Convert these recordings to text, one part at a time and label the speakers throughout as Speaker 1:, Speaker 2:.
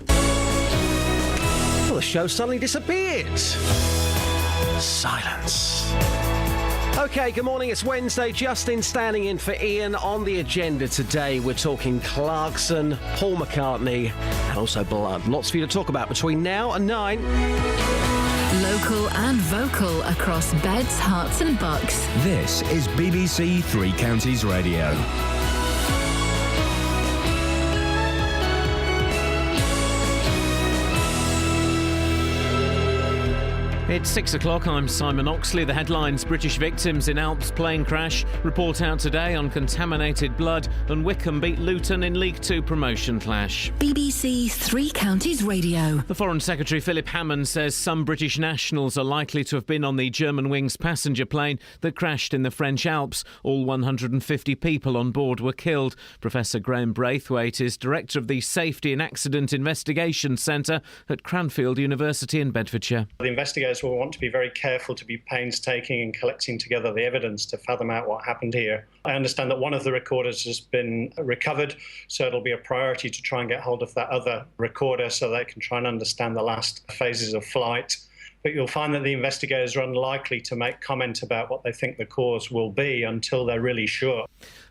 Speaker 1: Well, the show suddenly disappeared. Silence. OK, good morning. It's Wednesday. Justin standing in for Iain. On the agenda today, we're talking Clarkson, Paul McCartney, and also blood. Lots for you to talk about between now and 9.
Speaker 2: Local and vocal across beds, hearts and bucks.
Speaker 3: This is BBC Three Counties Radio.
Speaker 4: It's 6 o'clock. I'm Simon Oxley. The headlines: British victims in Alps plane crash. Report out today on contaminated blood. And Wycombe beat Luton in League Two promotion clash.
Speaker 2: BBC Three Counties Radio.
Speaker 4: The Foreign Secretary Philip Hammond says some British nationals are likely to have been on the Germanwings passenger plane that crashed in the French Alps. All 150 people on board were killed. Professor Graham Braithwaite is director of the Safety and Accident Investigation Centre at Cranfield University in Bedfordshire.
Speaker 5: The investigators will want to be very careful to be painstaking in collecting together the evidence to fathom out what happened here. I understand that one of the recorders has been recovered, so it'll be a priority to try and get hold of that other recorder so they can try and understand the last phases of flight. But you'll find that the investigators are unlikely to make comment about what they think the cause will be until they're really sure.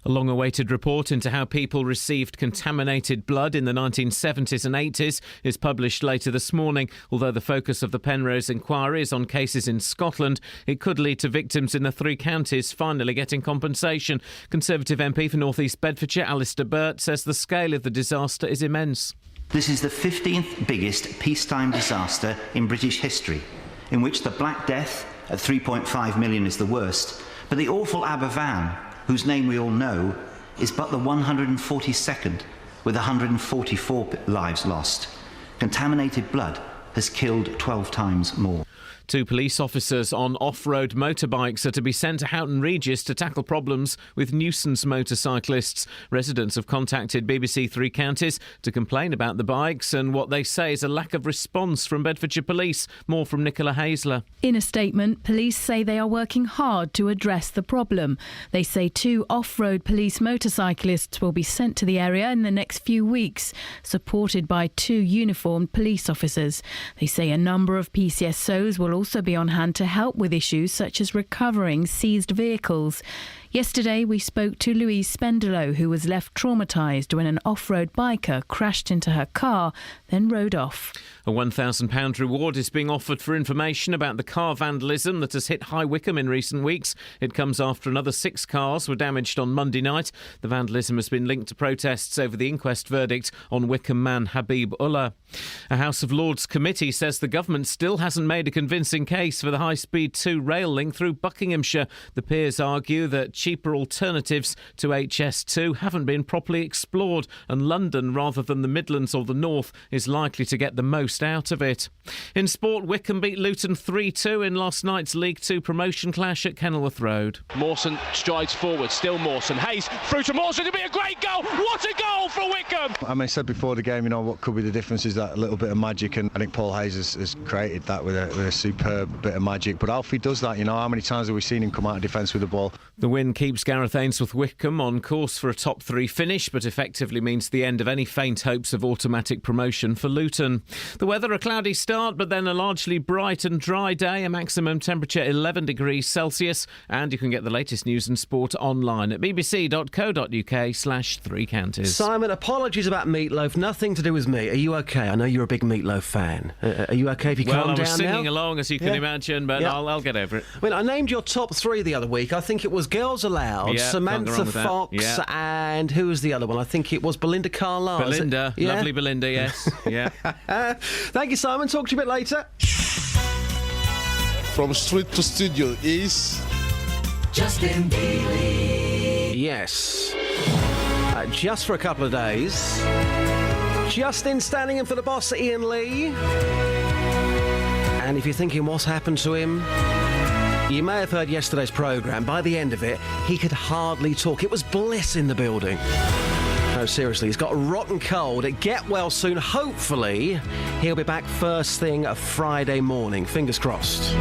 Speaker 4: A long-awaited report into how people received contaminated blood in the 1970s and 80s is published later this morning. Although the focus of the Penrose inquiry is on cases in Scotland, it could lead to victims in the three counties finally getting compensation. Conservative MP for North East Bedfordshire, Alistair Burt, says the scale of the disaster is immense.
Speaker 6: This is the 15th biggest peacetime disaster in British history, in which the Black Death at 3.5 million is the worst, but the awful Aberfan, whose name we all know, is but the 142nd, with 144 lives lost. Contaminated blood has killed 12 times more.
Speaker 4: 2 police officers on off-road motorbikes are to be sent to Houghton Regis to tackle problems with nuisance motorcyclists. Residents have contacted BBC Three Counties to complain about the bikes and what they say is a lack of response from Bedfordshire Police. More from Nicola Hazler.
Speaker 7: In a statement, police say they are working hard to address the problem. They say 2 off-road police motorcyclists will be sent to the area in the next few weeks, supported by 2 uniformed police officers. They say a number of PCSOs will also be on hand to help with issues such as recovering seized vehicles. Yesterday, we spoke to Louise Spendelow, who was left traumatised when an off-road biker crashed into her car, then rode off.
Speaker 4: A £1,000 reward is being offered for information about the car vandalism that has hit High Wycombe in recent weeks. It comes after another 6 cars were damaged on Monday night. The vandalism has been linked to protests over the inquest verdict on Wycombe man Habib Ullah. A House of Lords committee says the government still hasn't made a convincing case for the high-speed 2 rail link through Buckinghamshire. The peers argue that cheaper alternatives to HS2 haven't been properly explored, and London, rather than the Midlands or the North, is likely to get the most out of it. In sport, Wycombe beat Luton 3-2 in last night's League Two promotion clash at Kenilworth Road.
Speaker 8: Mawson strides forward, still Mawson. Hayes through to Mawson, it'll be a great goal! What a goal for Wycombe!
Speaker 9: I said before the game, what could be the difference is that little bit of magic, and I think Paul Hayes has created that with a superb bit of magic. But Alfie does that, how many times have we seen him come out of defence with the ball?
Speaker 4: The win keeps Gareth Ainsworth Wycombe on course for a top 3 finish, but effectively means the end of any faint hopes of automatic promotion for Luton. The weather, a cloudy start, but then a largely bright and dry day, a maximum temperature 11 degrees Celsius, and you can get the latest news and sport online at bbc.co.uk/3 counties.
Speaker 1: Simon, apologies about Meatloaf, nothing to do with me. Are you OK? I know you're a big Meatloaf fan. Are you OK if you calm down now?
Speaker 4: Well, I was singing along, as you can imagine, but I'll get over it.
Speaker 1: I named your top 3 the other week. I think it was Girls Aloud, Samantha Fox, and who was the other one? I think it was Belinda Carlisle.
Speaker 4: Belinda, lovely Belinda, yes. Yeah.
Speaker 1: Thank you, Simon. Talk to you a bit later.
Speaker 10: From street to studio is
Speaker 2: Justin Dealey.
Speaker 1: Yes. Just for a couple of days. Justin standing in for the boss, Iain Lee. And if you're thinking what's happened to him, you may have heard yesterday's programme. By the end of it, he could hardly talk. It was bliss in the building. No, seriously, he's got a rotten cold. Get well soon. Hopefully, he'll be back first thing Friday morning. Fingers crossed.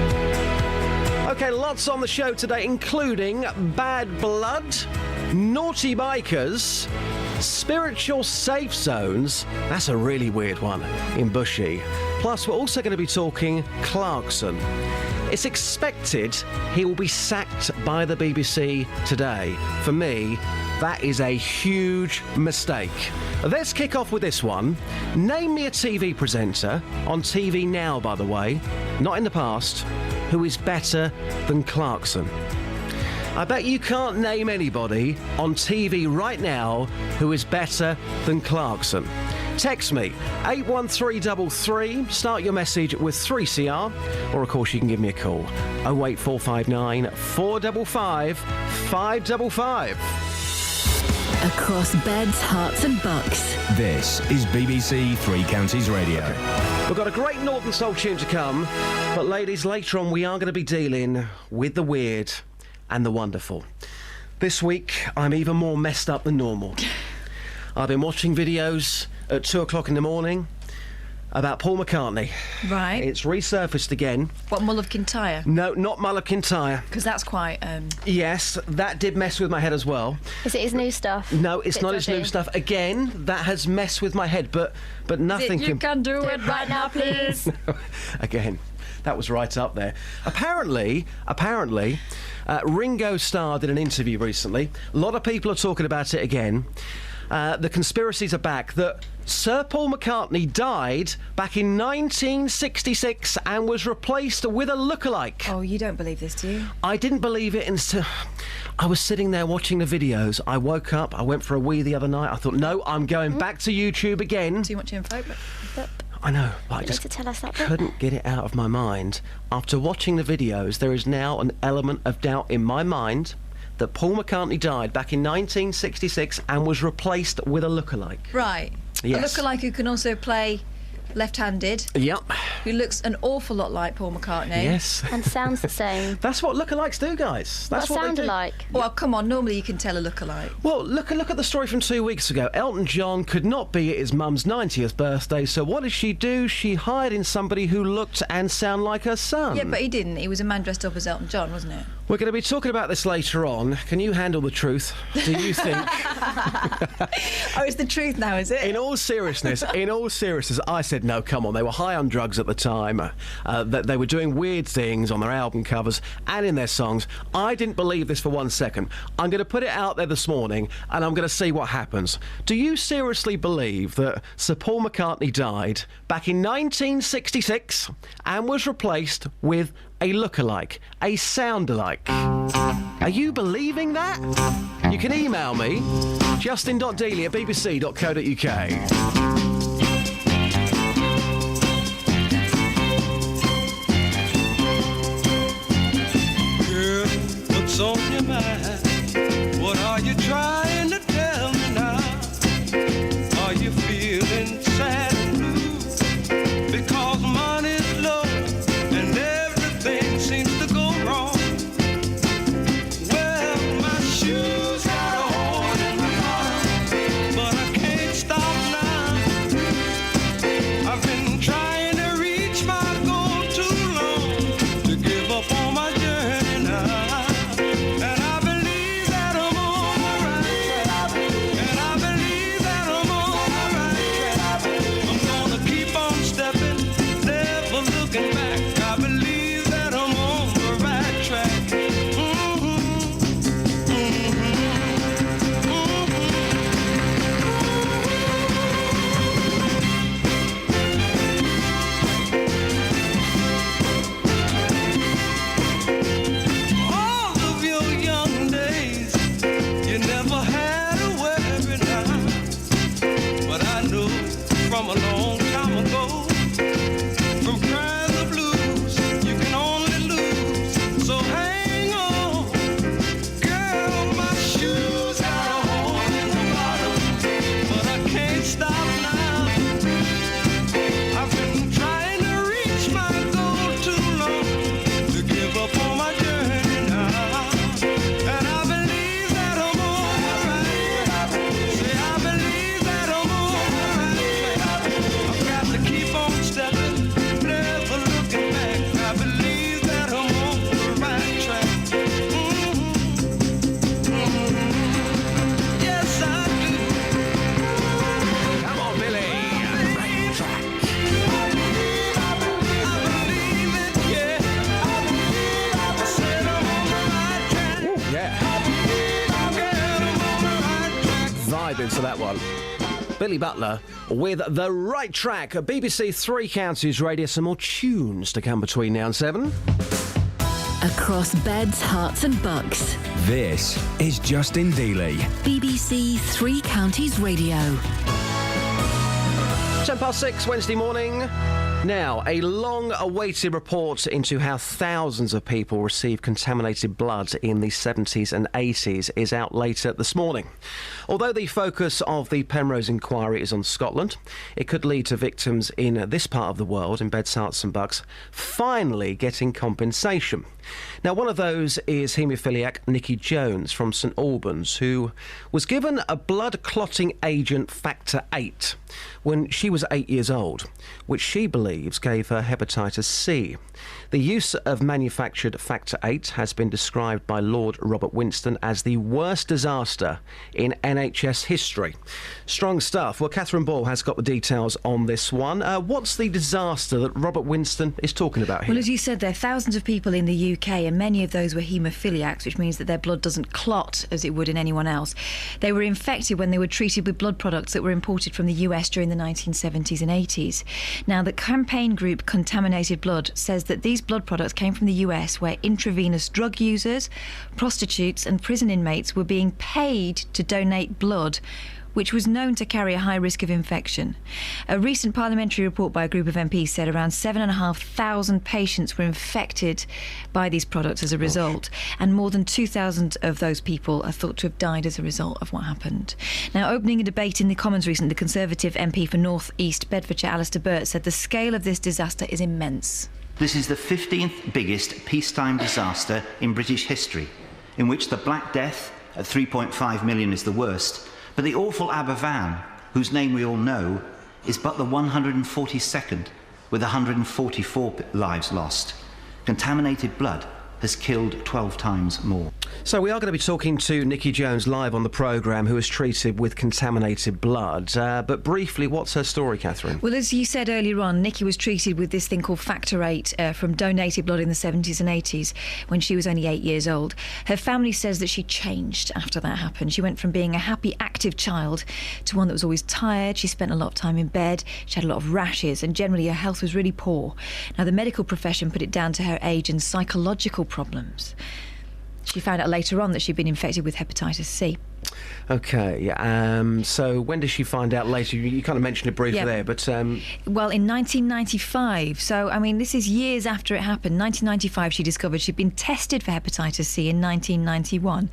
Speaker 1: OK, lots on the show today, including bad blood, naughty bikers, Spiritual safe zones? That's a really weird one in Bushy. Plus, we're also going to be talking Clarkson. It's expected he will be sacked by the BBC today. For me, that is a huge mistake. Let's kick off with this one. Name me a TV presenter, on TV now, by the way, not in the past, who is better than Clarkson. I bet you can't name anybody on TV right now who is better than Clarkson. Text me, 81333, start your message with 3CR, or of course you can give me a call, 08459 455 555.
Speaker 2: Across beds, hearts and bucks.
Speaker 3: This is BBC Three Counties Radio.
Speaker 1: We've got a great Northern Soul tune to come, but ladies, later on we are going to be dealing with the weird and the wonderful. This week, I'm even more messed up than normal. I've been watching videos at 2 o'clock in the morning about Paul McCartney.
Speaker 11: Right.
Speaker 1: It's resurfaced again.
Speaker 11: What, Mull of Kintyre?
Speaker 1: No, not Mull of Kintyre.
Speaker 11: Because that's quite...
Speaker 1: Yes, that did mess with my head as well.
Speaker 12: Is it his new stuff?
Speaker 1: No, it's not his new stuff. Again, that has messed with my head, but nothing
Speaker 11: You can do it right now, please.
Speaker 1: No, again, that was right up there. Apparently, Ringo Starr did an interview recently. A lot of people are talking about it again. The conspiracies are back that Sir Paul McCartney died back in 1966 and was replaced with a lookalike.
Speaker 11: Oh, you don't believe this, do you?
Speaker 1: I didn't believe it until I was sitting there watching the videos. I woke up, I went for a wee the other night. I thought, no, I'm going back to YouTube again.
Speaker 11: Too much info, but...
Speaker 1: I know, but I
Speaker 12: You
Speaker 1: just
Speaker 12: need to tell us that bit.
Speaker 1: couldn't get it out of my mind. After watching the videos, there is now an element of doubt in my mind that Paul McCartney died back in 1966 and was replaced with a lookalike.
Speaker 11: Right.
Speaker 1: Yes.
Speaker 11: A lookalike who can also play left-handed.
Speaker 1: Yep.
Speaker 11: Who looks an awful lot like Paul McCartney.
Speaker 1: Yes.
Speaker 12: And sounds the same.
Speaker 1: That's what lookalikes do, guys. That's
Speaker 12: what
Speaker 1: what
Speaker 12: sound
Speaker 1: they do.
Speaker 12: alike?
Speaker 11: Well, come on, normally you can tell a lookalike.
Speaker 1: Well, look at the story from 2 weeks ago. Elton John could not be at his mum's 90th birthday, so what did she do? She hired in somebody who looked and sounded like her son.
Speaker 11: Yeah, but he didn't. He was a man dressed up as Elton John, wasn't it?
Speaker 1: We're going to be talking about this later on. Can you handle the truth? Do you think...
Speaker 11: Oh, it's the truth now, is it?
Speaker 1: In all seriousness, I said, no, come on. They were high on drugs at the time. That they were doing weird things on their album covers and in their songs. I didn't believe this for 1 second. I'm going to put it out there this morning and I'm going to see what happens. Do you seriously believe that Sir Paul McCartney died back in 1966 and was replaced with a lookalike, a sound-alike? Are you believing that? You can email me, justin.dealey@bbc.co.uk.
Speaker 13: What's on your mind? What are you trying to tell me now? Are you feeling sad and blue? Because money's low and everything seems to go wrong. Well, my shoes got a hole in my heart, but I can't stop now. I've been trying to reach my goal too long to give up on my journey now. And I believe that I'm on the right track.
Speaker 1: vibing to that one. Billy Butler with The Right Track. At BBC Three Counties Radio, some more tunes to come between now and 7.
Speaker 2: Across beds, hearts and bucks.
Speaker 3: This is Justin Dealey.
Speaker 2: BBC Three Counties Radio.
Speaker 1: 6:10 Wednesday morning. Now, a long-awaited report into how thousands of people received contaminated blood in the 70s and 80s is out later this morning. Although the focus of the Penrose inquiry is on Scotland, it could lead to victims in this part of the world, in Beds, Herts and Bucks, finally getting compensation. Now, one of those is haemophiliac Nikki Jones from St Albans, who was given a blood-clotting agent factor 8 when she was 8 years old, which she believes gave her hepatitis C. The use of manufactured factor 8 has been described by Lord Robert Winston as the worst disaster in NHS history. Strong stuff. Well, Catherine Ball has got the details on this one. What's the disaster that Robert Winston is talking about here?
Speaker 11: Well, as you said, there are thousands of people in the UK, and many of those were haemophiliacs, which means that their blood doesn't clot as it would in anyone else. They were infected when they were treated with blood products that were imported from the US during the 1970s and 80s. Now, the campaign group Contaminated Blood says that these blood products came from the US, where intravenous drug users, prostitutes and prison inmates were being paid to donate blood, which was known to carry a high risk of infection. A recent parliamentary report by a group of MPs said around 7,500 patients were infected by these products as a result, and more than 2,000 of those people are thought to have died as a result of what happened. Now, opening a debate in the Commons recently, the Conservative MP for North East Bedfordshire, Alistair Burt, said the scale of this disaster is immense.
Speaker 6: This is the 15th biggest peacetime disaster in British history, in which the Black Death at 3.5 million is the worst, but the awful Aberfan, whose name we all know, is but the 142nd, with 144 lives lost. Contaminated blood has killed 12 times more.
Speaker 1: So we are going to be talking to Nikki Jones live on the programme, who was treated with contaminated blood. But briefly, what's her story, Catherine?
Speaker 11: Well, as you said earlier on, Nikki was treated with this thing called factor 8 from donated blood in the 70s and 80s when she was only 8 years old. Her family says that she changed after that happened. She went from being a happy, active child to one that was always tired. She spent a lot of time in bed. She had a lot of rashes, and generally her health was really poor. Now, the medical profession put it down to her age and psychological problems. She found out later on that she'd been infected with hepatitis C.
Speaker 1: OK, so when did she find out later? You kind of mentioned it briefly there, but...
Speaker 11: Well, in 1995, so, I mean, this is years after it happened. 1995, she discovered she'd been tested for hepatitis C in 1991,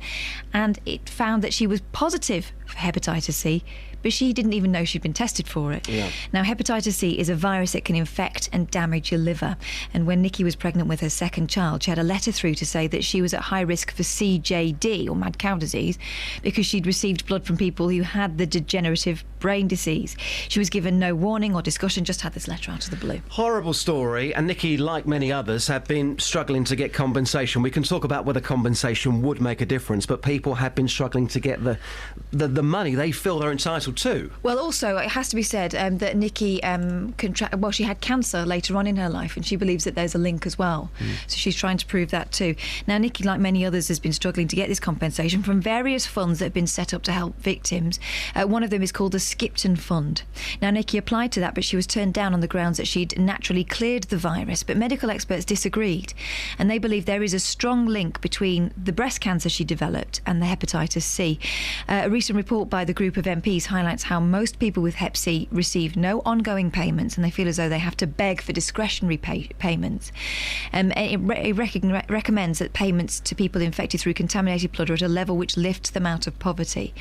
Speaker 11: and it found that she was positive for hepatitis C, but she didn't even know she'd been tested for it.
Speaker 1: Yeah.
Speaker 11: Now, hepatitis C is a virus that can infect and damage your liver, and when Nikki was pregnant with her second child, she had a letter through to say that she was at high risk for CJD, or mad cow disease, because she'd received blood from people who had the degenerative brain disease. She was given no warning or discussion, just had this letter out of the blue.
Speaker 1: Horrible story, and Nikki, like many others, have been struggling to get compensation. We can talk about whether compensation would make a difference, but people have been struggling to get the money they feel they're entitled to.
Speaker 11: Well, also, it has to be said that Nikki she had cancer later on in her life, and she believes that there's a link as well. So she's trying to prove that too. Now, Nikki, like many others, has been struggling to get this compensation from various funds that have been set up to help victims. One of them is called the Skipton Fund. Now, Nikki applied to that, but she was turned down on the grounds that she'd naturally cleared the virus. But medical experts disagreed, and they believe there is a strong link between the breast cancer she developed and the hepatitis C. A recent report by the group of MPs highlights how most people with hep C receive no ongoing payments, and they feel as though they have to beg for discretionary payments. It recommends that payments to people infected through contaminated blood are at a level which lifts them out of poverty.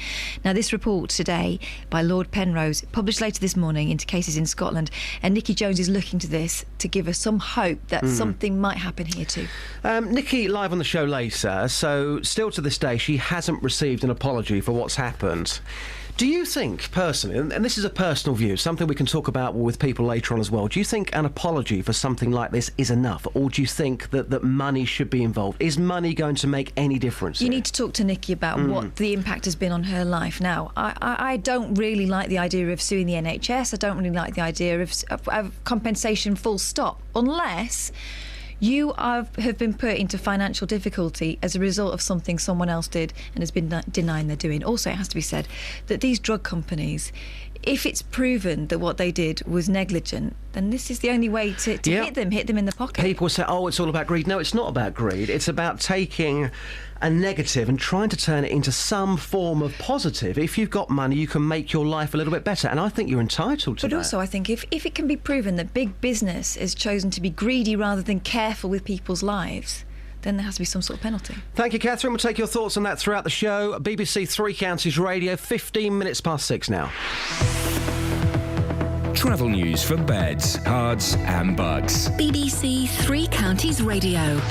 Speaker 11: Now, this report today by Lord Penrose, published later this morning into cases in Scotland, and Nikki Jones is looking to this to give us some hope that something might happen here too.
Speaker 1: Nikki, live on the show later, so still to this day she hasn't received an apology for what's happened. Do you think, personally, and this is a personal view, something we can talk about with people later on as well, do you think an apology for something like this is enough, or do you think that money should be involved? Is money going to make any difference
Speaker 11: You
Speaker 1: here?
Speaker 11: need to talk to Nikki about what the impact has been on her life. Now, I don't really like the idea of suing the NHS. I don't really like the idea of compensation full stop, unless You have been put into financial difficulty as a result of something someone else did and has been denying they're doing. Also, it has to be said that these drug companies, if it's proven that what they did was negligent, then this is the only way to hit them in the pocket.
Speaker 1: People say, oh, it's all about greed. No, it's not about greed. It's about taking a negative and trying to turn it into some form of positive. If you've got money, you can make your life a little bit better, and I think you're entitled to that.
Speaker 11: But also, I think if it can be proven that big business has chosen to be greedy rather than careful with people's lives, then there has to be some sort of penalty.
Speaker 1: Thank you, Catherine. We'll take your thoughts on that throughout the show. BBC Three Counties Radio, 15 minutes past 6 now.
Speaker 3: Travel news for beds, cards and bugs.
Speaker 2: BBC Three Counties Radio.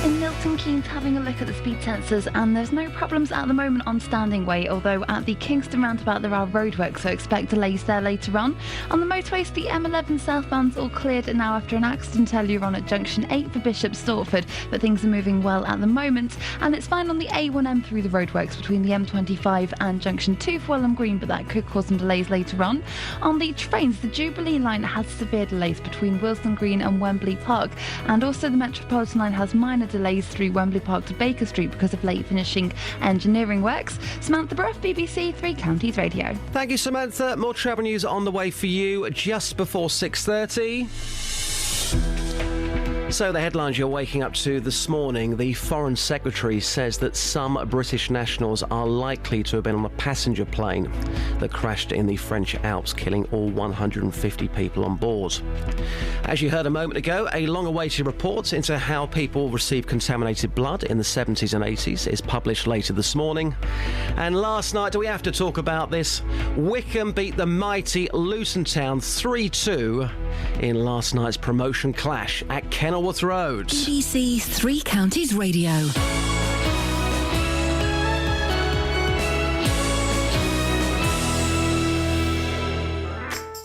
Speaker 14: In Milton Keynes, having a look at the speed sensors, and there's no problems at the moment on Standing Way, although at the Kingston roundabout there are roadworks, so expect delays there later on. On the motorways, the M11 southbound's all cleared now after an accident earlier on at junction 8 for Bishop Stortford, but things are moving well at the moment, and it's fine on the A1M through the roadworks between the M25 and junction 2 for Welham Green, but that could cause some delays later on. On the trains, the Jubilee line has severe delays between Wilson Green and Wembley Park, and also the Metropolitan line has minor delays through Wembley Park to Baker Street because of late finishing engineering works. Samantha Bruff, BBC Three Counties Radio.
Speaker 1: Thank you, Samantha. More travel news on the way for you just before 6:30. So the headlines you're waking up to this morning, the Foreign Secretary says that some British nationals are likely to have been on a passenger plane that crashed in the French Alps, killing all 150 people on board. As you heard a moment ago, a long-awaited report into how people receive contaminated blood in the 70s and 80s is published later this morning. And last night, do we have to talk about this? Wycombe beat the mighty Luton Town 3-2 in last night's promotion clash at Kenilworth Road.
Speaker 2: BBC Three Counties Radio.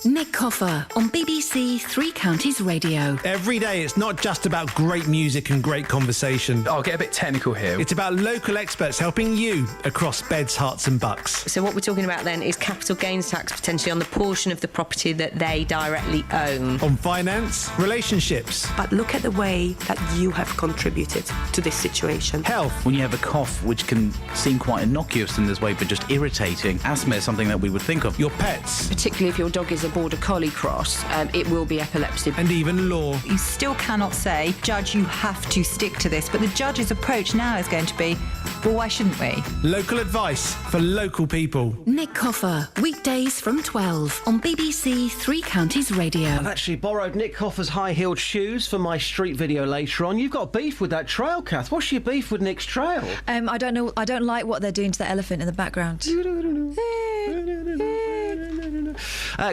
Speaker 2: Nick Coffer on BBC Three Counties Radio.
Speaker 15: Every day it's not just about great music and great conversation.
Speaker 16: I'll get a bit technical here.
Speaker 15: It's about local experts helping you across beds, hearts and bucks.
Speaker 17: So what we're talking about then is capital gains tax potentially on the portion of the property that they directly own.
Speaker 15: On finance, relationships.
Speaker 18: But look at the way that you have contributed to this situation.
Speaker 15: Health.
Speaker 16: When you have a cough, which can seem quite innocuous in this way, but just irritating, asthma is something that we would think of.
Speaker 15: Your pets.
Speaker 17: Particularly if your dog is a border collie cross, it will be epilepsy.
Speaker 15: And even law.
Speaker 19: You still cannot say, Judge, you have to stick to this. But the judge's approach now is going to be, well, why shouldn't we?
Speaker 15: Local advice for local people.
Speaker 2: Nick Coffer, weekdays from 12 on BBC Three Counties Radio.
Speaker 1: I've actually borrowed Nick Coffer's high-heeled shoes for my street video later on. You've got beef with that trail, Kath. What's your beef with Nick's trail?
Speaker 11: I don't know. I don't like what they're doing to the elephant in the background.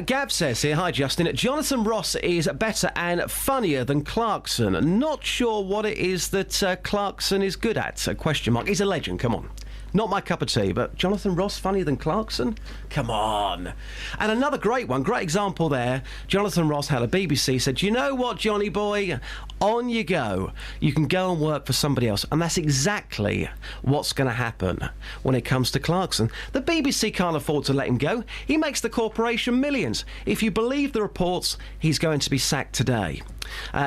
Speaker 1: Gab says here, hi Justin, Jonathan Ross is better and funnier than Clarkson. Not sure what it is that Clarkson is good at. Question mark. He's a legend, come on. Not my cup of tea, but Jonathan Ross funnier than Clarkson? Come on. And another great one, great example there. Jonathan Ross had a BBC, said, you know what, Johnny boy? On you go. You can go and work for somebody else. And that's exactly what's going to happen when it comes to Clarkson. The BBC can't afford to let him go. He makes the corporation millions. If you believe the reports, he's going to be sacked today.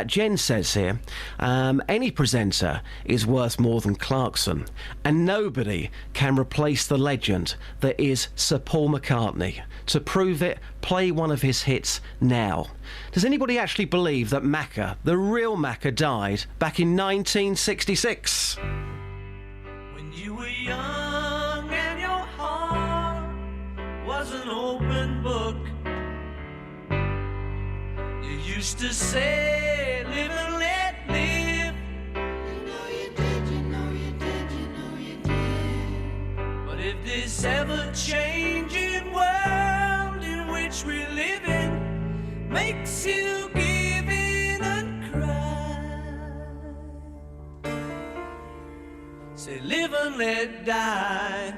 Speaker 1: Jen says here, any presenter is worth more than Clarkson, and nobody can replace the legend that is Sir Paul McCartney. To prove it, play one of his hits now. Does anybody actually believe that Macca, the real Macca, died back in 1966?
Speaker 13: When you were young and your heart was an open book, you used to say, live and let live. You know you did, you know you did, you know you did. But if this ever-changing world in which we live in makes you give in and cry, say live and let die.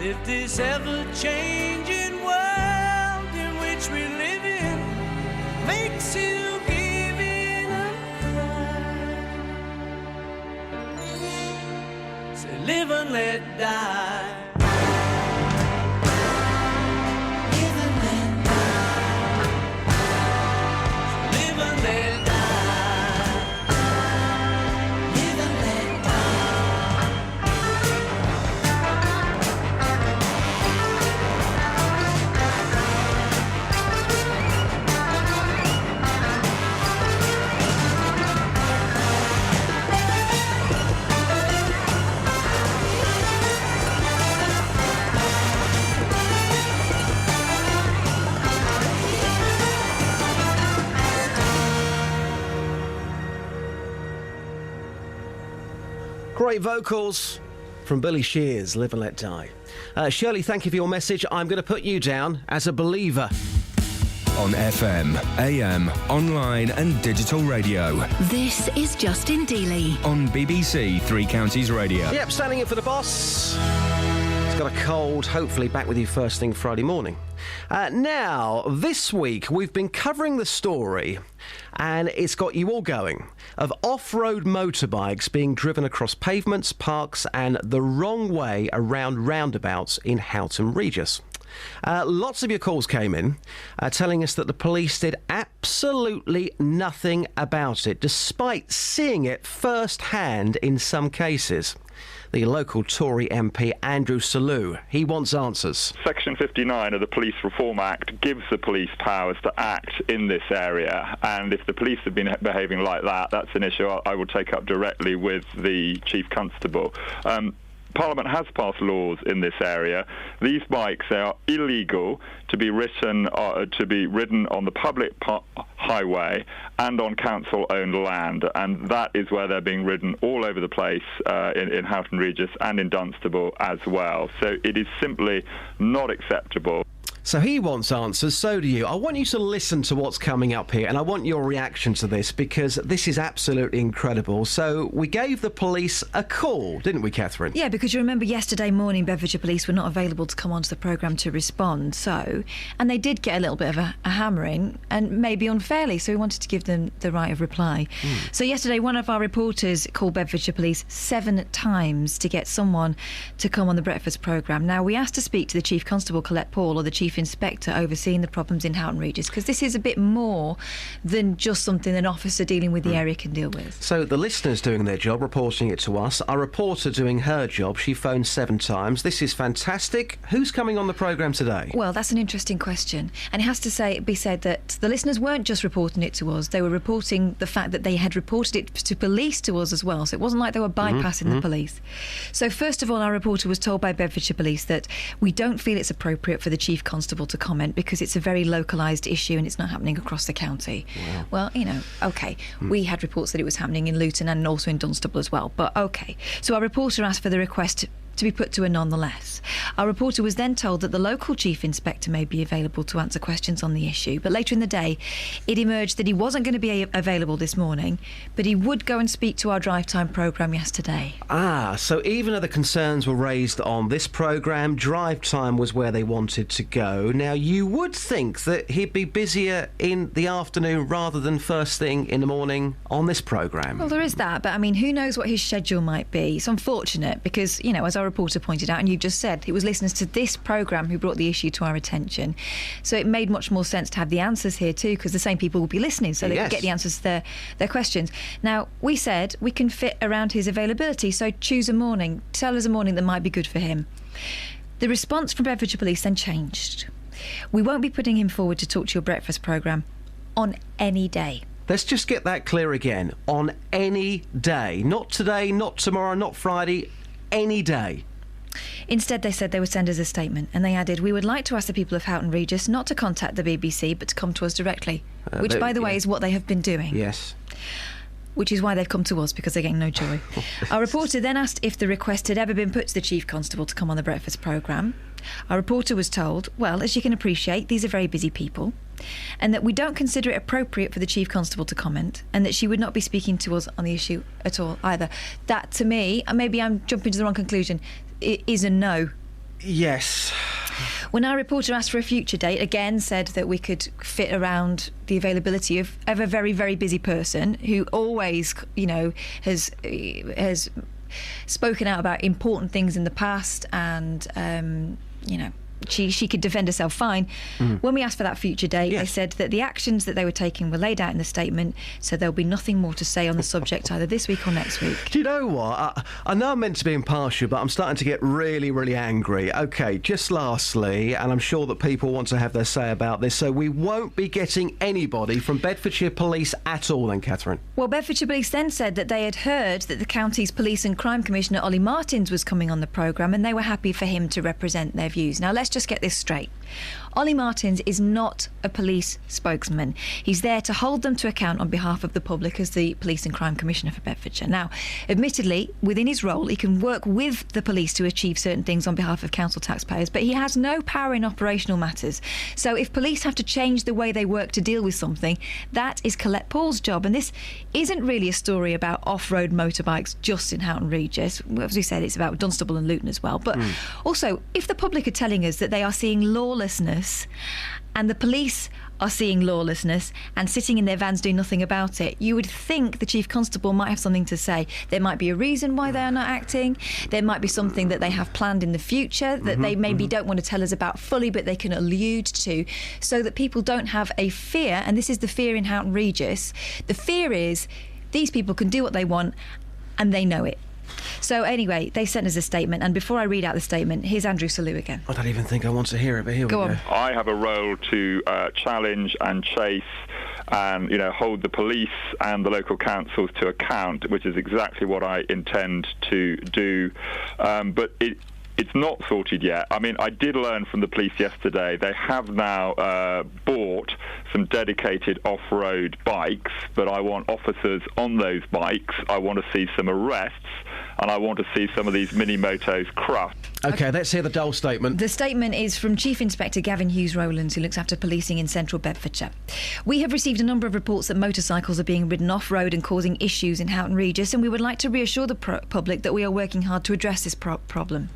Speaker 13: if this ever-changing world in which we live in makes you give in a cry. Say live and let die.
Speaker 1: Great vocals from Billy Shears, Live and Let Die. Shirley, thank you for your message. I'm going to put you down as a believer.
Speaker 3: On FM, AM, online and digital radio.
Speaker 2: This is Justin Dealey.
Speaker 3: On BBC Three Counties Radio.
Speaker 1: Yep, standing in for the boss. He's got a cold, hopefully back with you first thing Friday morning. Now, this week we've been covering the story, and it's got you all going, of off-road motorbikes being driven across pavements, parks and the wrong way around roundabouts in Houghton Regis. Lots of your calls came in telling us that the police did absolutely nothing about it, despite seeing it firsthand in some cases. The local Tory MP, Andrew Selous, he wants answers.
Speaker 20: Section 59 of the Police Reform Act gives the police powers to act in this area, and if the police have been behaving like that, that's an issue I will take up directly with the Chief Constable. Parliament has passed laws in this area. These bikes are illegal to be ridden on the public highway and on council-owned land, and that is where they're being ridden all over the place in Houghton Regis and in Dunstable as well. So it is simply not acceptable.
Speaker 1: So he wants answers, so do you. I want you to listen to what's coming up here, and I want your reaction to this, because this is absolutely incredible. So we gave the police a call, didn't we, Catherine?
Speaker 11: Yeah, because you remember yesterday morning Bedfordshire Police were not available to come onto the programme to respond, and they did get a little bit of a hammering, and maybe unfairly, so we wanted to give them the right of reply. So yesterday one of our reporters called Bedfordshire Police 7 times to get someone to come on the breakfast programme. Now, we asked to speak to the Chief Constable, Colette Paul, or the Chief Inspector overseeing the problems in Houghton Regis, because this is a bit more than just something an officer dealing with the area can deal with.
Speaker 1: So the listeners doing their job, reporting it to us, our reporter doing her job, she phoned 7 times. This is fantastic. Who's coming on the programme today?
Speaker 11: Well, that's an interesting question, and it has to be said that the listeners weren't just reporting it to us, they were reporting the fact that they had reported it to police to us as well, so it wasn't like they were bypassing the police. So first of all, our reporter was told by Bedfordshire Police that we don't feel it's appropriate for the Chief Constable to comment because it's a very localised issue and it's not happening across the county. Wow. Well, you know, OK, we had reports that it was happening in Luton and also in Dunstable as well, but OK. So our reporter asked for the request to be put to a nonetheless. Our reporter was then told that the local Chief Inspector may be available to answer questions on the issue, but later in the day it emerged that he wasn't going to be available this morning, but he would go and speak to our drive time programme yesterday.
Speaker 1: So even though the concerns were raised on this programme, drive time was where they wanted to go. Now, you would think that he'd be busier in the afternoon rather than first thing in the morning on this programme.
Speaker 11: Well, there is that, but I mean, who knows what his schedule might be. It's unfortunate because, you know, as our reporter pointed out, and you just said, it was listeners to this programme who brought the issue to our attention. So it made much more sense to have the answers here too, because the same people will be listening, so they can get the answers to their questions. Now, we said we can fit around his availability, so choose a morning. Tell us a morning that might be good for him. The response from Bedfordshire Police then changed. We won't be putting him forward to talk to your breakfast programme on any day.
Speaker 1: Let's just get that clear again. On any day. Not today, not tomorrow, not Friday. Any day.
Speaker 11: Instead, they said they would send us a statement, and they added, we would like to ask the people of Houghton Regis not to contact the BBC but to come to us directly, which by the way is what they have been doing.
Speaker 1: Yes.
Speaker 11: Which is why they've come to us, because they're getting no joy. Our reporter then asked if the request had ever been put to the Chief Constable to come on the breakfast programme. Our reporter was told, well, as you can appreciate, these are very busy people, and that we don't consider it appropriate for the Chief Constable to comment, and that she would not be speaking to us on the issue at all either. That, to me, and maybe I'm jumping to the wrong conclusion, it is a no.
Speaker 1: Yes.
Speaker 11: When our reporter asked for a future date, again said that we could fit around the availability of a very, very busy person who always, has spoken out about important things in the past and, she could defend herself fine. When we asked for that future date, they said that the actions that they were taking were laid out in the statement, so there'll be nothing more to say on the subject either this week or next week.
Speaker 1: Do you know what? I know I'm meant to be impartial, but I'm starting to get really, really angry. OK, just lastly, and I'm sure that people want to have their say about this, so we won't be getting anybody from Bedfordshire Police at all then, Catherine?
Speaker 11: Well, Bedfordshire Police then said that they had heard that the county's Police and Crime Commissioner, Ollie Martins, was coming on the programme and they were happy for him to represent their views. Now, let's just get this straight. Ollie Martins is not a police spokesman. He's there to hold them to account on behalf of the public as the Police and Crime Commissioner for Bedfordshire. Now, admittedly, within his role, he can work with the police to achieve certain things on behalf of council taxpayers, but he has no power in operational matters. So if police have to change the way they work to deal with something, that is Colette Paul's job. And this isn't really a story about off-road motorbikes just in Houghton Regis. As we said, it's about Dunstable and Luton as well. But also, if the public are telling us that they are seeing lawlessness and the police are seeing lawlessness and sitting in their vans doing nothing about it, you would think the Chief Constable might have something to say. There might be a reason why they are not acting. There might be something that they have planned in the future that they maybe don't want to tell us about fully, but they can allude to, so that people don't have a fear. And this is the fear in Houghton Regis. The fear is these people can do what they want and they know it. So anyway, they sent us a statement, and before I read out the statement, here's Andrew Sellew again.
Speaker 1: I don't even think I want to hear it, but here we go.
Speaker 20: I have a role to challenge and chase and, hold the police and the local councils to account, which is exactly what I intend to do. But it's not sorted yet. I mean, I did learn from the police yesterday they have now bought some dedicated off-road bikes, but I want officers on those bikes. I want to see some arrests, and I want to see some of these mini-motos crushed.
Speaker 1: OK, let's hear the Dole statement.
Speaker 11: The statement is from Chief Inspector Gavin Hughes-Rowlands, who looks after policing in central Bedfordshire. We have received a number of reports that motorcycles are being ridden off-road and causing issues in Houghton Regis, and we would like to reassure the public that we are working hard to address this problem.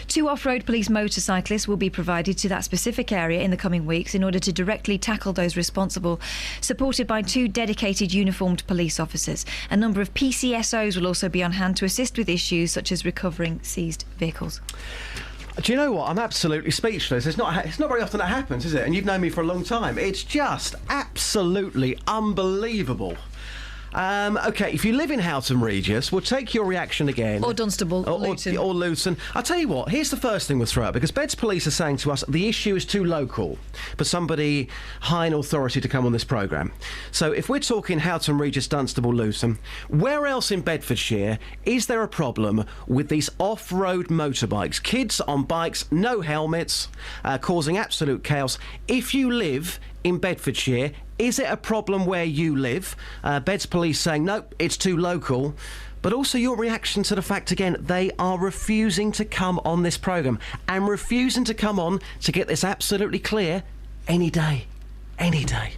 Speaker 11: 2 off-road police motorcyclists will be provided to that specific area in the coming weeks in order to directly tackle those responsible, supported by 2 dedicated uniformed police officers. A number of PCSOs will also be on hand to assist with issues such as recovering seized vehicles.
Speaker 1: Do you know what? I'm absolutely speechless. It's not very often that happens, is it? And you've known me for a long time. It's just absolutely unbelievable. OK, if you live in Houghton Regis, we'll take your reaction again.
Speaker 11: Or Dunstable, or Luton.
Speaker 1: Or Luton. I'll tell you what, here's the first thing we'll throw out, because Beds Police are saying to us the issue is too local for somebody high in authority to come on this programme. So if we're talking Houghton Regis, Dunstable, Luton, where else in Bedfordshire is there a problem with these off-road motorbikes? Kids on bikes, no helmets, causing absolute chaos. If you live in Bedfordshire, is it a problem where you live? Beds Police saying, nope, it's too local. But also your reaction to the fact, again, they are refusing to come on this programme and refusing to come on to get this absolutely clear any day. Any day.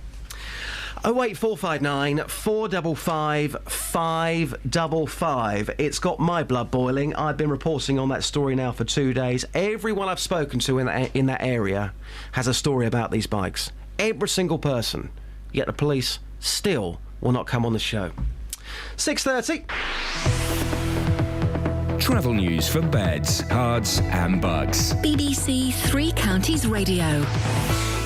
Speaker 1: 08459 455 555. It's got my blood boiling. I've been reporting on that story now for 2 days. Everyone I've spoken to in that area has a story about these bikes. Every single person. Yet the police still will not come on the show. 6:30.
Speaker 3: Travel news for beds, cards and bugs.
Speaker 2: BBC Three Counties Radio.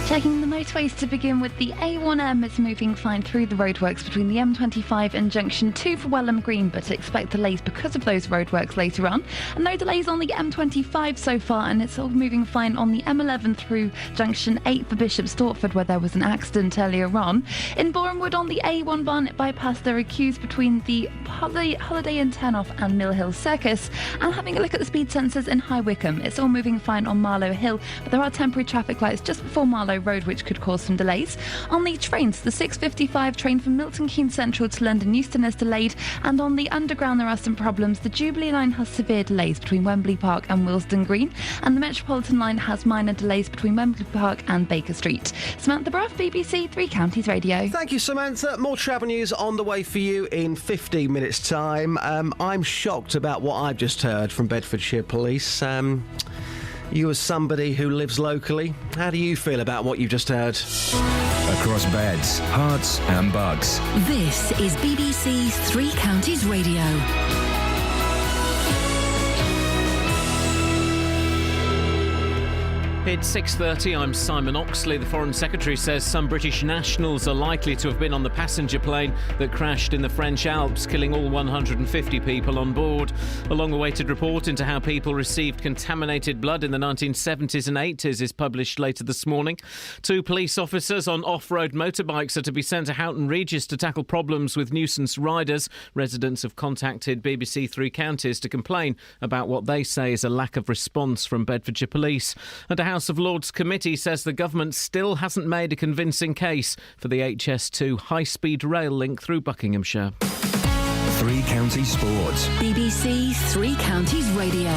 Speaker 14: Checking the motorways to begin with, the A1M is moving fine through the roadworks between the M25 and Junction 2 for Welham Green, but expect delays because of those roadworks later on. And no delays on the M25 so far, and it's all moving fine on the M11 through Junction 8 for Bishop Stortford, where there was an accident earlier on. In Borehamwood on the A1 Barnet bypass, there are queues between the Holiday Inn Turnoff and Mill Hill Circus. And having a look at the speed sensors in High Wycombe, it's all moving fine on Marlow Hill, but there are temporary traffic lights just before Marlow Road, which could cause some delays. On the trains, the 6:55 train from Milton Keynes Central to London Euston is delayed, and on the Underground there are some problems. The Jubilee line has severe delays between Wembley Park and Willesden Green, and the Metropolitan line has minor delays between Wembley Park and Baker Street. Samantha Bruff, BBC Three Counties Radio.
Speaker 1: Thank you, Samantha. More travel news on the way for you in 15 minutes' time. I'm shocked about what I've just heard from Bedfordshire Police. You as somebody who lives locally, how do you feel about what you've just heard?
Speaker 3: Across beds, hearts and bugs.
Speaker 2: This is BBC Three Counties Radio.
Speaker 4: It's 6:30. I'm Simon Oxley. The Foreign Secretary says some British nationals are likely to have been on the passenger plane that crashed in the French Alps, killing all 150 people on board. A long-awaited report into how people received contaminated blood in the 1970s and 80s is published later this morning. 2 police officers on off-road motorbikes are to be sent to Houghton Regis to tackle problems with nuisance riders. Residents have contacted BBC Three Counties to complain about what they say is a lack of response from Bedfordshire Police. And a House of Lords committee says the government still hasn't made a convincing case for the HS2 high-speed rail link through Buckinghamshire.
Speaker 3: Three Counties Sports.
Speaker 2: BBC Three Counties Radio.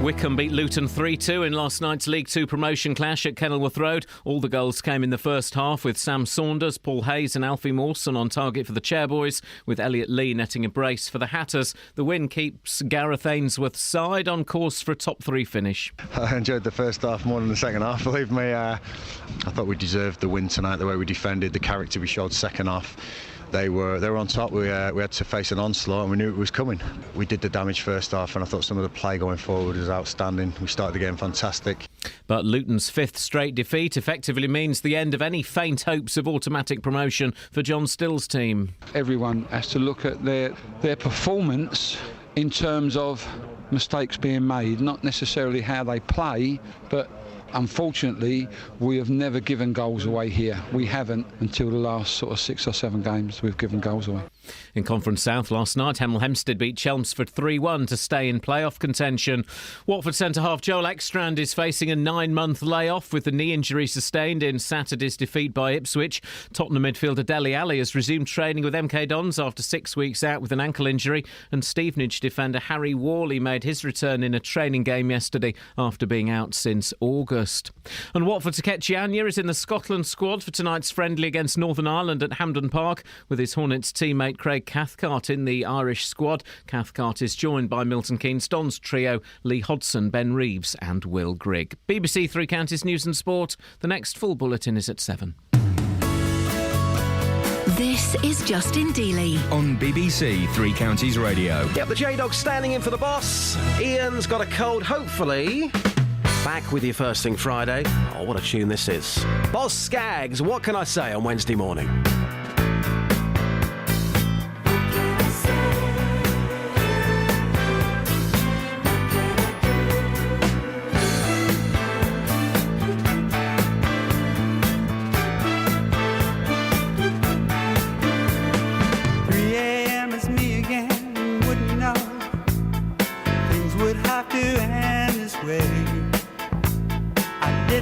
Speaker 4: Wycombe beat Luton 3-2 in last night's League 2 promotion clash at Kenilworth Road. All the goals came in the first half, with Sam Saunders, Paul Hayes and Alfie Mawson on target for the Chairboys, with Elliot Lee netting a brace for the Hatters. The win keeps Gareth Ainsworth's side on course for a top 3 finish.
Speaker 9: I enjoyed the first half more than the second half, believe me. I thought we deserved the win tonight, the way we defended, the character we showed second half. They were on top. We had to face an onslaught and we knew it was coming. We did the damage first half and I thought some of the play going forward was outstanding. We started the game fantastic.
Speaker 4: But Luton's 5th straight defeat effectively means the end of any faint hopes of automatic promotion for John Still's team.
Speaker 21: Everyone has to look at their performance in terms of mistakes being made, not necessarily how they play, but unfortunately, we have never given goals away here. We haven't until the last sort of 6 or 7 games we've given goals away.
Speaker 4: In Conference South last night, Hemel Hempstead beat Chelmsford 3-1 to stay in playoff contention. Watford centre-half Joel Ekstrand is facing a 9-month layoff with the knee injury sustained in Saturday's defeat by Ipswich. Tottenham midfielder Dele Alli has resumed training with MK Dons after 6 weeks out with an ankle injury, and Stevenage defender Harry Worley made his return in a training game yesterday after being out since August. And Watford's Akechi Anya is in the Scotland squad for tonight's friendly against Northern Ireland at Hampden Park, with his Hornets teammate Craig Cathcart in the Irish squad. Cathcart is joined by Milton Keynes Dons trio Lee Hodson, Ben Reeves and Will Grigg. BBC Three Counties News and Sport. The next full bulletin is at 7.
Speaker 2: This is Justin Dealey
Speaker 3: on BBC Three Counties Radio.
Speaker 1: Yep, the J-Dog's standing in for the boss. Ian's got a cold, hopefully. Back with you first thing Friday. Oh, what a tune this is. Boz Scaggs, what can I say on Wednesday morning?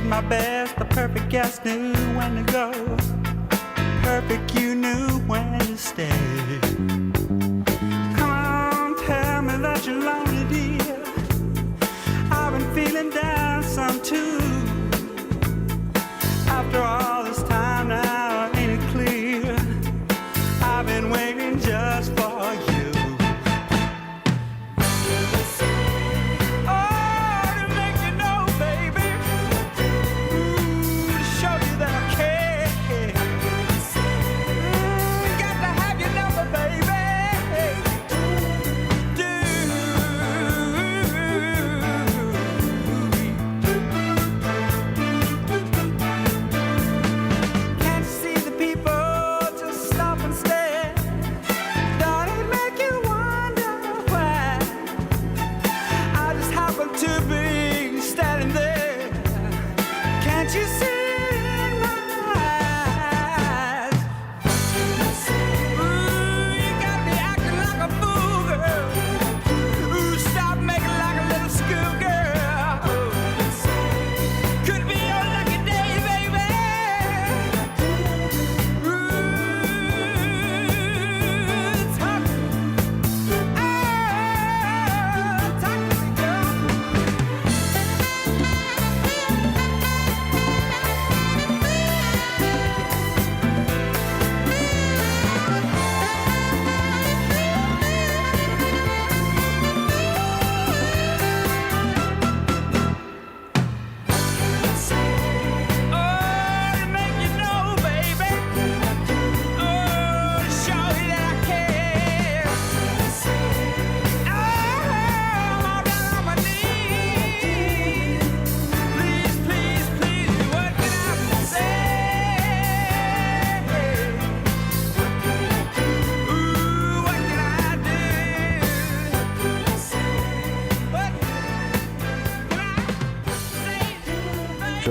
Speaker 22: My best, the perfect guest knew when to go. Perfect, you knew when to stay. Come on, tell me that you're lonely, dear. I've been feeling down some too. After all this time now, ain't it clear? I've been waiting just for you. Baby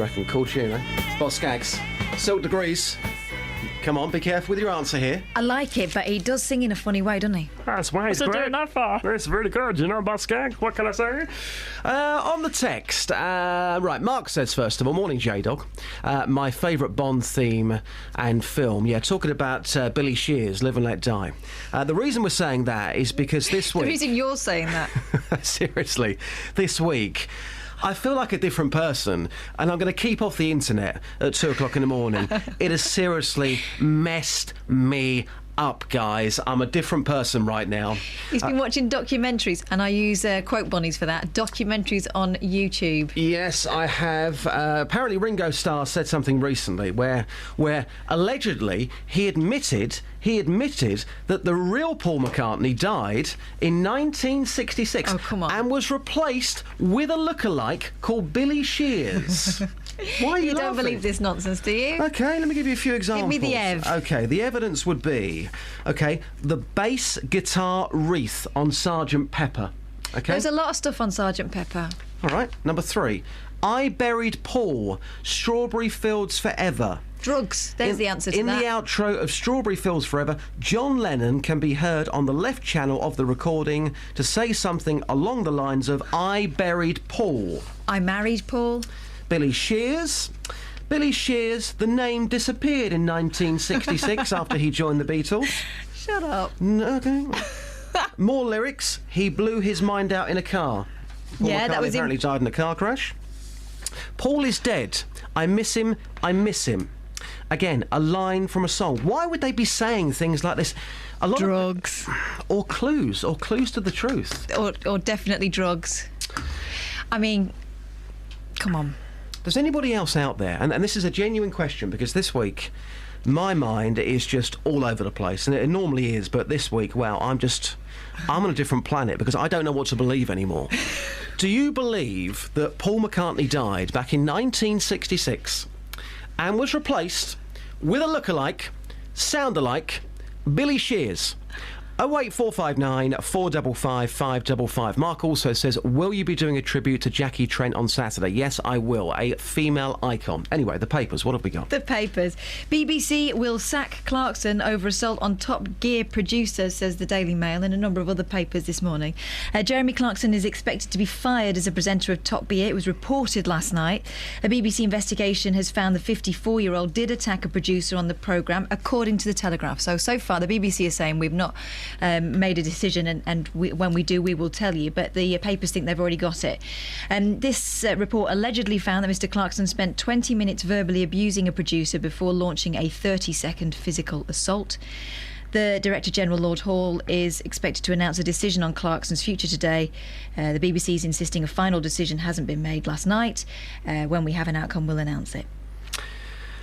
Speaker 1: reckon. Cool tune, eh? Boss Skaggs. Silk Degrees. Come on, be careful with your answer here.
Speaker 11: I like it, but he does sing in a funny way, doesn't he?
Speaker 5: That's why
Speaker 11: What's
Speaker 5: it's
Speaker 11: it
Speaker 5: great.
Speaker 11: doing
Speaker 5: That far. It's really good. You know about Skag? What can I say?
Speaker 1: On the text, right, Mark says, first of all, morning, J-Dog. My favourite Bond theme and film. Yeah, talking about Billy Shears, Live and Let Die. The reason we're saying that is because this week...
Speaker 11: The reason you're saying that.
Speaker 1: Seriously, this week... I feel like a different person, and I'm going to keep off the internet at 2 o'clock in the morning. It has seriously messed me up, guys. I'm a different person right now.
Speaker 11: He's been watching documentaries, and I use quote bunnies for that. Documentaries on YouTube.
Speaker 1: Yes, I have. Apparently, Ringo Starr said something recently where allegedly he admitted that the real Paul McCartney died in 1966 and was replaced with a lookalike called Billy Shears. Why are you
Speaker 11: don't
Speaker 1: laughing?
Speaker 11: believe this nonsense, do you?
Speaker 1: Okay, let me give you a few examples.
Speaker 11: Give me the ev.
Speaker 1: Okay, the evidence would be, the bass guitar wreath on Sgt. Pepper. Okay.
Speaker 11: There's a lot of stuff on Sgt. Pepper.
Speaker 1: All right, number 3. I Buried Paul, Strawberry Fields Forever.
Speaker 11: Drugs. There's the answer to that.
Speaker 1: In the outro of Strawberry Fields Forever, John Lennon can be heard on the left channel of the recording to say something along the lines of, I buried Paul.
Speaker 11: I married Paul.
Speaker 1: Billy Shears. Billy Shears, the name disappeared in 1966 after he joined the Beatles.
Speaker 11: Shut up.
Speaker 1: Okay. More lyrics. He blew his mind out in a car. Paul
Speaker 11: Yeah, that
Speaker 1: McCartney
Speaker 11: was
Speaker 1: apparently died in a car crash. Paul is dead. I miss him. I miss him. Again, a line from a song. Why would they be saying things like this? A lot
Speaker 11: drugs.
Speaker 1: Or clues to the truth.
Speaker 11: Or definitely drugs. I mean, come on.
Speaker 1: Does anybody else out there, and this is a genuine question, because this week my mind is just all over the place, and it normally is, but this week, wow, I'm on a different planet because I don't know what to believe anymore. Do you believe that Paul McCartney died back in 1966 and was replaced with a lookalike, sound-alike, Billy Shears? 08459 455 555. Mark also says, will you be doing a tribute to Jackie Trent on Saturday? Yes, I will. A female icon. Anyway, the papers. What have we got?
Speaker 11: The papers. BBC will sack Clarkson over assault on Top Gear producers, says the Daily Mail, and a number of other papers this morning. Jeremy Clarkson is expected to be fired as a presenter of Top Gear. It was reported last night. A BBC investigation has found the 54-year-old did attack a producer on the programme, according to the Telegraph. So far, the BBC is saying we've not made a decision, and when we do, we will tell you. But the papers think they've already got it. This report allegedly found that Mr. Clarkson spent 20 minutes verbally abusing a producer before launching a 30-second physical assault. The Director General, Lord Hall, is expected to announce a decision on Clarkson's future today. The BBC is insisting a final decision hasn't been made last night. When we have an outcome, we'll announce it.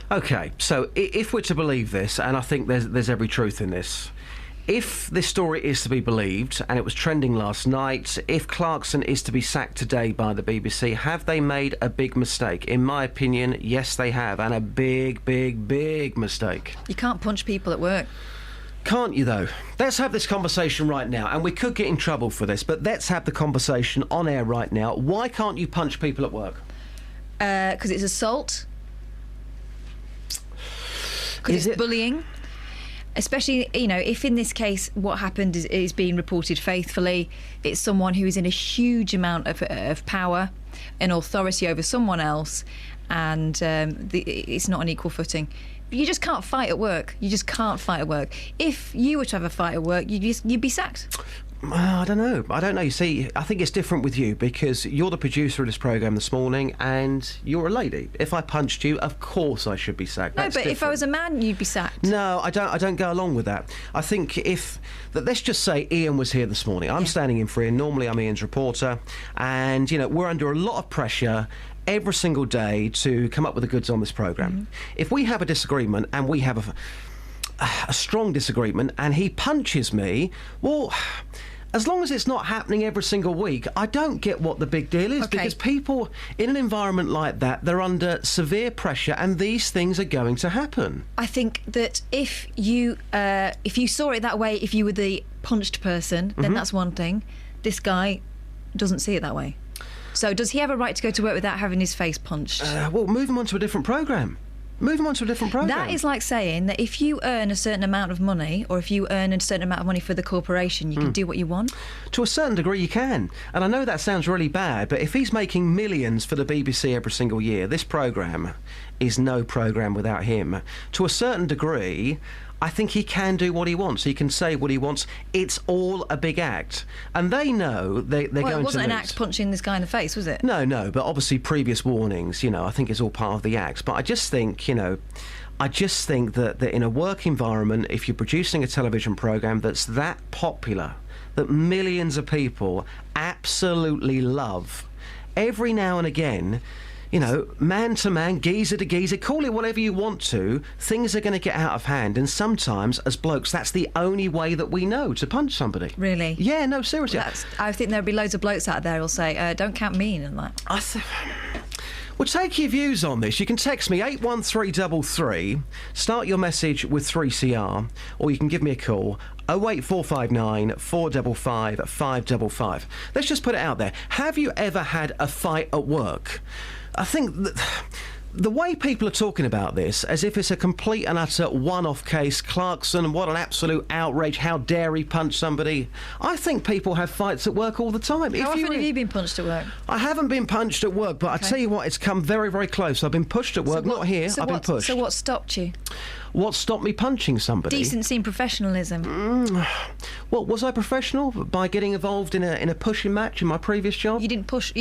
Speaker 1: OK, so if we're to believe this, and I think there's every truth in this, if this story is to be believed, and it was trending last night, if Clarkson is to be sacked today by the BBC, have they made a big mistake? In my opinion, yes, they have, and a big, big, big mistake.
Speaker 11: You can't punch people at work.
Speaker 1: Can't you, though? Let's have this conversation right now, and we could get in trouble for this, but let's have the conversation on air right now. Why can't you punch people at work?
Speaker 11: Because it's assault. Because it's bullying. Especially, if in this case what happened is being reported faithfully, it's someone who is in a huge amount of power and authority over someone else, and it's not an equal footing. You just can't fight at work. You just can't fight at work. If you were to have a fight at work, you'd be sacked.
Speaker 1: I don't know. You see, I think it's different with you because you're the producer of this programme this morning and you're a lady. If I punched you, of course I should be sacked.
Speaker 11: No,
Speaker 1: That's
Speaker 11: but
Speaker 1: different.
Speaker 11: if I was a man, you'd be sacked.
Speaker 1: No, I don't go along with that. I think let's just say Iain was here this morning. I'm standing in for Iain. Normally I'm Ian's reporter, and we're under a lot of pressure every single day to come up with the goods on this programme. Mm-hmm. If we have a disagreement and we have a strong disagreement and he punches me, well, as long as it's not happening every single week, I don't get what the big deal is, because people in an environment like that, they're under severe pressure and these things are going to happen.
Speaker 11: I think that if you saw it that way, if you were the punched person, then that's one thing. This guy doesn't see it that way. So does he have a right to go to work without having his face punched?
Speaker 1: Well, move him on to a different programme. Move him on to a different programme.
Speaker 11: That is like saying that if you earn a certain amount of money, or if you earn a certain amount of money for the corporation, you can do what you want.
Speaker 1: To a certain degree, you can. And I know that sounds really bad, but if he's making millions for the BBC every single year, this programme is no programme without him. To a certain degree, I think he can do what he wants. He can say what he wants. It's all a big act. And they know they're going to lose.
Speaker 11: It wasn't an act punching this guy in the face, was it?
Speaker 1: No, but obviously previous warnings, I think it's all part of the act. But I just think, that in a work environment, if you're producing a television programme that's that popular, that millions of people absolutely love, every now and again, man to man, geezer to geezer, call it whatever you want to, things are going to get out of hand. And sometimes, as blokes, that's the only way that we know to punch somebody.
Speaker 11: Really?
Speaker 1: Yeah, no, seriously.
Speaker 11: I think there'll be loads of blokes out there who'll say, don't count me in and that.
Speaker 1: Well, take your views on this. You can text me 81333, start your message with 3CR, or you can give me a call 08459 455 555. Let's just put it out there. Have you ever had a fight at work? I think the way people are talking about this, as if it's a complete and utter one-off case, Clarkson, what an absolute outrage, how dare he punch somebody. I think people have fights at work all the time.
Speaker 11: How often have you been punched at work?
Speaker 1: I haven't been punched at work, but I tell you what, it's come very, very close. I've been pushed at work, not here, I've been pushed.
Speaker 11: So what stopped you?
Speaker 1: What stopped me punching somebody?
Speaker 11: Decency and professionalism.
Speaker 1: Well, was I professional by getting involved in a pushing match in my previous job?
Speaker 11: You didn't punch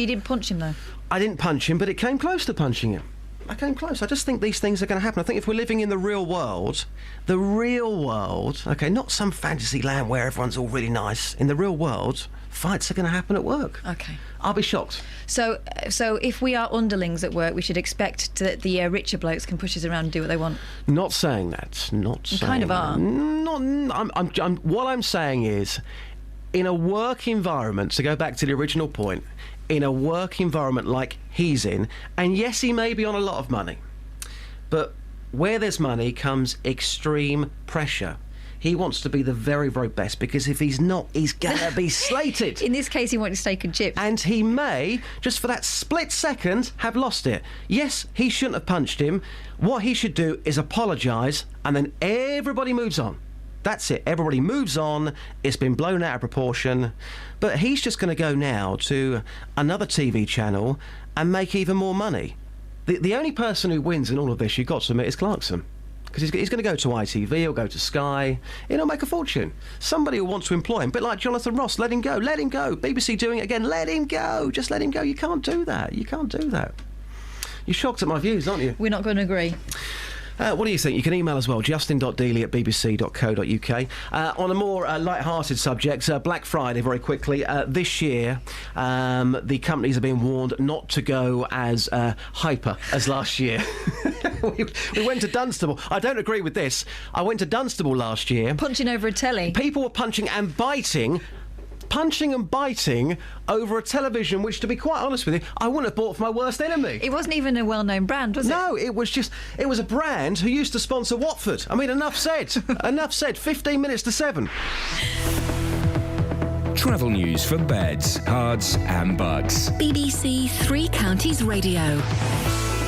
Speaker 11: him, though?
Speaker 1: I didn't punch him, but it came close to punching him. I came close. I just think these things are going to happen. I think if we're living in the real world, okay, not some fantasy land where everyone's all really nice. In the real world, fights are going to happen at work.
Speaker 11: Okay.
Speaker 1: I'll be shocked.
Speaker 11: So if we are underlings at work, we should expect that the richer blokes can push us around and do what they want.
Speaker 1: Not saying that. Not saying.
Speaker 11: You kind of are.
Speaker 1: What I'm saying is, in a work environment, to go back to the original point, in a work environment like he's in, and yes, he may be on a lot of money, but where there's money comes extreme pressure. He wants to be the very, very best, because if he's not, he's going to be slated.
Speaker 11: In this case, he wanted steak and chips.
Speaker 1: And he may, just for that split second, have lost it. Yes, he shouldn't have punched him. What he should do is apologise, and then everybody moves on. That's it. Everybody moves on. It's been blown out of proportion. But he's just going to go now to another TV channel and make even more money. The only person who wins in all of this, you've got to admit, is Clarkson. Because he's going to go to ITV, he'll go to Sky, he'll make a fortune. Somebody will want to employ him, a bit like Jonathan Ross. Let him go, let him go. BBC doing it again, let him go. Just let him go. You can't do that. You can't do that. You're shocked at my views, aren't you?
Speaker 11: We're not going to agree.
Speaker 1: What do you think? You can email as well, justin.dealey@bbc.co.uk. On a more light-hearted subject, Black Friday, very quickly. This year, the companies are being warned not to go as hyper as last year. we went to Dunstable. I don't agree with this. I went to Dunstable last year.
Speaker 11: Punching over a telly.
Speaker 1: People were punching and biting over a television, which, to be quite honest with you, I wouldn't have bought for my worst enemy.
Speaker 11: It wasn't even a well-known brand, was it?
Speaker 1: No, it was a brand who used to sponsor Watford. I mean, enough said. Enough said. 15 minutes to 7.
Speaker 3: Travel news for beds, cards and bugs.
Speaker 2: BBC Three Counties Radio.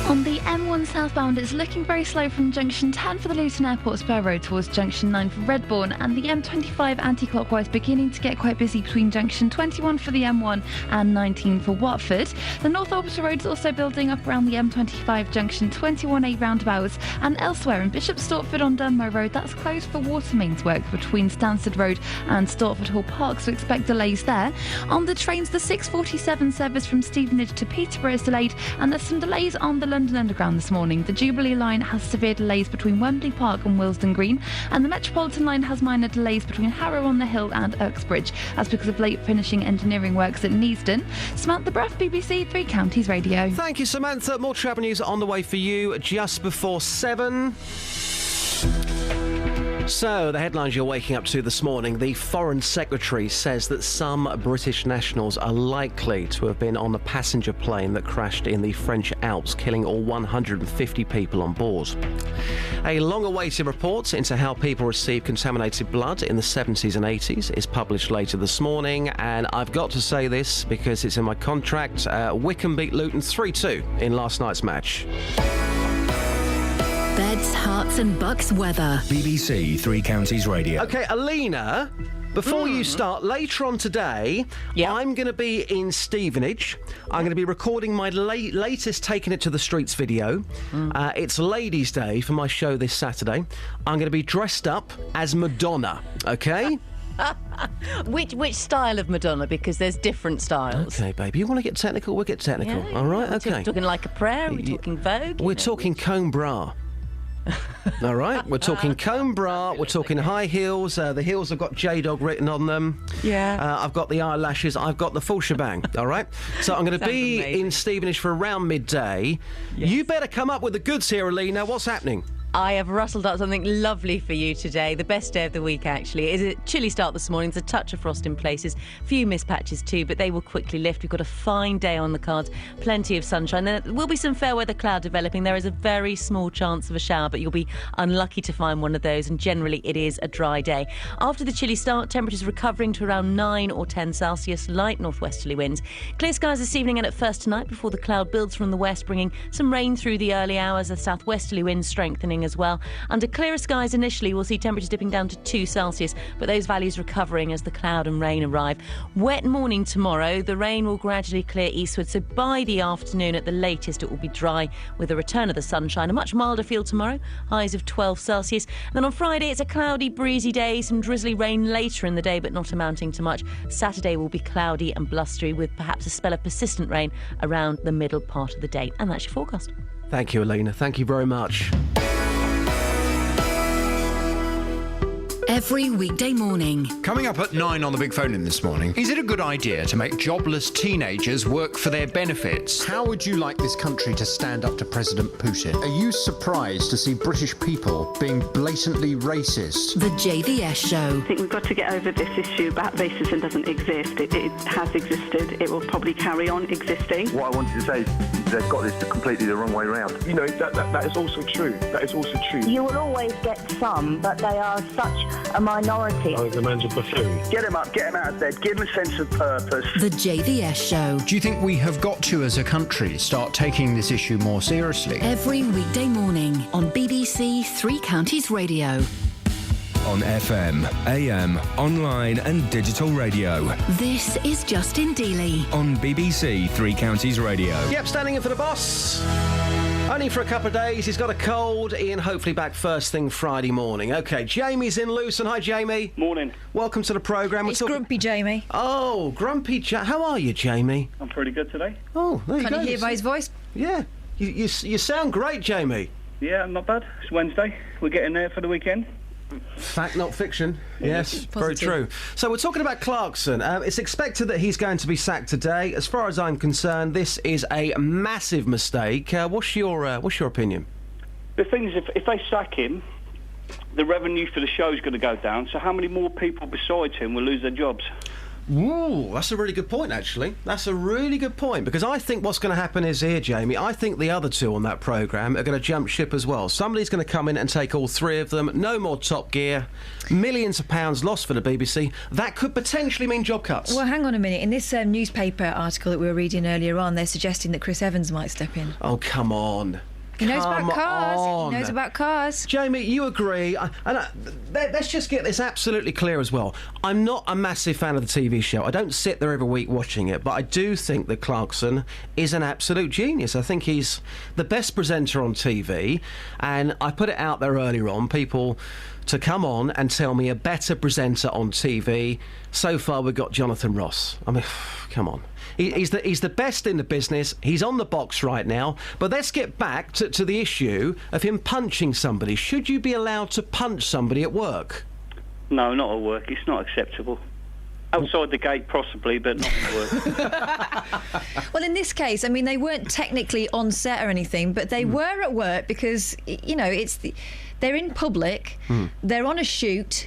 Speaker 14: On the M1 southbound, it's looking very slow from junction 10 for the Luton Airport Spur Road towards junction 9 for Redbourne, and the M25 anti-clockwise beginning to get quite busy between junction 21 for the M1 and 19 for Watford. The North Orbital Road is also building up around the M25 junction 21A roundabouts, and elsewhere in Bishop Stortford on Dunmow Road, that's closed for water mains work between Stansted Road and Stortford Hall Park, so expect delays there. On the trains, the 6:47 service from Stevenage to Peterborough is delayed, and there's some delays on the London Underground this morning. The Jubilee line has severe delays between Wembley Park and Willesden Green, and the Metropolitan line has minor delays between Harrow-on-the-Hill and Uxbridge. That's because of late finishing engineering works at Neasden. Samantha Bruff, BBC Three Counties Radio.
Speaker 1: Thank you, Samantha. More travel news on the way for you just before 7. So, the headlines you're waking up to this morning. The Foreign Secretary says that some British nationals are likely to have been on the passenger plane that crashed in the French Alps, killing all 150 people on board. A long-awaited report into how people receive contaminated blood in the 70s and 80s is published later this morning, and I've got to say this because it's in my contract. Wycombe beat Luton 3-2 in last night's match.
Speaker 2: Beds, Hearts and Bucks weather.
Speaker 3: BBC Three Counties Radio.
Speaker 1: OK, Alina, before you start, later on today, I'm going to be in Stevenage. I'm going to be recording my latest Taking It to the Streets video. It's Ladies' Day for my show this Saturday. I'm going to be dressed up as Madonna, OK?
Speaker 7: Which style of Madonna? Because there's different styles.
Speaker 1: OK, baby, you want to get technical? We'll get technical.
Speaker 7: Yeah,
Speaker 1: all right, OK.
Speaker 7: We're talking Like a Prayer? We're talking Vogue?
Speaker 1: We're talking comb bra. All right, we're talking comb bra, we're talking high heels. The heels have got J-Dog written on them.
Speaker 7: Yeah.
Speaker 1: I've got the eyelashes, I've got the full shebang, all right? So I'm going to be in Stevenage for around midday. Yes. You better come up with the goods here, Alina. What's happening?
Speaker 7: I have rustled up something lovely for you today. The best day of the week, actually. It's a chilly start this morning. There's a touch of frost in places. A few mist patches too, but they will quickly lift. We've got a fine day on the cards. Plenty of sunshine. There will be some fair weather cloud developing. There is a very small chance of a shower, but you'll be unlucky to find one of those, and generally it is a dry day. After the chilly start, temperatures recovering to around 9 or 10 Celsius, light northwesterly winds. Clear skies this evening and at first tonight before the cloud builds from the west, bringing some rain through the early hours. The southwesterly winds strengthening as well. Under clearer skies initially, we'll see temperatures dipping down to 2 Celsius, but those values recovering as the cloud and rain arrive. Wet morning tomorrow. The rain will gradually clear eastward, so by the afternoon at the latest it will be dry with a return of the sunshine. A much milder feel tomorrow, highs of 12 Celsius. And then on Friday it's a cloudy, breezy day, some drizzly rain later in the day but not amounting to much. Saturday will be cloudy and blustery with perhaps a spell of persistent rain around the middle part of the day. And that's your forecast.
Speaker 1: Thank you, Alina. Thank you very much.
Speaker 2: Every weekday morning.
Speaker 8: Coming up at 9 on the Big Phone In this morning, is it a good idea to make jobless teenagers work for their benefits?
Speaker 23: How would you like this country to stand up to President Putin? Are you surprised to see British people being blatantly racist?
Speaker 2: The JVS Show.
Speaker 24: I think we've got to get over this issue about racism doesn't exist. It has existed. It will probably carry on existing.
Speaker 25: What I wanted to say is they've got this completely the wrong way around. You know, that is also true. That is also true.
Speaker 26: You will always get some, but they are such a minority.
Speaker 25: I think the man's a buffoon. Get him up, get him out of bed, give him a sense of purpose.
Speaker 2: The JVS Show.
Speaker 23: Do you think we have got to, as a country, start taking this issue more seriously?
Speaker 2: Every weekday morning on BBC Three Counties Radio.
Speaker 3: On FM, AM, online and digital radio.
Speaker 2: This is Justin Dealey.
Speaker 3: On BBC Three Counties Radio.
Speaker 1: Yep, standing in for the boss. Only for a couple of days. He's got a cold. Ian hopefully back first thing Friday morning. OK, Jamie's in Luton. Hi, Jamie.
Speaker 27: Morning.
Speaker 1: Welcome to the programme.
Speaker 11: It's Grumpy Jamie.
Speaker 1: Oh, Grumpy How are you, Jamie?
Speaker 27: I'm pretty good today.
Speaker 1: Oh, there you go.
Speaker 11: Can you hear by his voice?
Speaker 1: Yeah. You sound great, Jamie.
Speaker 27: Yeah, not bad. It's Wednesday. We're getting there for the weekend.
Speaker 1: Fact, not fiction. Yes, very true. So we're talking about Clarkson. It's expected that he's going to be sacked today. As far as I'm concerned, this is a massive mistake. What's your opinion?
Speaker 27: The thing is, if they sack him, the revenue for the show is going to go down. So how many more people besides him will lose their jobs?
Speaker 1: Ooh, that's a really good point, actually. That's a really good point, because I think what's going to happen is here, Jamie, I think the other two on that programme are going to jump ship as well. Somebody's going to come in and take all three of them. No more Top Gear. Millions of pounds lost for the BBC. That could potentially mean job cuts.
Speaker 11: Well, hang on a minute. In this newspaper article that we were reading earlier on, they're suggesting that Chris Evans might step in.
Speaker 1: Oh, come on.
Speaker 11: He knows about cars.
Speaker 1: On.
Speaker 11: He knows about cars.
Speaker 1: Jamie, you agree. Let's just get this absolutely clear as well. I'm not a massive fan of the TV show. I don't sit there every week watching it, but I do think that Clarkson is an absolute genius. I think he's the best presenter on TV, and I put it out there earlier on, people to come on and tell me a better presenter on TV. So far, we've got Jonathan Ross. I mean, come on. He's the best in the business. He's on the box right now. But let's get back to the issue of him punching somebody. Should you be allowed to punch somebody at work?
Speaker 27: No, not at work. It's not acceptable. Outside the gate, possibly, but not at work.
Speaker 11: Well, in this case, I mean, they weren't technically on set or anything, but they were at work because, you know, they're in public, they're on a shoot,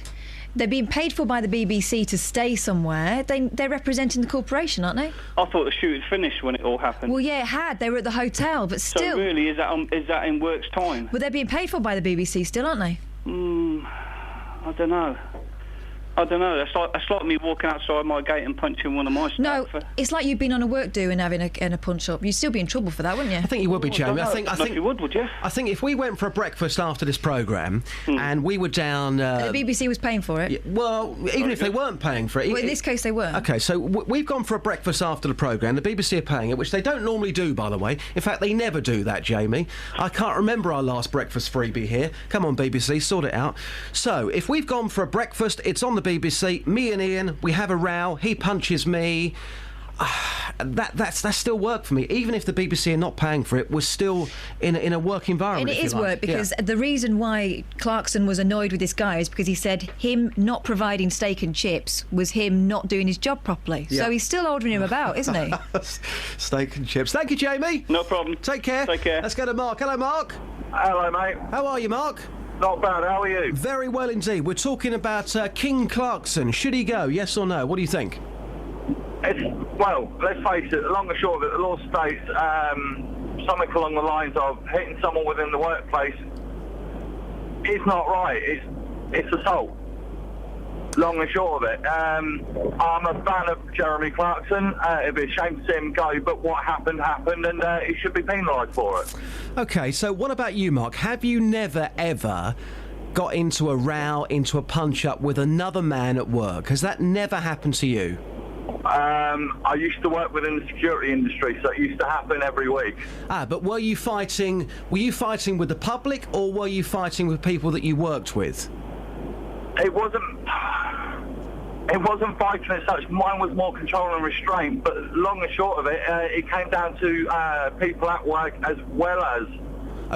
Speaker 11: they're being paid for by the BBC to stay somewhere. They're representing the corporation, aren't they?
Speaker 27: I thought the shoot had finished when it all happened.
Speaker 11: Well, yeah, it had. They were at the hotel, but still.
Speaker 27: So really, is that in work's time?
Speaker 11: Well, they're being paid for by the BBC still, aren't they?
Speaker 27: I don't know. That's like me walking outside my gate and punching one of my staff.
Speaker 11: No, it's like you've been on a work do and having a punch up. You'd still be in trouble for that, wouldn't you?
Speaker 1: I think you would be, Jamie. I think
Speaker 27: you would you?
Speaker 1: I think if we went for a breakfast after this programme and we were down...
Speaker 11: the BBC was paying for it?
Speaker 1: Well, even if they weren't paying for it...
Speaker 11: Well, in this case, they were.
Speaker 1: OK, so we've gone for a breakfast after the programme. The BBC are paying it, which they don't normally do, by the way. In fact, they never do that, Jamie. I can't remember our last breakfast freebie here. Come on, BBC, sort it out. So, if we've gone for a breakfast, it's on the BBC... Me and Iain, we have a row, he punches me. That's still work for me. Even if the BBC are not paying for it, we're still in a work environment.
Speaker 11: And it is work, because the reason why Clarkson was annoyed with this guy is because he said him not providing steak and chips was him not doing his job properly.
Speaker 1: Yeah.
Speaker 11: So he's still ordering him about, isn't he?
Speaker 1: Steak and chips. Thank you, Jamie.
Speaker 27: No problem.
Speaker 1: Take care.
Speaker 27: Take care.
Speaker 1: Let's go to Mark. Hello, Mark.
Speaker 25: Hello, mate.
Speaker 1: How are you, Mark?
Speaker 25: Not bad, how are you?
Speaker 1: Very well indeed. We're talking about King Clarkson. Should he go, yes or no? What do you think?
Speaker 25: Well, let's face it, the long and short of it, the law states something along the lines of hitting someone within the workplace is not right. It's assault. Long and short of it. I'm a fan of Jeremy Clarkson. It'd be a shame to see him go, but what happened, and he should be penalised for it.
Speaker 1: OK, so what about you, Mark? Have you never, ever got into a row, into a punch-up with another man at work? Has that never happened to you?
Speaker 25: I used to work within the security industry, so it used to happen every week.
Speaker 1: But were you fighting with the public, or were you fighting with people that you worked with?
Speaker 25: It wasn't fighting as such. Mine was more control and restraint, but long and short of it, it came down to people at work as well as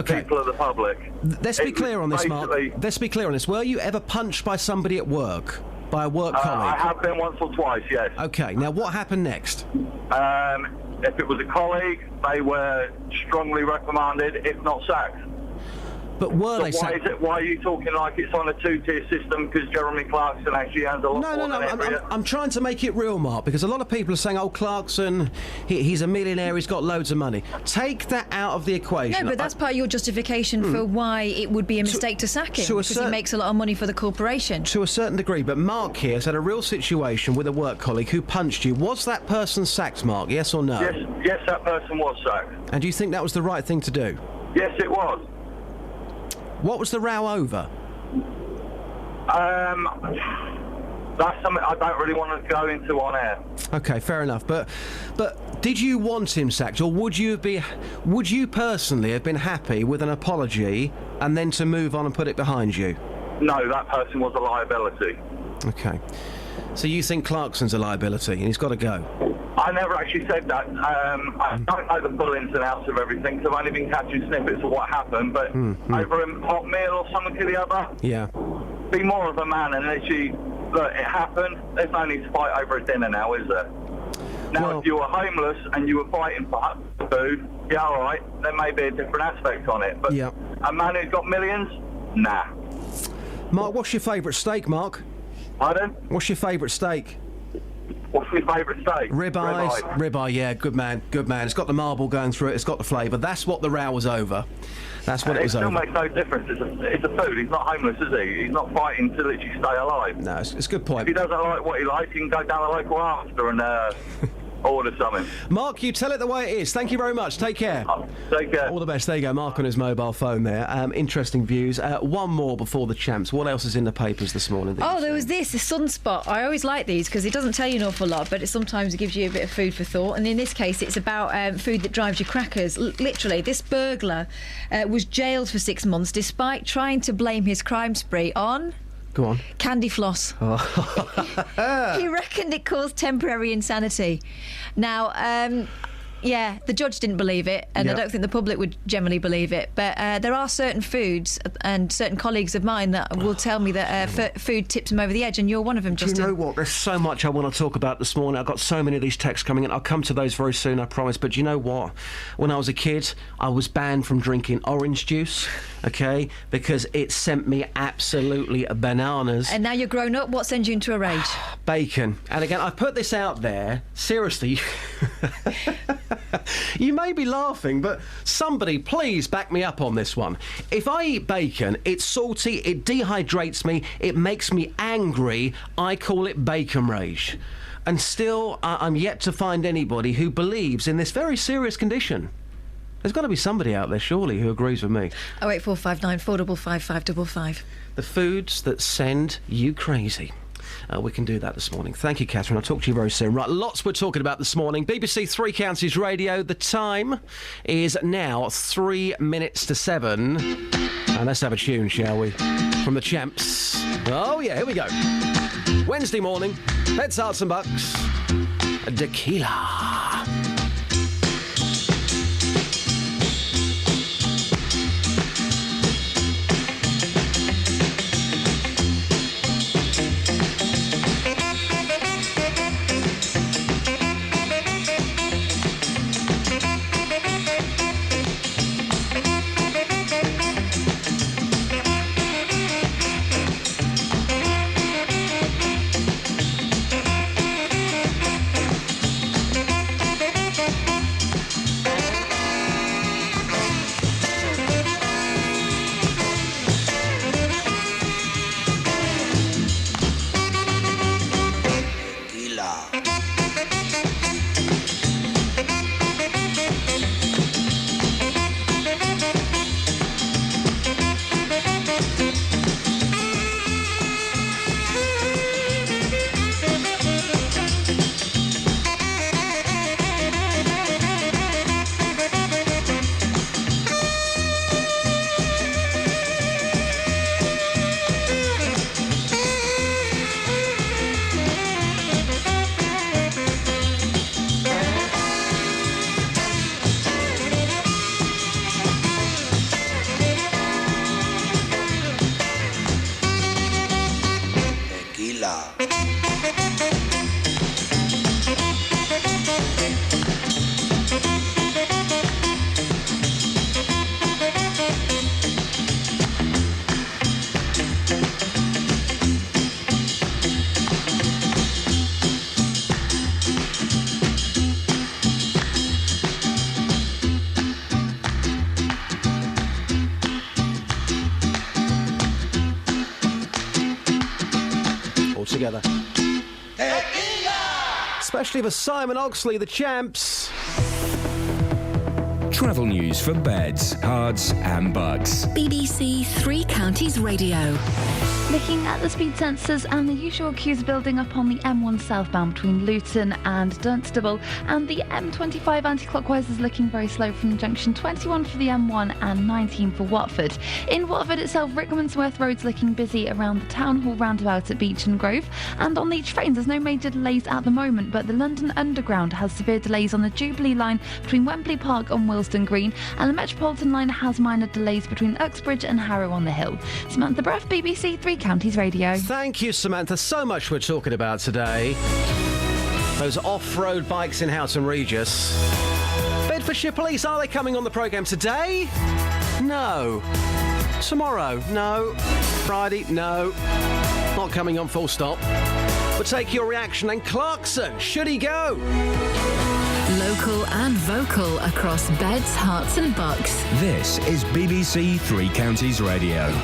Speaker 25: people of the public.
Speaker 1: Let's be clear on this, Mark. Let's be clear on this. Were you ever punched by somebody at work? By a work colleague?
Speaker 25: I have been once or twice, yes.
Speaker 1: OK, now what happened next?
Speaker 25: If it was a colleague, they were strongly reprimanded, if not sacked.
Speaker 1: But were they
Speaker 25: sacked? Why are you talking like it's on a two-tier system because Jeremy Clarkson actually has a lot more than
Speaker 1: I'm trying to make it real, Mark, because a lot of people are saying, oh, Clarkson, he's a millionaire, he's got loads of money. Take that out of the equation.
Speaker 11: No, but that's part of your justification for why it would be a mistake to sack him, because he makes a lot of money for the corporation.
Speaker 1: To a certain degree, but Mark here has had a real situation with a work colleague who punched you. Was that person sacked, Mark, yes or no?
Speaker 25: Yes, that person was sacked.
Speaker 1: And do you think that was the right thing to do?
Speaker 25: Yes, it was.
Speaker 1: What was the row over?
Speaker 25: That's something I don't really want to go into on air.
Speaker 1: OK, fair enough. But did you want him sacked, or would you personally have been happy with an apology and then to move on and put it behind you?
Speaker 25: No, that person was a liability.
Speaker 1: OK. So you think Clarkson's a liability and he's got to go?
Speaker 25: I never actually said that. I don't know the full ins and outs of everything, so I've only been catching snippets of what happened, but over a hot meal or something to the other, be more of a man and literally, look, it happened, there's no need to fight over a dinner now, is there? Now, if you were homeless and you were fighting for food, yeah, all right, there may be a different aspect on it, but a man who's got millions, nah.
Speaker 1: Mark, what's your favourite steak, Mark?
Speaker 25: Pardon?
Speaker 1: What's your favourite steak?
Speaker 25: What's my favourite steak?
Speaker 1: Ribeye, yeah, good man. It's got the marble going through it, it's got the flavour. That's what the row was over. That's what it was over.
Speaker 25: It still makes no difference. It's a food. He's not homeless, is he? He's not fighting to literally stay alive.
Speaker 1: No, it's a good point.
Speaker 25: If he doesn't like what he likes, he can go down the local after and order something.
Speaker 1: Mark, you tell it the way it is. Thank you very much. Take care.
Speaker 25: Take care.
Speaker 1: All the best. There you go. Mark on his mobile phone there. Interesting views. One more before the champs. What else is in the papers this morning?
Speaker 11: There was this, a sunspot. I always like these because it doesn't tell you an awful lot, but it sometimes gives you a bit of food for thought. And in this case, it's about food that drives you crackers. Literally, this burglar was jailed for 6 months despite trying to blame his crime spree on...
Speaker 1: Go on.
Speaker 11: Candy floss. He reckoned it caused temporary insanity. Now, Yeah, the judge didn't believe it, and
Speaker 1: Yep.
Speaker 11: I don't think the public would generally believe it. But there are certain foods and certain colleagues of mine that will tell me that food tips them over the edge, and you're one of them,
Speaker 1: Do
Speaker 11: Justin.
Speaker 1: you know what? There's so much I want to talk about this morning. I've got so many of these texts coming in. I'll come to those very soon, I promise. But do you know what? When I was a kid, I was banned from drinking orange juice, okay? Because it sent me absolutely bananas.
Speaker 11: And now you're grown up, what sends you into a rage?
Speaker 1: Bacon. And again, I put this out there. Seriously. You may be laughing, but somebody please back me up on this one. If I eat bacon, it's salty, it dehydrates me, it makes me angry. I call it bacon rage. And still, I'm yet to find anybody who believes in this very serious condition. There's got to be somebody out there, surely, who agrees with me.
Speaker 11: 08459 455 555.
Speaker 1: The foods that send you crazy. We can do that this morning. Thank you, Catherine. I'll talk to you very soon. Right, lots we're talking about this morning. BBC Three Counties Radio. The time is now 7 minutes. And let's have a tune, shall we? From the Champs. Oh, yeah, here we go. Wednesday morning. Beds, Hearts and Bucks. Tequila. Together. Especially for Simon Oxley, the Champs.
Speaker 3: Travel news for beds, cards and bugs.
Speaker 2: BBC Three Counties Radio.
Speaker 14: Looking at the speed sensors, and the usual queues building up on the M1 southbound between Luton and Dunstable, and the M25 anti-clockwise is looking very slow from junction 21 for the M1 and 19 for Watford. In Watford itself, Rickmansworth Road's looking busy around the Town Hall roundabout at Beach and Grove, and on the trains there's no major delays at the moment, but the London Underground has severe delays on the Jubilee line between Wembley Park and Willesden Green, and the Metropolitan line has minor delays between Uxbridge and Harrow on the Hill. Samantha Bruff, BBC Three Counties Radio.
Speaker 1: Thank you, Samantha. So much we're talking about today. Those off-road bikes in Houghton Regis. Bedfordshire Police, are they coming on the programme today? No. Tomorrow? No. Friday? No. Not coming on, full stop. We'll take your reaction. And Clarkson, should he go?
Speaker 2: Local and vocal across Beds, Hearts and Bucks.
Speaker 3: This is BBC Three Counties Radio.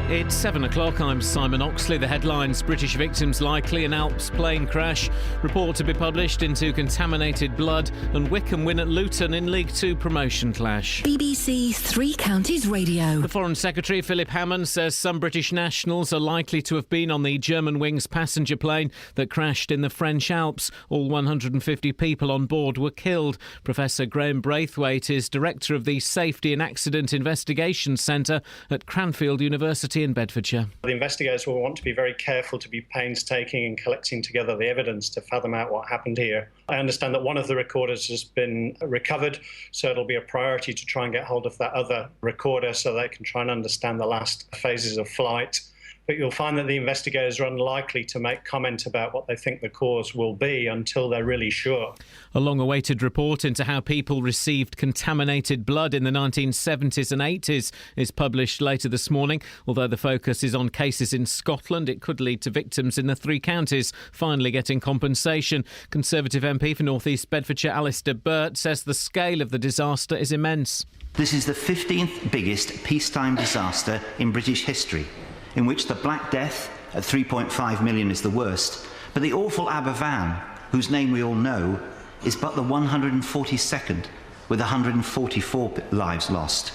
Speaker 4: It's 7 o'clock. I'm Simon Oxley. The headlines: British victims likely, an Alps plane crash, report to be published into contaminated blood, and Wycombe win at Luton in League Two promotion clash.
Speaker 2: BBC Three Counties Radio.
Speaker 4: The Foreign Secretary, Philip Hammond, says some British nationals are likely to have been on the Germanwings passenger plane that crashed in the French Alps. All 150 people on board were killed. Professor Graham Braithwaite is director of the Safety and Accident Investigation Centre at Cranfield University City in Bedfordshire.
Speaker 6: The investigators will want to be very careful to be painstaking in collecting together the evidence to fathom out what happened here. I understand that one of the recorders has been recovered, so it'll be a priority to try and get hold of that other recorder so they can try and understand the last phases of flight. But you'll find that the investigators are unlikely to make comment about what they think the cause will be until they're really sure.
Speaker 4: A long-awaited report into how people received contaminated blood in the 1970s and 80s is published later this morning. Although the focus is on cases in Scotland, it could lead to victims in the 3 counties finally getting compensation. Conservative MP for North East Bedfordshire Alistair Burt says the scale of the disaster is immense.
Speaker 10: This is the 15th biggest peacetime disaster in British history, in which the Black Death at 3.5 million is the worst, but the awful Aberfan, whose name we all know, is but the 142nd, with 144 lives lost.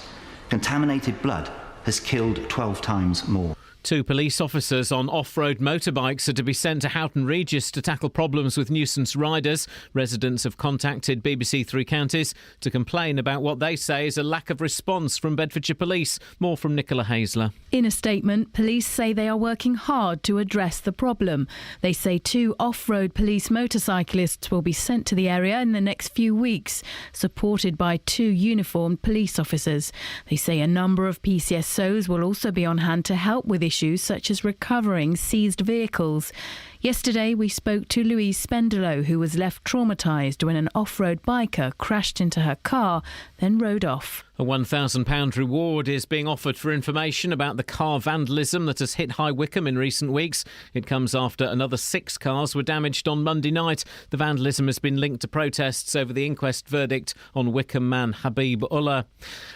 Speaker 10: Contaminated blood has killed 12 times more.
Speaker 4: 2 police officers on off-road motorbikes are to be sent to Houghton Regis to tackle problems with nuisance riders. Residents have contacted BBC Three Counties to complain about what they say is a lack of response from Bedfordshire Police. More from Nicola Hazler.
Speaker 12: In a statement, police say they are working hard to address the problem. They say 2 off-road police motorcyclists will be sent to the area in the next few weeks, supported by 2 uniformed police officers. They say a number of PCSOs will also be on hand to help with issues such as recovering seized vehicles. Yesterday, we spoke to Louise Spendelow, who was left traumatised when an off-road biker crashed into her car, then rode off.
Speaker 4: A £1,000 reward is being offered for information about the car vandalism that has hit High Wycombe in recent weeks. It comes after another 6 cars were damaged on Monday night. The vandalism has been linked to protests over the inquest verdict on Wycombe man Habib Ullah.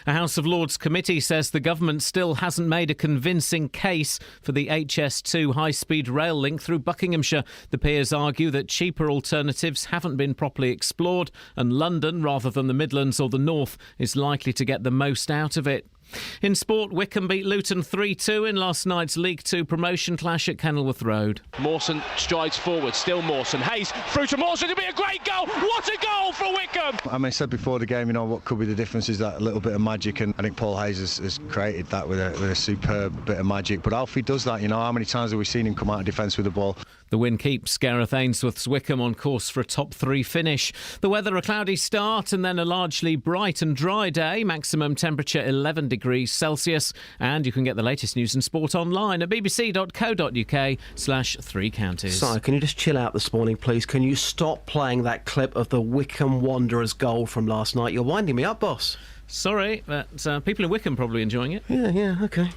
Speaker 4: A House of Lords committee says the government still hasn't made a convincing case for the HS2 high-speed rail link through Buckinghamshire. The peers argue that cheaper alternatives haven't been properly explored, and London, rather than the Midlands or the North, is likely to get the most out of it. In sport, Wycombe beat Luton 3-2 in last night's League 2 promotion clash at Kenilworth Road.
Speaker 16: Mawson strides forward, still Mawson. Hayes through to Mawson, it'll be a great goal! What a goal for Wycombe!
Speaker 9: I said before the game, what could be the difference is that little bit of magic, and I think Paul Hayes has created that with a superb bit of magic. But Alfie does that, how many times have we seen him come out of defence with the ball?
Speaker 4: The win keeps Gareth Ainsworth's Wycombe on course for a top 3 finish. The weather, a cloudy start and then a largely bright and dry day. Maximum temperature 11 degrees Celsius. And you can get the latest news and sport online at bbc.co.uk/3 counties.
Speaker 1: Si, can you just chill out this morning, please? Can you stop playing that clip of the Wycombe Wanderers goal from last night? You're winding me up, boss.
Speaker 4: Sorry, but people in Wycombe probably enjoying it.
Speaker 1: Yeah, OK.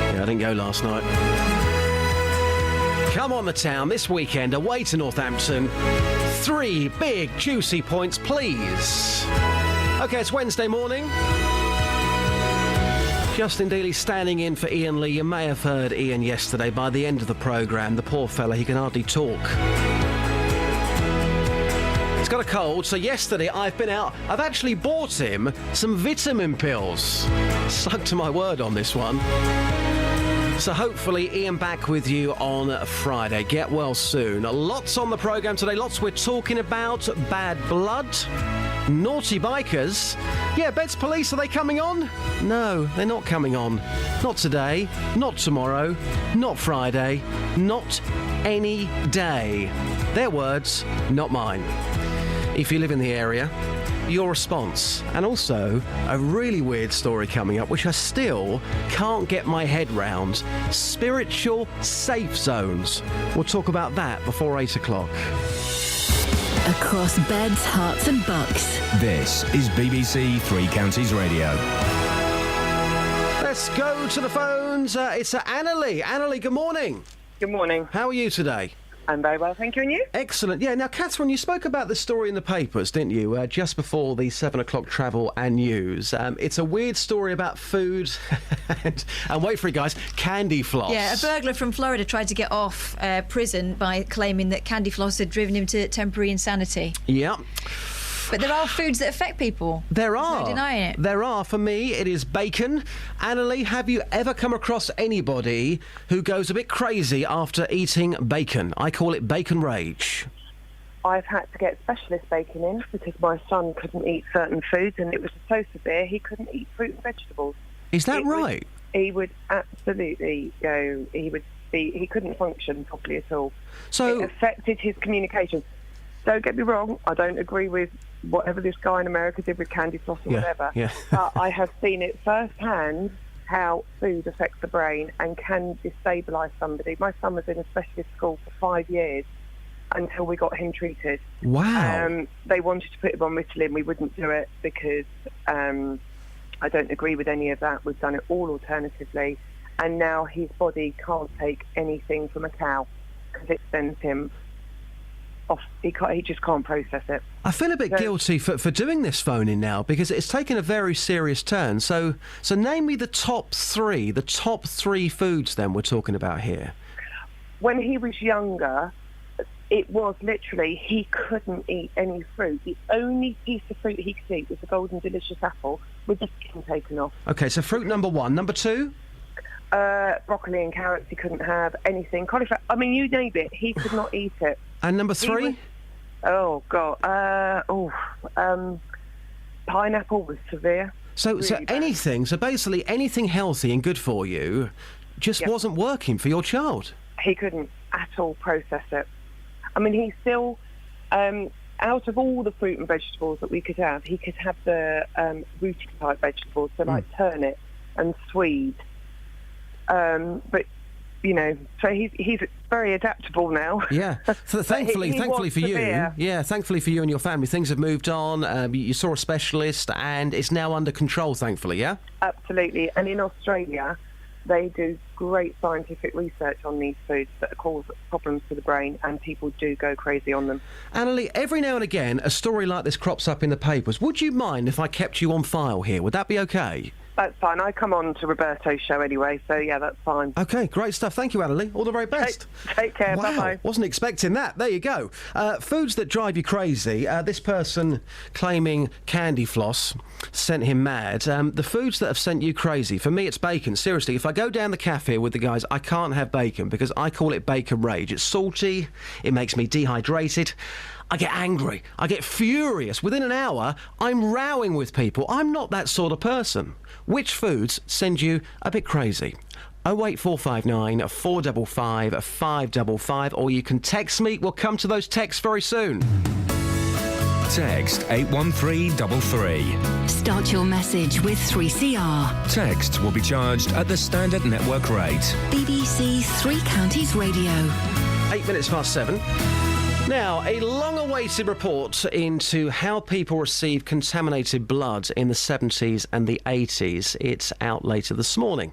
Speaker 1: I didn't go last night. Come on the town this weekend, away to Northampton. 3 big, juicy points, please. OK, it's Wednesday morning. Justin Dealey standing in for Iain Lee. You may have heard Iain yesterday. By the end of the programme, the poor fella, he can hardly talk. He's got a cold, so yesterday I've been out. I've actually bought him some vitamin pills. Stuck to my word on this one. So hopefully Iain back with you on Friday. Get well soon. Lots on the programme today. Lots we're talking about. Bad blood. Naughty bikers. Yeah, Beds Police, are they coming on? No, they're not coming on. Not today. Not tomorrow. Not Friday. Not any day. Their words, not mine. If you live in the area, your response. And also a really weird story coming up, which I still can't get my head round. Spiritual safe zones. We'll talk about that before 8 o'clock.
Speaker 2: Across beds, hearts and bucks.
Speaker 3: This is BBC Three Counties Radio.
Speaker 1: Let's go to the phones. It's Annalie. Annalie, good morning.
Speaker 17: Good morning.
Speaker 1: How are you today?
Speaker 17: I'm very well, thank you. And you?
Speaker 1: Excellent. Yeah, now, Catherine, you spoke about this story in the papers, didn't you, just before the 7 o'clock travel and news. It's a weird story about food and wait for it, guys, candy floss.
Speaker 11: Yeah, a burglar from Florida tried to get off prison by claiming that candy floss had driven him to temporary insanity.
Speaker 1: Yeah.
Speaker 11: But there are foods that affect people.
Speaker 1: There are.
Speaker 11: There's no denying it.
Speaker 1: There are. For me, it is bacon. Annalie, have you ever come across anybody who goes a bit crazy after eating bacon? I call it bacon rage.
Speaker 17: I've had to get specialist bacon in because my son couldn't eat certain foods, and it was so severe he couldn't eat fruit and vegetables.
Speaker 1: Is that right?
Speaker 17: He would absolutely go. He couldn't function properly at all.
Speaker 1: So
Speaker 17: it affected his communication. Don't get me wrong, I don't agree with whatever this guy in America did with candy floss or whatever.
Speaker 1: Yeah.
Speaker 17: But I have seen it firsthand how food affects the brain and can destabilise somebody. My son was in a specialist school for 5 years until we got him treated.
Speaker 1: Wow.
Speaker 17: They wanted to put him on Ritalin. We wouldn't do it because I don't agree with any of that. We've done it all alternatively. And now his body can't take anything from a cow because it sends him off. He just can't process it.
Speaker 1: I feel a bit guilty for doing this phone-in now because it's taken a very serious turn. So name me the top three foods then we're talking about here.
Speaker 17: When he was younger, it was literally he couldn't eat any fruit. The only piece of fruit he could eat was the golden delicious apple with the skin taken off.
Speaker 1: Okay, so fruit number one. Number two?
Speaker 17: Broccoli and carrots he couldn't have. Anything. Cauliflower. I mean, you name it, he could not eat it.
Speaker 1: And number three?
Speaker 17: Oh, God. Pineapple was severe.
Speaker 1: So
Speaker 17: Really bad.
Speaker 1: anything, so basically anything healthy and good for you just wasn't working for your child.
Speaker 17: He couldn't at all process it. I mean, he still, out of all the fruit and vegetables that we could have, he could have the rooty type vegetables, so like turnip and swede. But, you know, so he's very adaptable now.
Speaker 1: Yeah. So thankfully for you.
Speaker 17: severe.
Speaker 1: Yeah, thankfully for you and your family, things have moved on. You saw a specialist and it's now under control, thankfully, yeah?
Speaker 17: Absolutely. And in Australia, they do great scientific research on these foods that cause problems to the brain, and people do go crazy on them.
Speaker 1: Annalie, every now and again, a story like this crops up in the papers. Would you mind if I kept you on file here? Would that be okay?
Speaker 17: That's fine. I come on to Roberto's show anyway, so yeah, that's fine.
Speaker 1: Okay, great stuff. Thank you, Annalie. All the very best.
Speaker 17: Take care.
Speaker 1: Wow,
Speaker 17: Bye-bye.
Speaker 1: wasn't expecting that. There you go. Foods that drive you crazy. This person claiming candy floss sent him mad. The foods that have sent you crazy. For me, it's bacon. Seriously, if I go down the cafe with the guys, I can't have bacon because I call it bacon rage. It's salty. It makes me dehydrated. I get angry. I get furious. Within an hour, I'm rowing with people. I'm not that sort of person. Which foods send you a bit crazy? 08459 455 555, or you can text me. We'll come to those texts very soon.
Speaker 3: Text 81333.
Speaker 2: Start your message with 3CR.
Speaker 3: Text will be charged at the standard network rate.
Speaker 2: BBC Three Counties Radio.
Speaker 1: 8 minutes past 7. Now, a long-awaited report into how people received contaminated blood in the 70s and the 80s. It's out later this morning.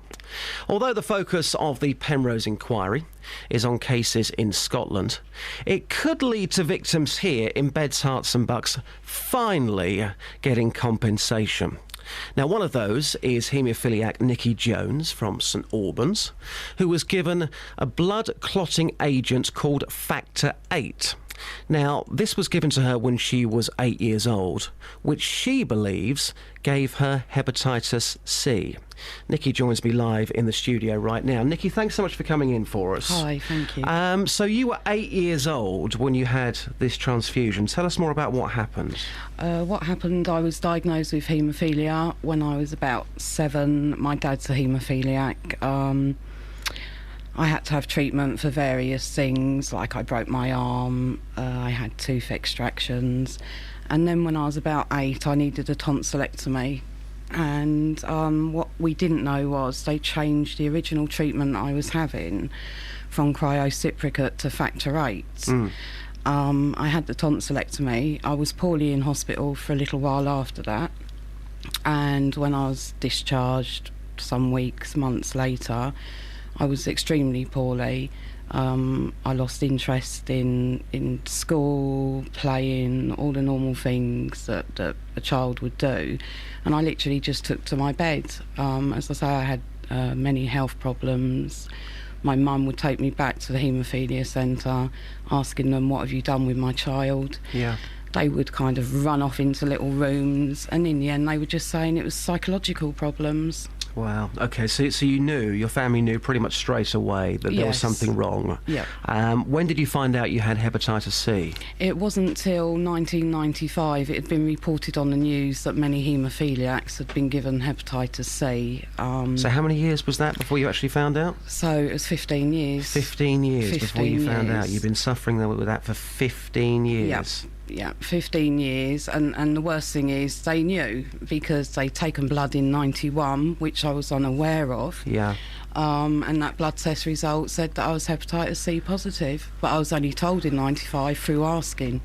Speaker 1: Although the focus of the Penrose inquiry is on cases in Scotland, it could lead to victims here in Beds, Herts and Bucks finally getting compensation. Now, one of those is haemophiliac Nikki Jones from St Albans, who was given a blood clotting agent called Factor 8. Now, this was given to her when she was 8 years old, which she believes gave her hepatitis C. Nikki joins me live in the studio right now. Nikki, thanks so much for coming in for us.
Speaker 13: Hi, thank you.
Speaker 1: So you were 8 years old when you had this transfusion. Tell us more about what happened.
Speaker 13: What happened, I was diagnosed with haemophilia when I was about 7. My dad's a haemophiliac. I had to have treatment for various things, like I broke my arm, I had tooth extractions, and then when I was about 8 I needed a tonsillectomy, and what we didn't know was they changed the original treatment I was having from cryocypricate to Factor 8. I had the tonsillectomy. I was poorly in hospital for a little while after that, and when I was discharged some weeks, months later, I was extremely poorly. I lost interest in school, playing, all the normal things that a child would do, and I literally just took to my bed. As I say, I had many health problems. My mum would take me back to the haemophilia centre, asking them, what have you done with my child?
Speaker 1: Yeah.
Speaker 13: they would kind of run off into little rooms, and in the end they were just saying it was psychological problems.
Speaker 1: Wow. Okay, so you knew, your family knew pretty much straight away that there was
Speaker 13: Yes.
Speaker 1: something wrong.
Speaker 13: Yeah.
Speaker 1: When did you find out you had hepatitis C?
Speaker 13: It wasn't till 1995 it had been reported on the news that many haemophiliacs had been given hepatitis C.
Speaker 1: So how many years was that before you actually found out?
Speaker 13: So it was 15 years.
Speaker 1: 15 years before you
Speaker 13: 15
Speaker 1: found out.
Speaker 13: years.
Speaker 1: You've been suffering with that for 15 years.
Speaker 13: Yeah, 15 years, and the worst thing is they knew, because they'd taken blood in 91, which I was unaware of.
Speaker 1: Yeah.
Speaker 13: And that blood test result said that I was hepatitis C positive, but I was only told in 95 through asking.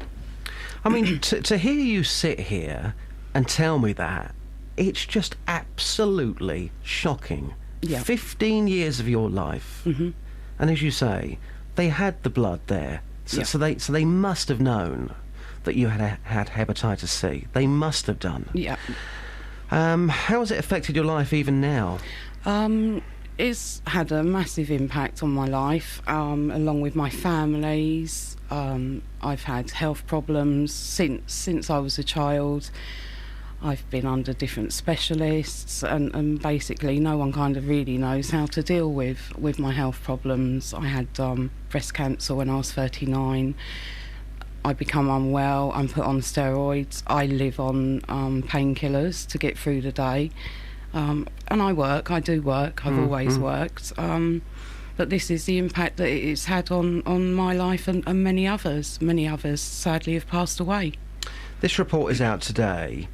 Speaker 1: I mean, to hear you sit here and tell me that, it's just absolutely shocking.
Speaker 13: Yeah.
Speaker 1: 15 years of your life, and as you say, they had the blood there, so,
Speaker 13: Yeah.
Speaker 1: so they must have known that you had hepatitis C. They must have done.
Speaker 13: Yeah.
Speaker 1: How has it affected your life even now?
Speaker 13: It's had a massive impact on my life, along with my family's. I've had health problems since I was a child. I've been under different specialists, and basically no one kind of really knows how to deal with my health problems. I had breast cancer when I was 39. I become unwell, I'm put on steroids, I live on painkillers to get through the day. And I do work, I've always worked. But this is the impact that it's had on my life and many others. Many others sadly have passed away.
Speaker 1: This report is out today.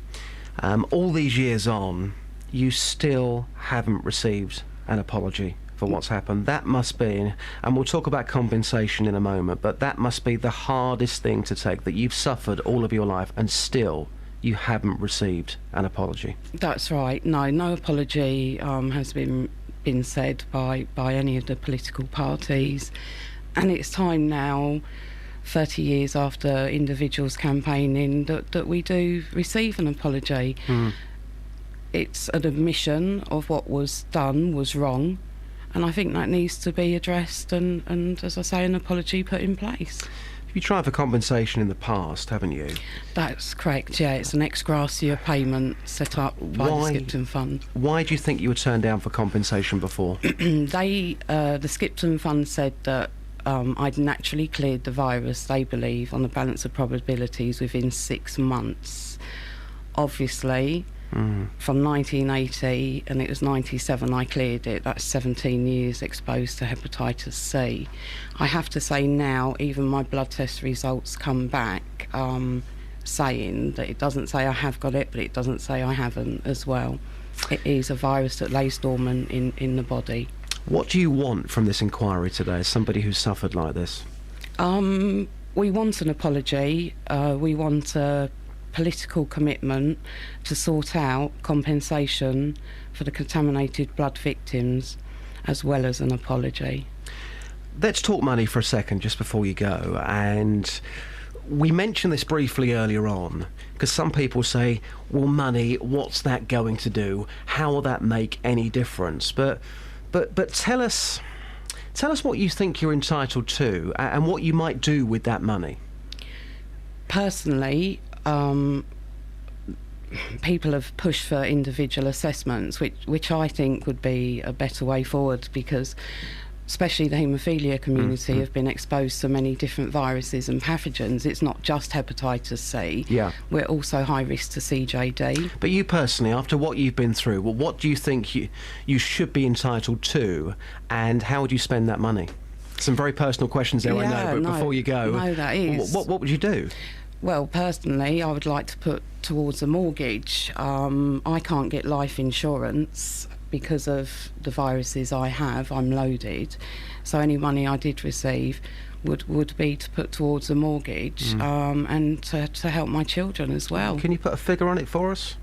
Speaker 1: All these years on, you still haven't received an apology for what's happened. That must be, and we'll talk about compensation in a moment, but that must be the hardest thing to take, that you've suffered all of your life and still you haven't received an apology.
Speaker 13: That's right. No apology has been said by any of the political parties, and it's time now, 30 years after individuals campaigning, that we do receive an apology. It's an admission of what was done was wrong, and I think that needs to be addressed and as I say, an apology put in place.
Speaker 1: You tried for compensation in the past, haven't you?
Speaker 13: That's correct, yeah. It's an ex gratia payment set up by the Skipton Fund.
Speaker 1: Why do you think you were turned down for compensation before?
Speaker 13: The Skipton Fund said that I'd naturally cleared the virus, they believe, on the balance of probabilities within 6 months. Obviously, from 1980, and it was 97 I cleared it. That's 17 years exposed to hepatitis C. I have to say now, even my blood test results come back saying that it doesn't say I have got it, but it doesn't say I haven't as well. It is a virus that lays dormant in the body.
Speaker 1: What do you want from this inquiry today, as somebody who's suffered like this?
Speaker 13: We want an apology. We want a political commitment to sort out compensation for the contaminated blood victims, as well as an apology.
Speaker 1: Let's talk money for a second, just before you go. And we mentioned this briefly earlier on, because some people say, well, money, what's that going to do? How will that make any difference? But tell us what you think you're entitled to and what you might do with that money.
Speaker 13: Personally, people have pushed for individual assessments, which I think would be a better way forward, because especially the haemophilia community have been exposed to many different viruses and pathogens. It's not just hepatitis C.
Speaker 1: Yeah.
Speaker 13: We're also high risk to CJD.
Speaker 1: But you personally, after what you've been through, well, what do you think you should be entitled to, and how would you spend that money? Some very personal questions there, I know, but before you go,
Speaker 13: that is.
Speaker 1: What would you do?
Speaker 13: Well, personally, I would like to put towards a mortgage. I can't get life insurance because of the viruses I have. I'm loaded, so any money I did receive would be to put towards a mortgage, and to help my children as well.
Speaker 1: Can you put a figure on it for us?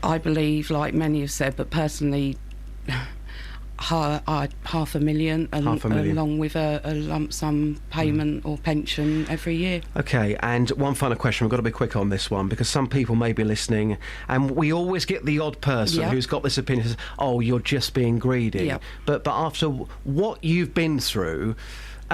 Speaker 13: I believe, like many have said, but personally, $500,000, along with a lump sum payment or pension every year.
Speaker 1: Okay, and one final question. We've got to be quick on this one, because some people may be listening, and we always get the odd person who's got this opinion, says, oh, you're just being greedy. But after what you've been through,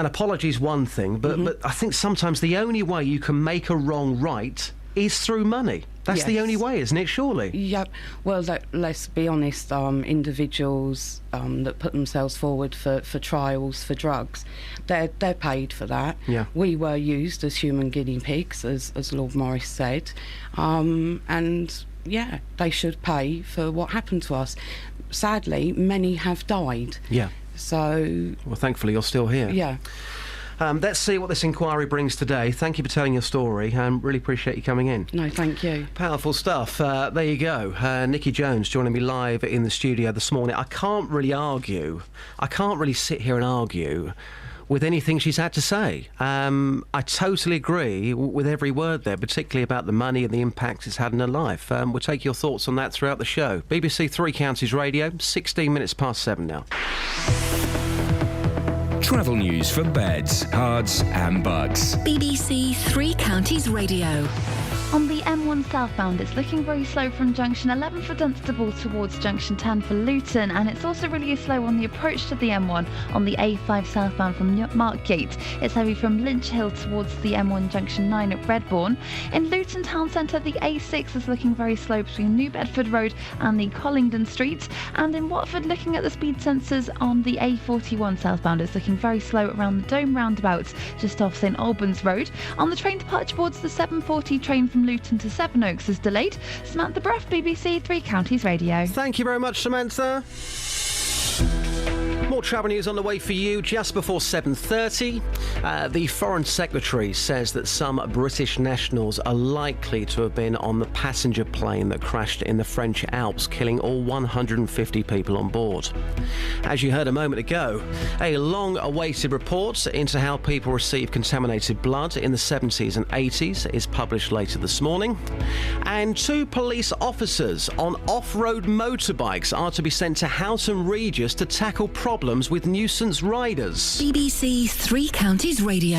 Speaker 1: An apology's one thing, but I think sometimes the only way you can make a wrong right is through money. That's the only way, isn't it, surely?
Speaker 13: Yep. Well, let's be honest, individuals that put themselves forward for trials for drugs, they're paid for that.
Speaker 1: Yeah.
Speaker 13: We were used as human guinea pigs, as Lord Morris said, and yeah, they should pay for what happened to us. Sadly, many have died.
Speaker 1: Yeah.
Speaker 13: So...
Speaker 1: Well, thankfully, you're still here.
Speaker 13: Yeah.
Speaker 1: Let's see what this inquiry brings today. Thank you for telling your story. Really appreciate you coming in.
Speaker 13: No, thank you.
Speaker 1: Powerful stuff. There you go. Nikki Jones joining me live in the studio this morning. I can't really sit here and argue with anything she's had to say. I totally agree with every word there, particularly about the money and the impact it's had in her life. We'll take your thoughts on that throughout the show. BBC Three Counties Radio, 16 minutes past 7 now.
Speaker 3: Travel news for beds, cards and bugs.
Speaker 2: BBC Three Counties Radio.
Speaker 14: On the M1 southbound, it's looking very slow from junction 11 for Dunstable towards junction 10 for Luton, and it's also really slow on the approach to the M1 on the A5 southbound from Markgate. It's heavy from Lynch Hill towards the M1 junction 9 at Redbourne. In Luton town centre, the A6 is looking very slow between New Bedford Road and the Collingdon Street, and in Watford, looking at the speed sensors on the A41 southbound, it's looking very slow around the Dome roundabout just off St Albans Road. On the train departure boards, the 7:40 train from Luton to Sevenoaks is delayed. Samantha Bruff, BBC Three Counties Radio.
Speaker 1: Thank you very much, Samantha. More travel news on the way for you just before 7:30. The Foreign Secretary says that some British nationals are likely to have been on the passenger plane that crashed in the French Alps, killing all 150 people on board. As you heard a moment ago, a long-awaited report into how people receive contaminated blood in the 70s and 80s is published later this morning. And 2 police officers on off-road motorbikes are to be sent to Houghton Regis to tackle problems with nuisance riders.
Speaker 2: BBC Three Counties Radio.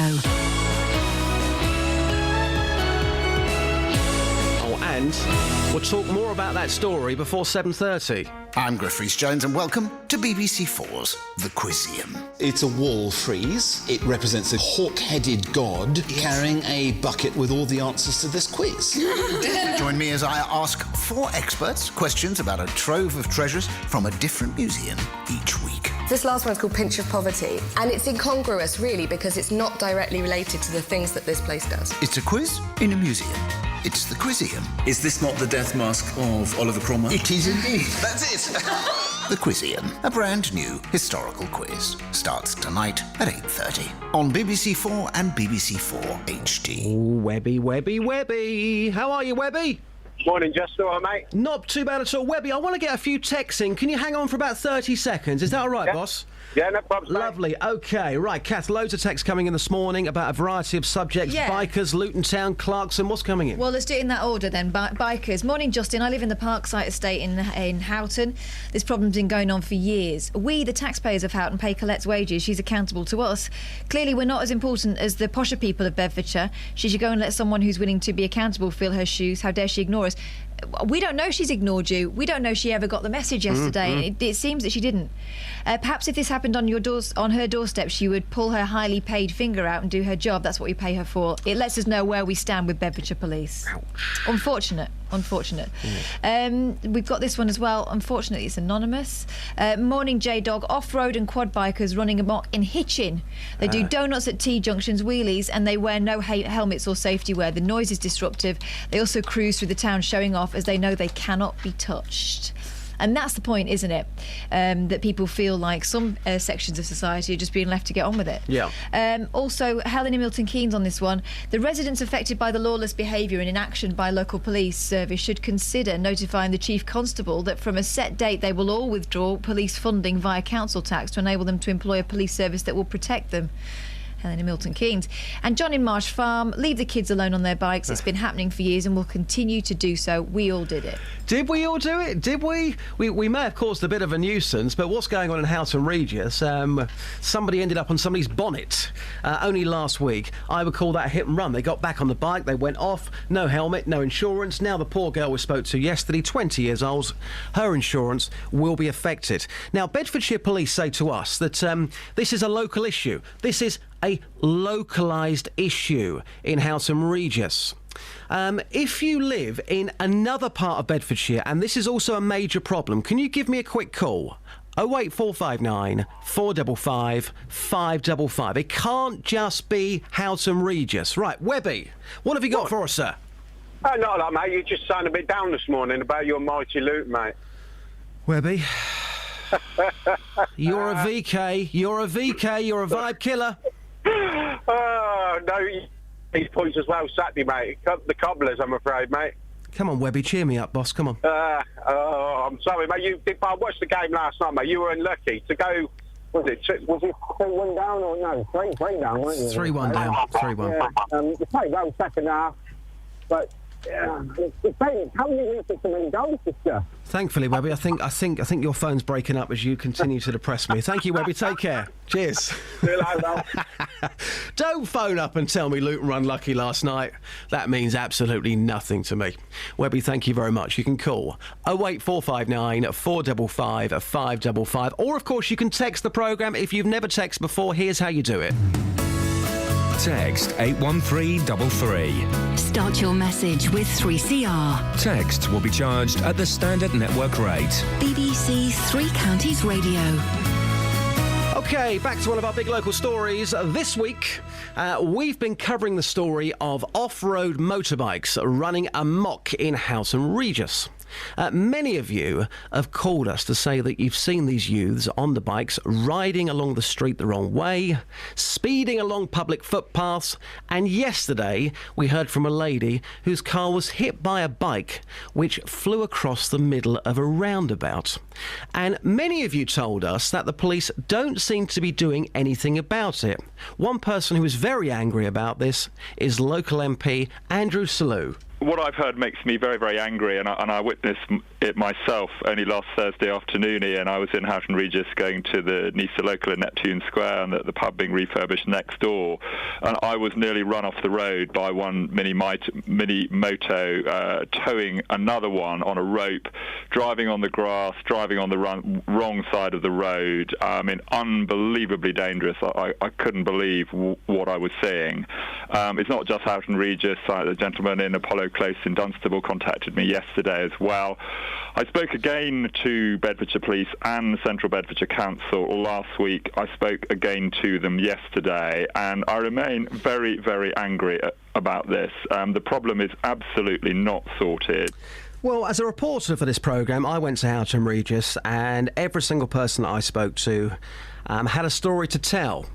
Speaker 1: Oh, and we'll talk more about that story before 7:30.
Speaker 5: I'm Griff Rhys-Jones and welcome to BBC 4's The Quizium.
Speaker 15: It's a wall frieze. It represents a hawk-headed god carrying a bucket with all the answers to this quiz.
Speaker 5: Join me as I ask 4 experts questions about a trove of treasures from a different museum each week.
Speaker 18: This last one's called Pinch of Poverty, and it's incongruous, really, because it's not directly related to the things that this place does.
Speaker 5: It's a quiz in a museum. It's the Quizium.
Speaker 15: Is this not the death mask of Oliver Cromwell?
Speaker 5: It is indeed.
Speaker 15: That's it.
Speaker 5: The Quizium, a brand new historical quiz, starts tonight at 8:30 on BBC 4 and BBC 4 HD.
Speaker 1: Ooh, Webby. How are you, Webby?
Speaker 19: Morning, just all right, mate?
Speaker 1: Not too bad at all. Webby, I want to get a few texts in. Can you hang on for about 30 seconds? Is that all right, boss?
Speaker 19: Yeah, no problems, mate.
Speaker 1: Lovely. OK, right, Kath, loads of texts coming in this morning about a variety of subjects.
Speaker 11: Yeah.
Speaker 1: Bikers, Luton Town, Clarkson. What's coming in?
Speaker 11: Well, let's do it in that order then. Bikers. Morning, Justin. I live in the Parkside estate in Houghton. This problem's been going on for years. We, the taxpayers of Houghton, pay Colette's wages. She's accountable to us. Clearly, we're not as important as the posher people of Bedfordshire. She should go and let someone who's willing to be accountable fill her shoes. How dare she ignore us? We don't know she's ignored you. We don't know she ever got the message yesterday. It seems that she didn't. Perhaps if this happened on her doorstep, she would pull her highly paid finger out and do her job. That's what we pay her for. It lets us know where we stand with Bedfordshire Police. Ouch. Unfortunate. We've got this one as well. Unfortunately, it's anonymous. Morning, J-Dog. Off-road and quad bikers running amok in Hitchin. They do donuts at T-junctions, wheelies, and they wear no helmets or safety wear. The noise is disruptive. They also cruise through the town showing off as they know they cannot be touched. And that's the point, isn't it? That people feel like some sections of society are just being left to get on with it.
Speaker 1: Yeah.
Speaker 11: Also, Helen in Milton Keynes on this one. The residents affected by the lawless behaviour and inaction by local police service should consider notifying the Chief Constable that from a set date they will all withdraw police funding via council tax to enable them to employ a police service that will protect them. Helen in Milton Keynes. And John in Marsh Farm, leave the kids alone on their bikes. It's been happening for years and will continue to do so. We all did it.
Speaker 1: Did we all do it? Did we? We may have caused a bit of a nuisance, but what's going on in Houghton Regis? Somebody ended up on somebody's bonnet only last week. I would call that a hit and run. They got back on the bike, they went off, no helmet, no insurance. Now the poor girl we spoke to yesterday, 20 years old, her insurance will be affected. Now, Bedfordshire Police say to us that this is a local issue. This is a localised issue in Houghton Regis. If you live in another part of Bedfordshire, and this is also a major problem, can you give me a quick call? 08459 455 555. It can't just be Houghton Regis. Right, Webby, what have you got for us, sir?
Speaker 19: Oh, not a lot, mate. You just sounded a bit down this morning about your mighty loot, mate.
Speaker 1: Webby, you're a VK, you're a vibe killer.
Speaker 19: Oh, no, these points as well Saturday, mate. The cobblers, I'm afraid, mate.
Speaker 1: Come on, Webby, cheer me up, boss, come on.
Speaker 19: I'm sorry, mate. I watched the game last night, mate. You were unlucky to go. Was it 3-1 down or no? 3 down, weren't you?
Speaker 1: 3-1 down. 3-1.
Speaker 19: You played well second half, but how many minutes so many goals this year?
Speaker 1: Thankfully, Webby, I think your phone's breaking up as you continue to depress me. Thank you, Webby. Take care. Cheers. Don't phone up and tell me Luton were unlucky last night. That means absolutely nothing to me. Webby, thank you very much. You can call 08459 455 555, or of course you can text the programme. If you've never texted before, here's how you do it.
Speaker 3: Text 81333.
Speaker 2: Start your message with 3CR.
Speaker 3: Text will be charged at the standard network rate.
Speaker 2: BBC Three Counties Radio.
Speaker 1: OK, back to one of our big local stories. This week, we've been covering the story of off-road motorbikes running amok in Houghton Regis. Many of you have called us to say that you've seen these youths on the bikes riding along the street the wrong way, speeding along public footpaths, and yesterday we heard from a lady whose car was hit by a bike which flew across the middle of a roundabout. And many of you told us that the police don't seem to be doing anything about it. One person who is very angry about this is local MP Andrew Selous.
Speaker 7: What I've heard makes me very, very angry, and I witnessed it myself only last Thursday afternoon, Iain. I was in Houghton Regis going to the Nisa Local in Neptune Square and the pub being refurbished next door, and I was nearly run off the road by one mini moto towing another one on a rope, driving on the grass, driving on the wrong side of the road. I mean, unbelievably dangerous. I couldn't believe what I was seeing. It's not just Houghton Regis. The gentleman in Apollo Close in Dunstable contacted me yesterday as well. I spoke again to Bedfordshire Police and Central Bedfordshire Council last week. I spoke again to them yesterday, and I remain very, very angry about this. The problem is absolutely not sorted.
Speaker 1: Well, as a reporter for this programme, I went to Houghton Regis, and every single person that I spoke to had a story to tell.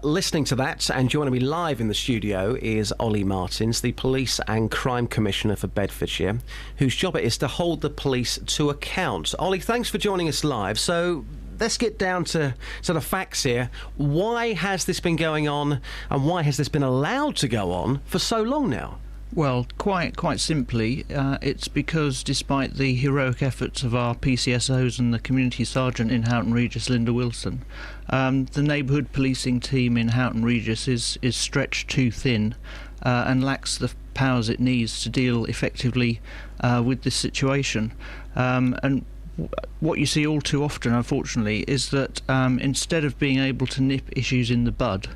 Speaker 1: Listening to that and joining me live in the studio is Ollie Martins, the Police and Crime Commissioner for Bedfordshire, whose job it is to hold the police to account. Ollie, thanks for joining us live. So let's get down to the facts here. Why has this been going on, and why has this been allowed to go on for so long now?
Speaker 8: Well, quite simply, it's because despite the heroic efforts of our PCSOs and the community sergeant in Houghton Regis, Linda Wilson, the neighbourhood policing team in Houghton Regis is stretched too thin and lacks the powers it needs to deal effectively with this situation. And what you see all too often, unfortunately, is that instead of being able to nip issues in the bud,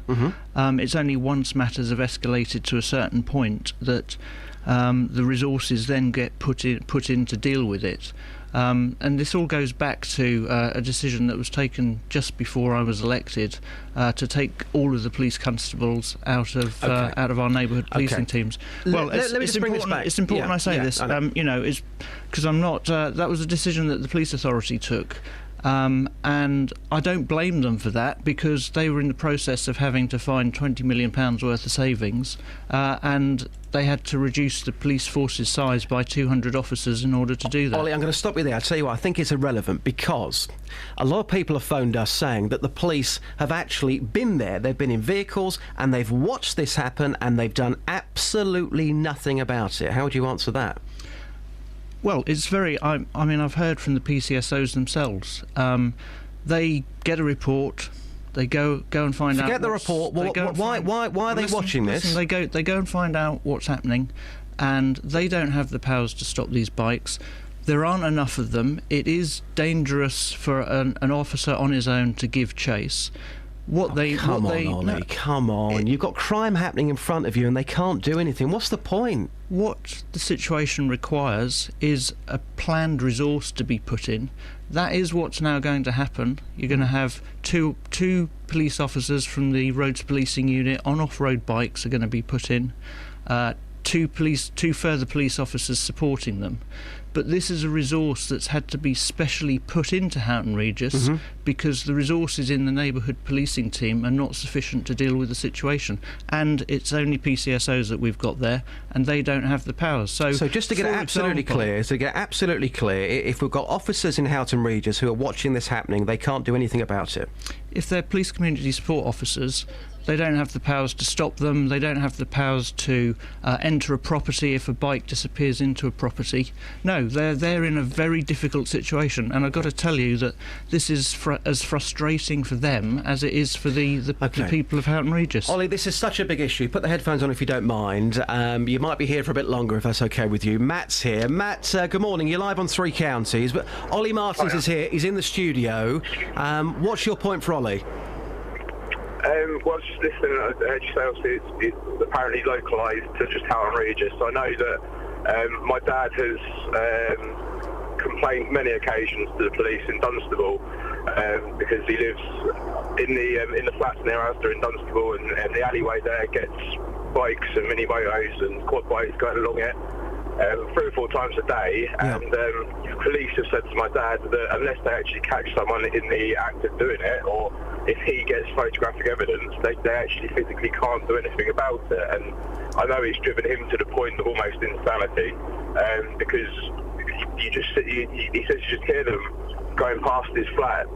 Speaker 8: it's only once matters have escalated to a certain point that the resources then get put in to deal with it. And this all goes back to a decision that was taken just before I was elected to take all of the police constables out of our neighbourhood policing teams. Well,
Speaker 1: let me just bring this back.
Speaker 8: It's important I say this. It's because I'm not. That was a decision that the police authority took. And I don't blame them for that, because they were in the process of having to find £20 million worth of savings, and they had to reduce the police force's size by 200 officers in order to do that.
Speaker 1: Ollie, I'm going to stop you there. I'll tell you what, I think it's irrelevant, because a lot of people have phoned us saying that the police have actually been there. They've been in vehicles and they've watched this happen and they've done absolutely nothing about it. How would you answer that?
Speaker 8: Well, it's very... I mean, I've heard from the PCSOs themselves. They get a report. They go and find out.
Speaker 1: Forget the report. Why are they watching this?
Speaker 8: They go and find out what's happening, and they don't have the powers to stop these bikes. There aren't enough of them. It is dangerous for an officer on his own to give chase.
Speaker 1: Come on. You've got crime happening in front of you and they can't do anything. What's the point?
Speaker 8: What the situation requires is a planned resource to be put in. That is what's now going to happen. You're going to have two police officers from the roads policing unit on off-road bikes are going to be put in. Two further police officers supporting them. But this is a resource that's had to be specially put into Houghton Regis because the resources in the neighbourhood policing team are not sufficient to deal with the situation. And it's only PCSOs that we've got there, and they don't have the powers. So
Speaker 1: just to get it absolutely clear, if we've got officers in Houghton Regis who are watching this happening, they can't do anything about it.
Speaker 8: If they're police community support officers, they don't have the powers to stop them. They don't have the powers to enter a property if a bike disappears into a property. No, they're in a very difficult situation, and I've got to tell you that this is as frustrating for them as it is for the people of Houghton Regis.
Speaker 1: Ollie, this is such a big issue. Put the headphones on if you don't mind. You might be here for a bit longer if that's okay with you. Matt's here. Matt, good morning. You're live on Three Counties, but Ollie Martins is here. He's in the studio. What's your point for Ollie?
Speaker 19: Well, I was just listening. I heard you say obviously it's apparently localised to just Houghton Regis. I know that my dad has complained many occasions to the police in Dunstable because he lives in the flats near Asda in Dunstable, and the alleyway there gets bikes and mini motos and quad bikes going along it 3 or 4 times a day. And police have said to my dad that unless they actually catch someone in the act of doing it, or if he gets photographic evidence, they actually physically can't do anything about it. And I know it's driven him to the point of almost insanity, because he says you just hear them going past his flat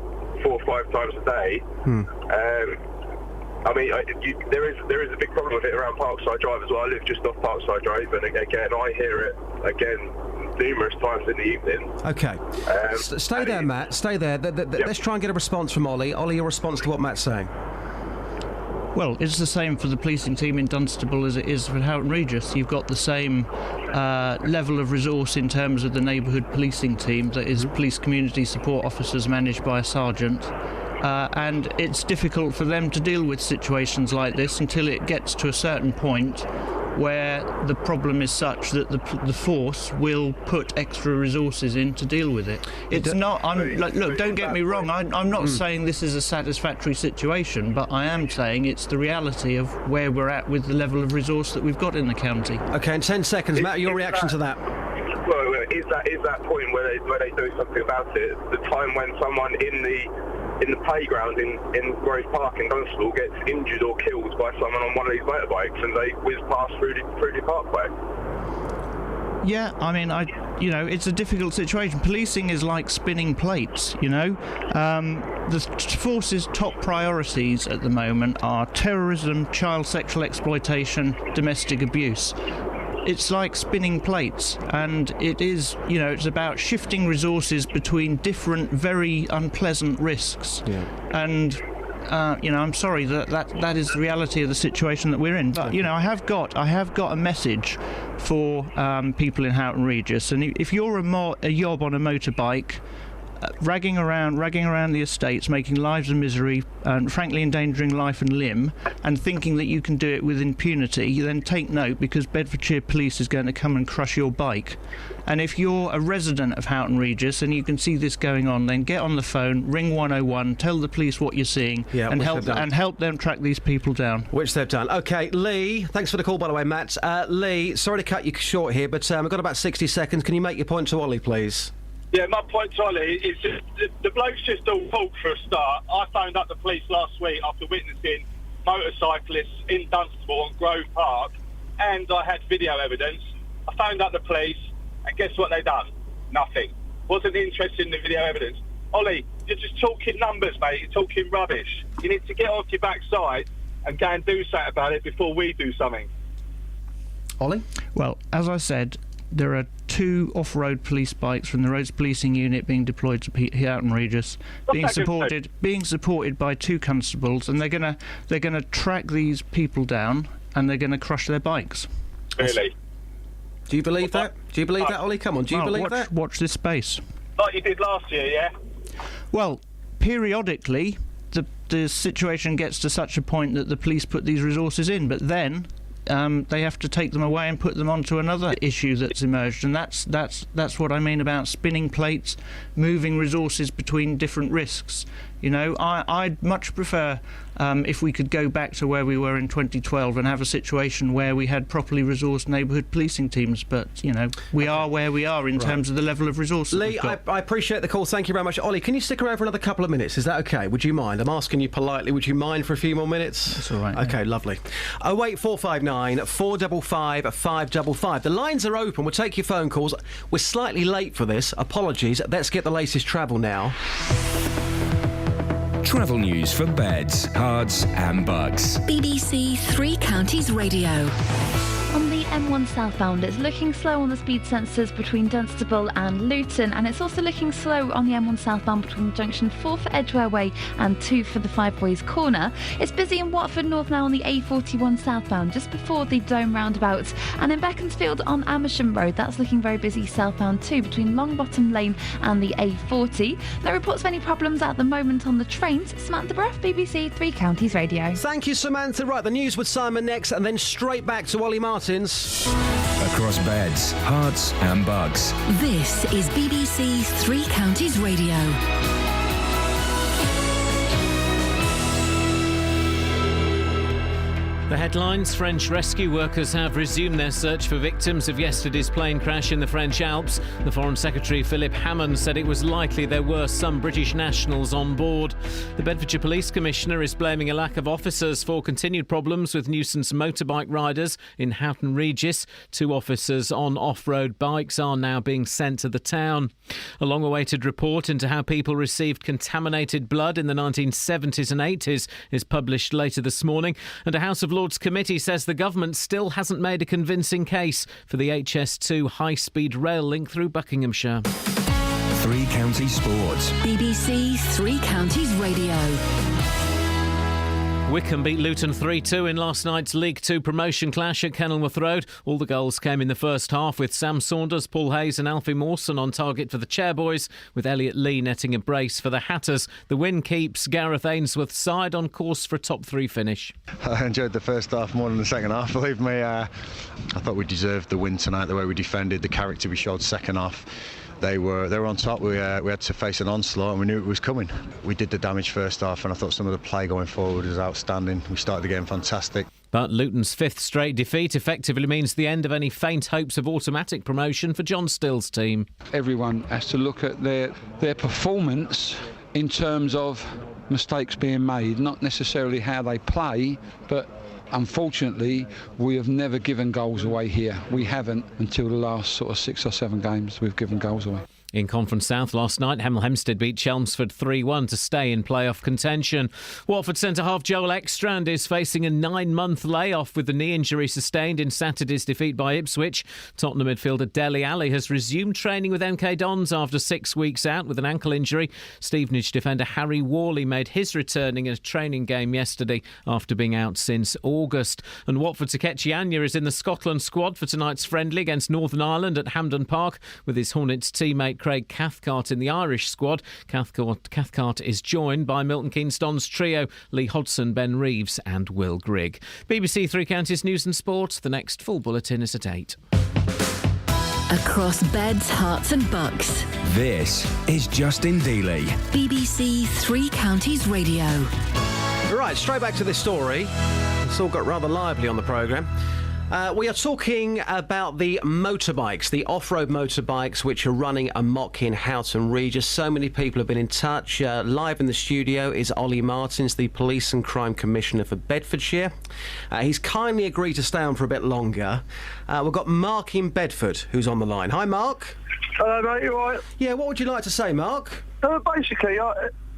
Speaker 19: 4 or 5 times a day. I mean, there is a big problem with it around Parkside Drive as well. I live just off Parkside Drive, and again, I hear it numerous times in the evening.
Speaker 1: Okay. Stay there, Matt. Stay there. Let's try and get a response from Ollie. Ollie, your response to what Matt's saying.
Speaker 8: Well, it's the same for the policing team in Dunstable as it is for Houghton Regis. You've got the same level of resource in terms of the neighbourhood policing team, that is police community support officers managed by a sergeant. And it's difficult for them to deal with situations like this until it gets to a certain point where the problem is such that the force will put extra resources in to deal with it. It's not. Look, don't get me wrong. I'm not saying this is a satisfactory situation, but I am saying it's the reality of where we're at with the level of resource that we've got in the county.
Speaker 1: Okay, in 10 seconds, Matt, your reaction to that?
Speaker 19: Well, is that point where they do something about it? The time when someone in the playground in Grove Park in Dunstable gets injured or killed by someone on one of these motorbikes and they whiz past through the parkway.
Speaker 8: Yeah, I mean, it's a difficult situation. Policing is like spinning plates, The force's top priorities at the moment are terrorism, child sexual exploitation, domestic abuse. It's like spinning plates, and it is, it's about shifting resources between different, very unpleasant risks. Yeah. And, I'm sorry that is the reality of the situation that we're in. But, I have got a message for people in Houghton Regis, and if you're a yob on a motorbike, ragging around the estates, making lives a misery, and frankly endangering life and limb, and thinking that you can do it with impunity, then take note, because Bedfordshire Police is going to come and crush your bike. And if you're a resident of Houghton Regis and you can see this going on, then get on the phone, ring 101, tell the police what you're seeing, and help them track these people down.
Speaker 1: Which they've done. Okay, Lee, thanks for the call, by the way, Matt. Lee, sorry to cut you short here, but I've got about 60 seconds. Can you make your point to Ollie, please?
Speaker 20: Yeah, my point, Ollie, is just the bloke's just all fault for a start. I phoned up the police last week after witnessing motorcyclists in Dunstable on Grove Park, and I had video evidence. I phoned up the police, and guess what they done? Nothing. Wasn't interested in the video evidence. Ollie, you're just talking numbers, mate. You're talking rubbish. You need to get off your backside and go and do something about it before we do something.
Speaker 1: Ollie?
Speaker 8: Well, as I said, there are 2 off-road police bikes from the roads policing unit being deployed to Houghton Regis, being supported by 2 constables, and they're gonna track these people down and they're gonna crush their bikes.
Speaker 20: Really?
Speaker 1: Do you believe that? Do you believe that, Ollie? Come on, do you believe that?
Speaker 8: Watch this space.
Speaker 20: Like you did last year, yeah?
Speaker 8: Well, periodically, the situation gets to such a point that the police put these resources in, but then they have to take them away and put them onto another issue that's emerged, and that's what I mean about spinning plates, moving resources between different risks. You know, I'd much prefer if we could go back to where we were in 2012 and have a situation where we had properly resourced neighbourhood policing teams, but, you know, we are where we are in terms of the level of resources.
Speaker 1: Lee, I appreciate the call. Thank you very much. Ollie, can you stick around for another couple of minutes? Is that OK? Would you mind? I'm asking you politely. Would you mind for a few more minutes?
Speaker 8: That's all right.
Speaker 1: OK, lovely. 08459 455 555. The lines are open. We'll take your phone calls. We're slightly late for this. Apologies. Let's get the latest travel now.
Speaker 3: Travel news for beds, cards and bugs.
Speaker 2: BBC Three Counties Radio.
Speaker 14: On the M1 southbound, it's looking slow on the speed sensors between Dunstable and Luton, and it's also looking slow on the M1 southbound between junction 4 for Edgware Way and 2 for the Five Boys Corner. It's busy in Watford North now on the A41 southbound, just before the Dome roundabout, and in Beaconsfield on Amersham Road, that's looking very busy southbound too, between Longbottom Lane and the A40. No reports of any problems at the moment on the trains. Samantha Bruff, BBC Three Counties Radio.
Speaker 1: Thank you, Samantha. Right, the news with Simon next, and then straight back to Ollie Martins.
Speaker 3: Across beds, hearts and bugs.
Speaker 2: This is BBC Three Counties Radio.
Speaker 4: The headlines: French rescue workers have resumed their search for victims of yesterday's plane crash in the French Alps. The Foreign Secretary Philip Hammond said it was likely there were some British nationals on board. The Bedfordshire Police Commissioner is blaming a lack of officers for continued problems with nuisance motorbike riders in Houghton Regis. 2 officers on off-road bikes are now being sent to the town. A long-awaited report into how people received contaminated blood in the 1970s and 80s is published later this morning, and a House of Lords committee says the government still hasn't made a convincing case for the HS2 high-speed rail link through Buckinghamshire.
Speaker 3: Three Counties Sports.
Speaker 2: BBC Three Counties Radio.
Speaker 4: Wycombe beat Luton 3-2 in last night's League 2 promotion clash at Kenilworth Road. All the goals came in the first half, with Sam Saunders, Paul Hayes and Alfie Mawson on target for the Chairboys, with Elliot Lee netting a brace for the Hatters. The win keeps Gareth Ainsworth's side on course for a top 3 finish.
Speaker 9: I enjoyed the first half more than the second half, believe me. I thought we deserved the win tonight, the way we defended, the character we showed second half. They were on top. We had to face an onslaught and we knew it was coming. We did the damage first half, and I thought some of the play going forward was outstanding. We started the game fantastic.
Speaker 4: But Luton's 5th straight defeat effectively means the end of any faint hopes of automatic promotion for John Still's team.
Speaker 21: Everyone has to look at their performance in terms of mistakes being made, not necessarily how they play, but unfortunately, we have never given goals away here. We haven't until the last sort of 6 or 7 games we've given goals away.
Speaker 4: In Conference South last night, Hemel Hempstead beat Chelmsford 3-1 to stay in playoff contention. Watford centre-half Joel Ekstrand is facing a 9-month layoff with the knee injury sustained in Saturday's defeat by Ipswich. Tottenham midfielder Dele Alli has resumed training with MK Dons after 6 weeks out with an ankle injury. Stevenage defender Harry Worley made his return in a training game yesterday after being out since August. And Watford's Akechi Anya is in the Scotland squad for tonight's friendly against Northern Ireland at Hampden Park, with his Hornets teammate Craig Cathcart in the Irish squad. Cathcart is joined by Milton Keynes Dons trio Lee Hodson, Ben Reeves and Will Grigg. BBC Three Counties News and Sport. The next full bulletin is at 8.
Speaker 2: Across beds, hearts and bucks.
Speaker 3: This is Justin Dealey.
Speaker 2: BBC Three Counties Radio.
Speaker 1: Right, straight back to this story. It's all got rather lively on the programme. We are talking about the motorbikes, the off-road motorbikes which are running amok in Houghton Regis. So many people have been in touch. Live in the studio is Ollie Martins, the Police and Crime Commissioner for Bedfordshire. He's kindly agreed to stay on for a bit longer. We've got Mark in Bedford who's on the line. Hi, Mark.
Speaker 22: Hello, mate, you all right?
Speaker 1: Yeah, what would you like to say, Mark?
Speaker 22: Basically,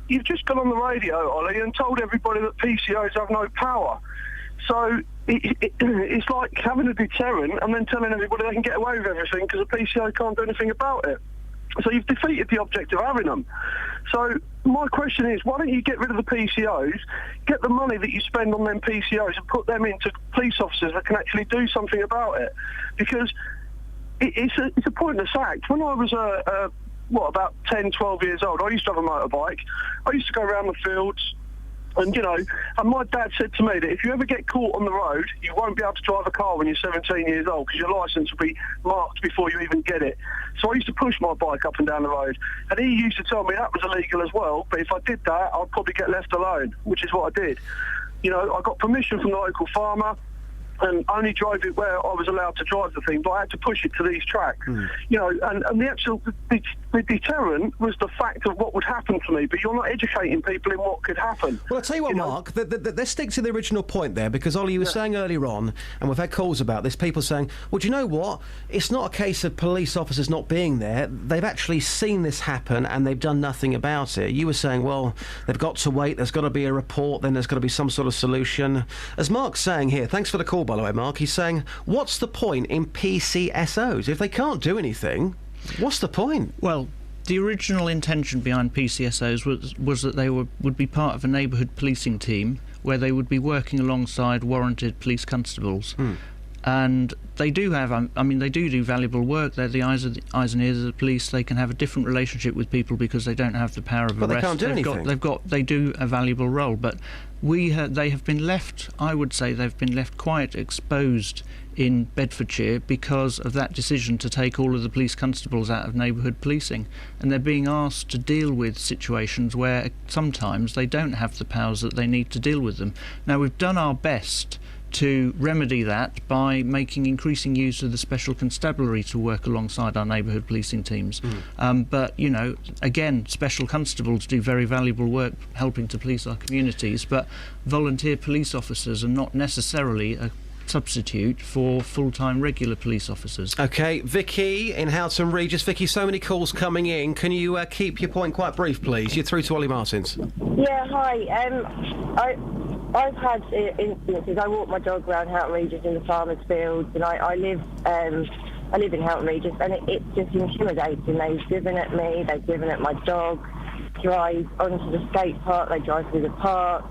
Speaker 22: you've just gone on the radio, Ollie, and told everybody that PCOs have no power. So it's like having a deterrent and then telling everybody they can get away with everything because the PCO can't do anything about it. So you've defeated the object of having them. So my question is, why don't you get rid of the PCOs, get the money that you spend on them PCOs and put them into police officers that can actually do something about it? Because it's a pointless act. When I was about 10, 12 years old, I used to have a motorbike. I used to go around the fields. And, and my dad said to me that if you ever get caught on the road, you won't be able to drive a car when you're 17 years old because your licence will be marked before you even get it. So I used to push my bike up and down the road. And he used to tell me that was illegal as well, but if I did that, I'd probably get left alone, which is what I did. I got permission from the local farmer and only drove it where I was allowed to drive the thing, but I had to push it to these tracks. And the actual the deterrent was the fact of what would happen to me, but you're not educating people in what could happen.
Speaker 1: Well, I'll tell you what, Mark, let's stick to the original point there, because Ollie, you were saying earlier on, and we've had calls about this, people saying, well, do you know what? It's not a case of police officers not being there. They've actually seen this happen and they've done nothing about it. You were saying, well, they've got to wait, there's got to be a report, then there's got to be some sort of solution. As Mark's saying here, thanks for the call, by the way, Mark, he's saying, what's the point in PCSOs? If they can't do anything, what's the point?
Speaker 8: Well, the original intention behind PCSOs was that they would be part of a neighbourhood policing team where they would be working alongside warranted police constables. And they do have, they do valuable work. They're the eyes and ears of the police. They can have a different relationship with people because they don't have the power of arrest.
Speaker 1: But they can't do anything.
Speaker 8: They do a valuable role, but they have been left, I would say, they've been left quite exposed in Bedfordshire because of that decision to take all of the police constables out of neighbourhood policing, and they're being asked to deal with situations where sometimes they don't have the powers that they need to deal with them. Now, we've done our best to remedy that by making increasing use of the special constabulary to work alongside our neighbourhood policing teams. But, again, special constables do very valuable work helping to police our communities, but volunteer police officers are not necessarily a substitute for full-time regular police officers.
Speaker 1: OK, Vicky in Houghton Regis. Vicky, so many calls coming in. Can you keep your point quite brief, please? You're through to Ollie Martins.
Speaker 6: Yeah, hi. I've had instances. I walk my dog around Houghton Regis in the farmers' fields, and I live in Houghton Regis, and it's just intimidating. They've driven at me, they've driven at my dog, drive onto the skate park, they drive through the park.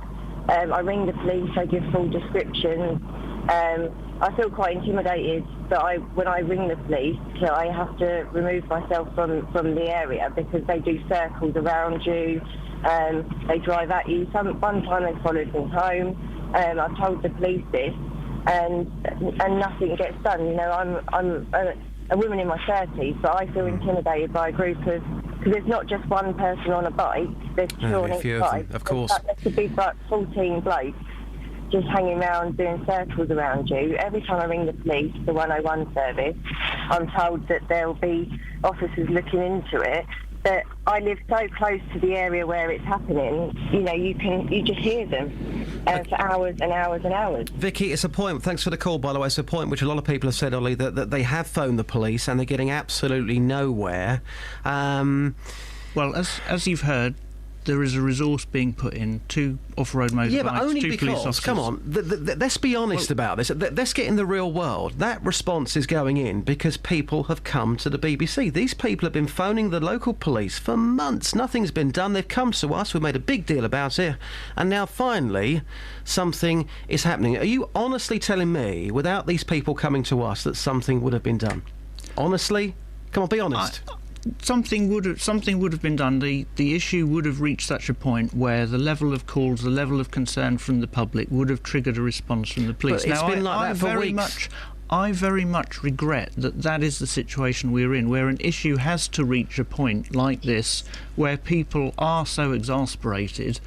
Speaker 6: I ring the police, I give full descriptions. I feel quite intimidated that when I ring the police, I have to remove myself from the area because they do circles around you. They drive at you. One time they followed me home. I've told the police this, and nothing gets done. I'm a woman in my 30s, but I feel intimidated by a group of, because there's not just one person on a bike. There's two on each bike.
Speaker 1: Of course.
Speaker 6: There could be 14 blokes just hanging around doing circles around you. Every time I ring the police, the 101 service, I'm told that there'll be officers looking into it. But I live so close to the area where it's happening, you just hear them for hours and hours and hours.
Speaker 1: Vicky, it's a point, thanks for the call, by the way, it's a point which a lot of people have said, Ollie, that they have phoned the police and they're getting absolutely nowhere.
Speaker 8: Well, as you've heard, there is a resource being put in, 2 off-road motorbikes,
Speaker 1: yeah, but only
Speaker 8: 2
Speaker 1: because,
Speaker 8: police officers.
Speaker 1: come on, let's be honest about this. Let's get in the real world. That response is going in because people have come to the BBC. These people have been phoning the local police for months. Nothing's been done. They've come to us. We've made a big deal about it. And now, finally, something is happening. Are you honestly telling me, without these people coming to us, that something would have been done? Honestly? Come on, be honest.
Speaker 8: Something would have been done. The issue would have reached such a point where the level of calls, the level of concern from the public would have triggered a response from the police.
Speaker 1: But it's been like that for weeks.
Speaker 8: I very much regret that is the situation we're in, where an issue has to reach a point like this, where people are so exasperated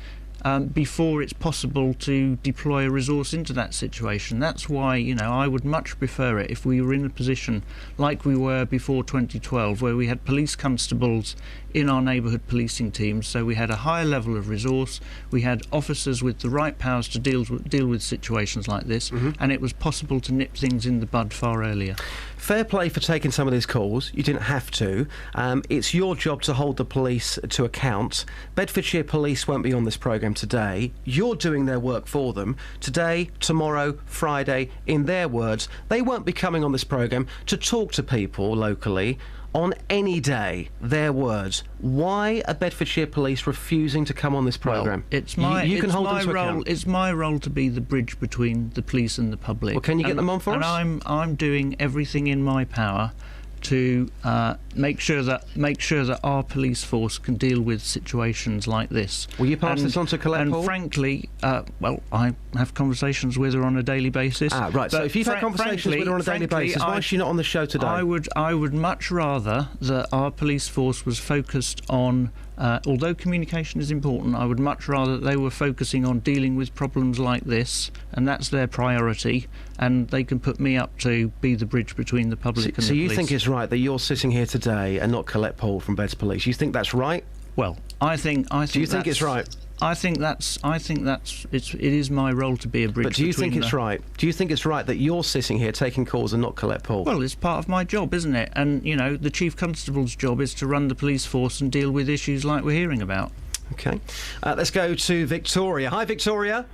Speaker 8: before it's possible to deploy a resource into that situation. That's why, I would much prefer it if we were in a position like we were before 2012, where we had police constables in our neighbourhood policing teams, so we had a higher level of resource, we had officers with the right powers to deal with situations like this, and it was possible to nip things in the bud far earlier.
Speaker 1: Fair play for taking some of these calls. You didn't have to. It's your job to hold the police to account. Bedfordshire Police won't be on this programme today. You're doing their work for them. Today, tomorrow, Friday, in their words, they won't be coming on this programme to talk to people locally on any day. Their words. Why are Bedfordshire Police refusing to come on this programme?
Speaker 8: Well, it's my
Speaker 1: role.
Speaker 8: It's my role to be the bridge between the police and the public.
Speaker 1: Well, can you get them on for us?
Speaker 8: And I'm doing everything in my power to make sure that our police force can deal with situations like this.
Speaker 1: Will you pass this on to Colette
Speaker 8: And
Speaker 1: Paul?
Speaker 8: frankly, well, I have conversations with her on a daily basis.
Speaker 1: Right.
Speaker 8: But
Speaker 1: So if you've had conversations with her on a daily basis, why is she not on the show today?
Speaker 8: I would much rather that our police force was focused on. Although communication is important, I would much rather that they were focusing on dealing with problems like this, and that's their priority, and they can put me up to be the bridge between the public and the police.
Speaker 1: So you think it's right that you're sitting here today and not Colette Paul from Beds Police? You think that's right?
Speaker 8: Well, I think.
Speaker 1: Do you think it's right?
Speaker 8: I think it is my role to be a bridge.
Speaker 1: But do you
Speaker 8: between
Speaker 1: think it's right? Do you think it's right that you're sitting here taking calls and not Colette Paul?
Speaker 8: Well, it's part of my job, isn't it? And, you know, the Chief Constable's job is to run the police force and deal with issues like we're hearing about.
Speaker 1: OK. Let's go to Victoria. Hi, Victoria.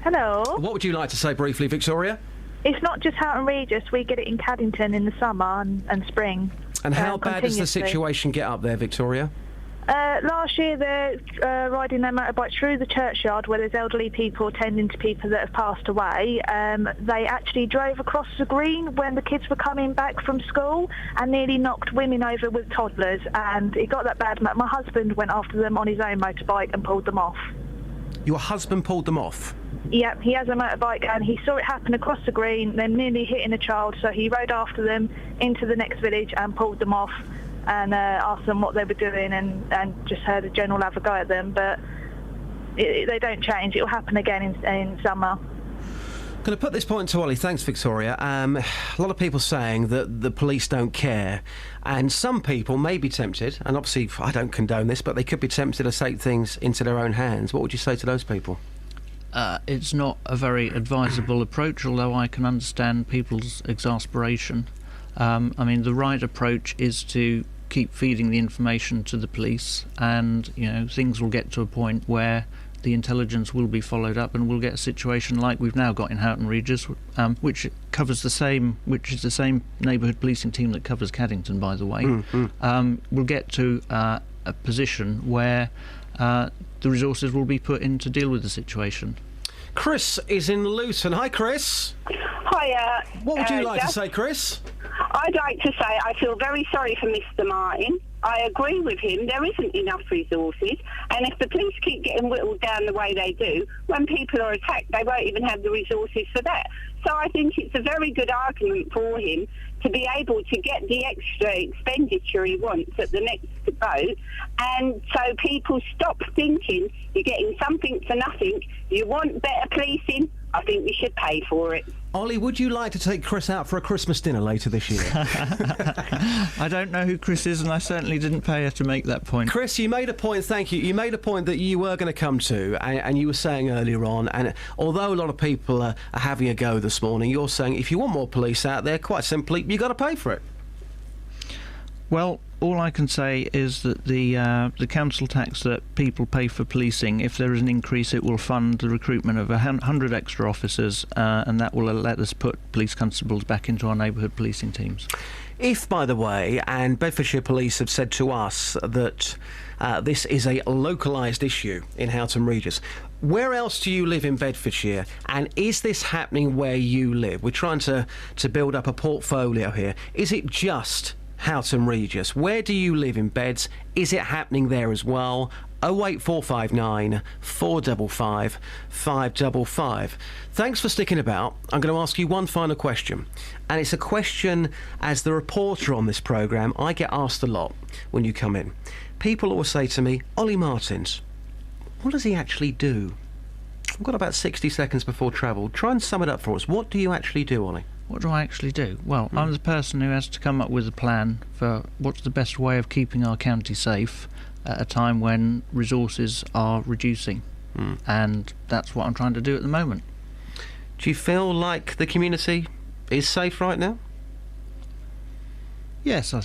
Speaker 10: Hello.
Speaker 1: What would you like to say briefly, Victoria?
Speaker 10: It's not just Houghton Regis. We get it in Caddington in the summer and spring.
Speaker 1: And how bad does the
Speaker 10: continuously.
Speaker 1: situation get up there, Victoria?
Speaker 10: Last year, they're riding their motorbike through the churchyard where there's elderly people tending to people that have passed away. They actually drove across the green when the kids were coming back from school and nearly knocked women over with toddlers. And it got that bad. My husband went after them on his own motorbike and pulled them off.
Speaker 1: Your husband pulled them off?
Speaker 10: Yep, he has a motorbike and he saw it happen across the green, then nearly hitting a child, so he rode after them into the next village and pulled them off and asked them what they were doing and just heard a general have a go at them, but they don't change. It will happen again in summer.
Speaker 1: I'm going to put this point to Ollie. Thanks, Victoria. A lot of people saying that the police don't care, and some people may be tempted, and obviously I don't condone this, but they could be tempted to take things into their own hands. What would you say to those people?
Speaker 8: It's not a very advisable approach, although I can understand people's exasperation. I mean, the right approach is to keep feeding the information to the police, and, you know, things will get to a point where the intelligence will be followed up, and we'll get a situation like we've now got in Houghton Regis, which is the same neighbourhood policing team that covers Caddington, by the way. We'll get to a position where the resources will be put in to deal with the situation.
Speaker 1: Chris is in Luton. Hi, Chris.
Speaker 12: Hiya.
Speaker 1: What would you like to say, Chris?
Speaker 12: I'd like to say I feel very sorry for Mr. Martin. I agree with him. There isn't enough resources, and if the police keep getting whittled down the way they do, when people are attacked, they won't even have the resources for that. So I think it's a very good argument for him to be able to get the extra expenditure he wants at the next vote, and so people stop thinking you're getting something for nothing. You want better policing, I think you should pay for it.
Speaker 1: Ollie, would you like to take Chris out for a Christmas dinner later this year?
Speaker 8: I don't know who Chris is, and I certainly didn't pay her to make that point.
Speaker 1: Chris, you made a point, thank you. You made a point that you were going to come to, and you were saying earlier on, and although a lot of people are having a go this morning, you're saying if you want more police out there, quite simply, you've got to pay for it.
Speaker 8: Well, all I can say is that the council tax that people pay for policing, if there is an increase, it will fund the recruitment of 100 extra officers, and that will let us put police constables back into our neighbourhood policing teams.
Speaker 1: If, by the way, and Bedfordshire Police have said to us that this is a localised issue in Houghton Regis, where else do you live in Bedfordshire, and is this happening where you live? We're trying to build up a portfolio here. Is it just Houghton Regis? Where do you live in Beds? Is it happening there as well? 08459 455 555. Thanks for sticking about. I'm going to ask you one final question, and it's a question as the reporter on this programme I get asked a lot when you come in. People always say to me, Ollie Martins, what does he actually do? I've got about 60 seconds before travel. Try and sum it up for us. What do you actually do, Ollie?
Speaker 8: What do I actually do? Well, I'm the person who has to come up with a plan for what's the best way of keeping our county safe at a time when resources are reducing. And that's what I'm trying to do at the moment.
Speaker 1: Do you feel like the community is safe right now?
Speaker 8: Yes, I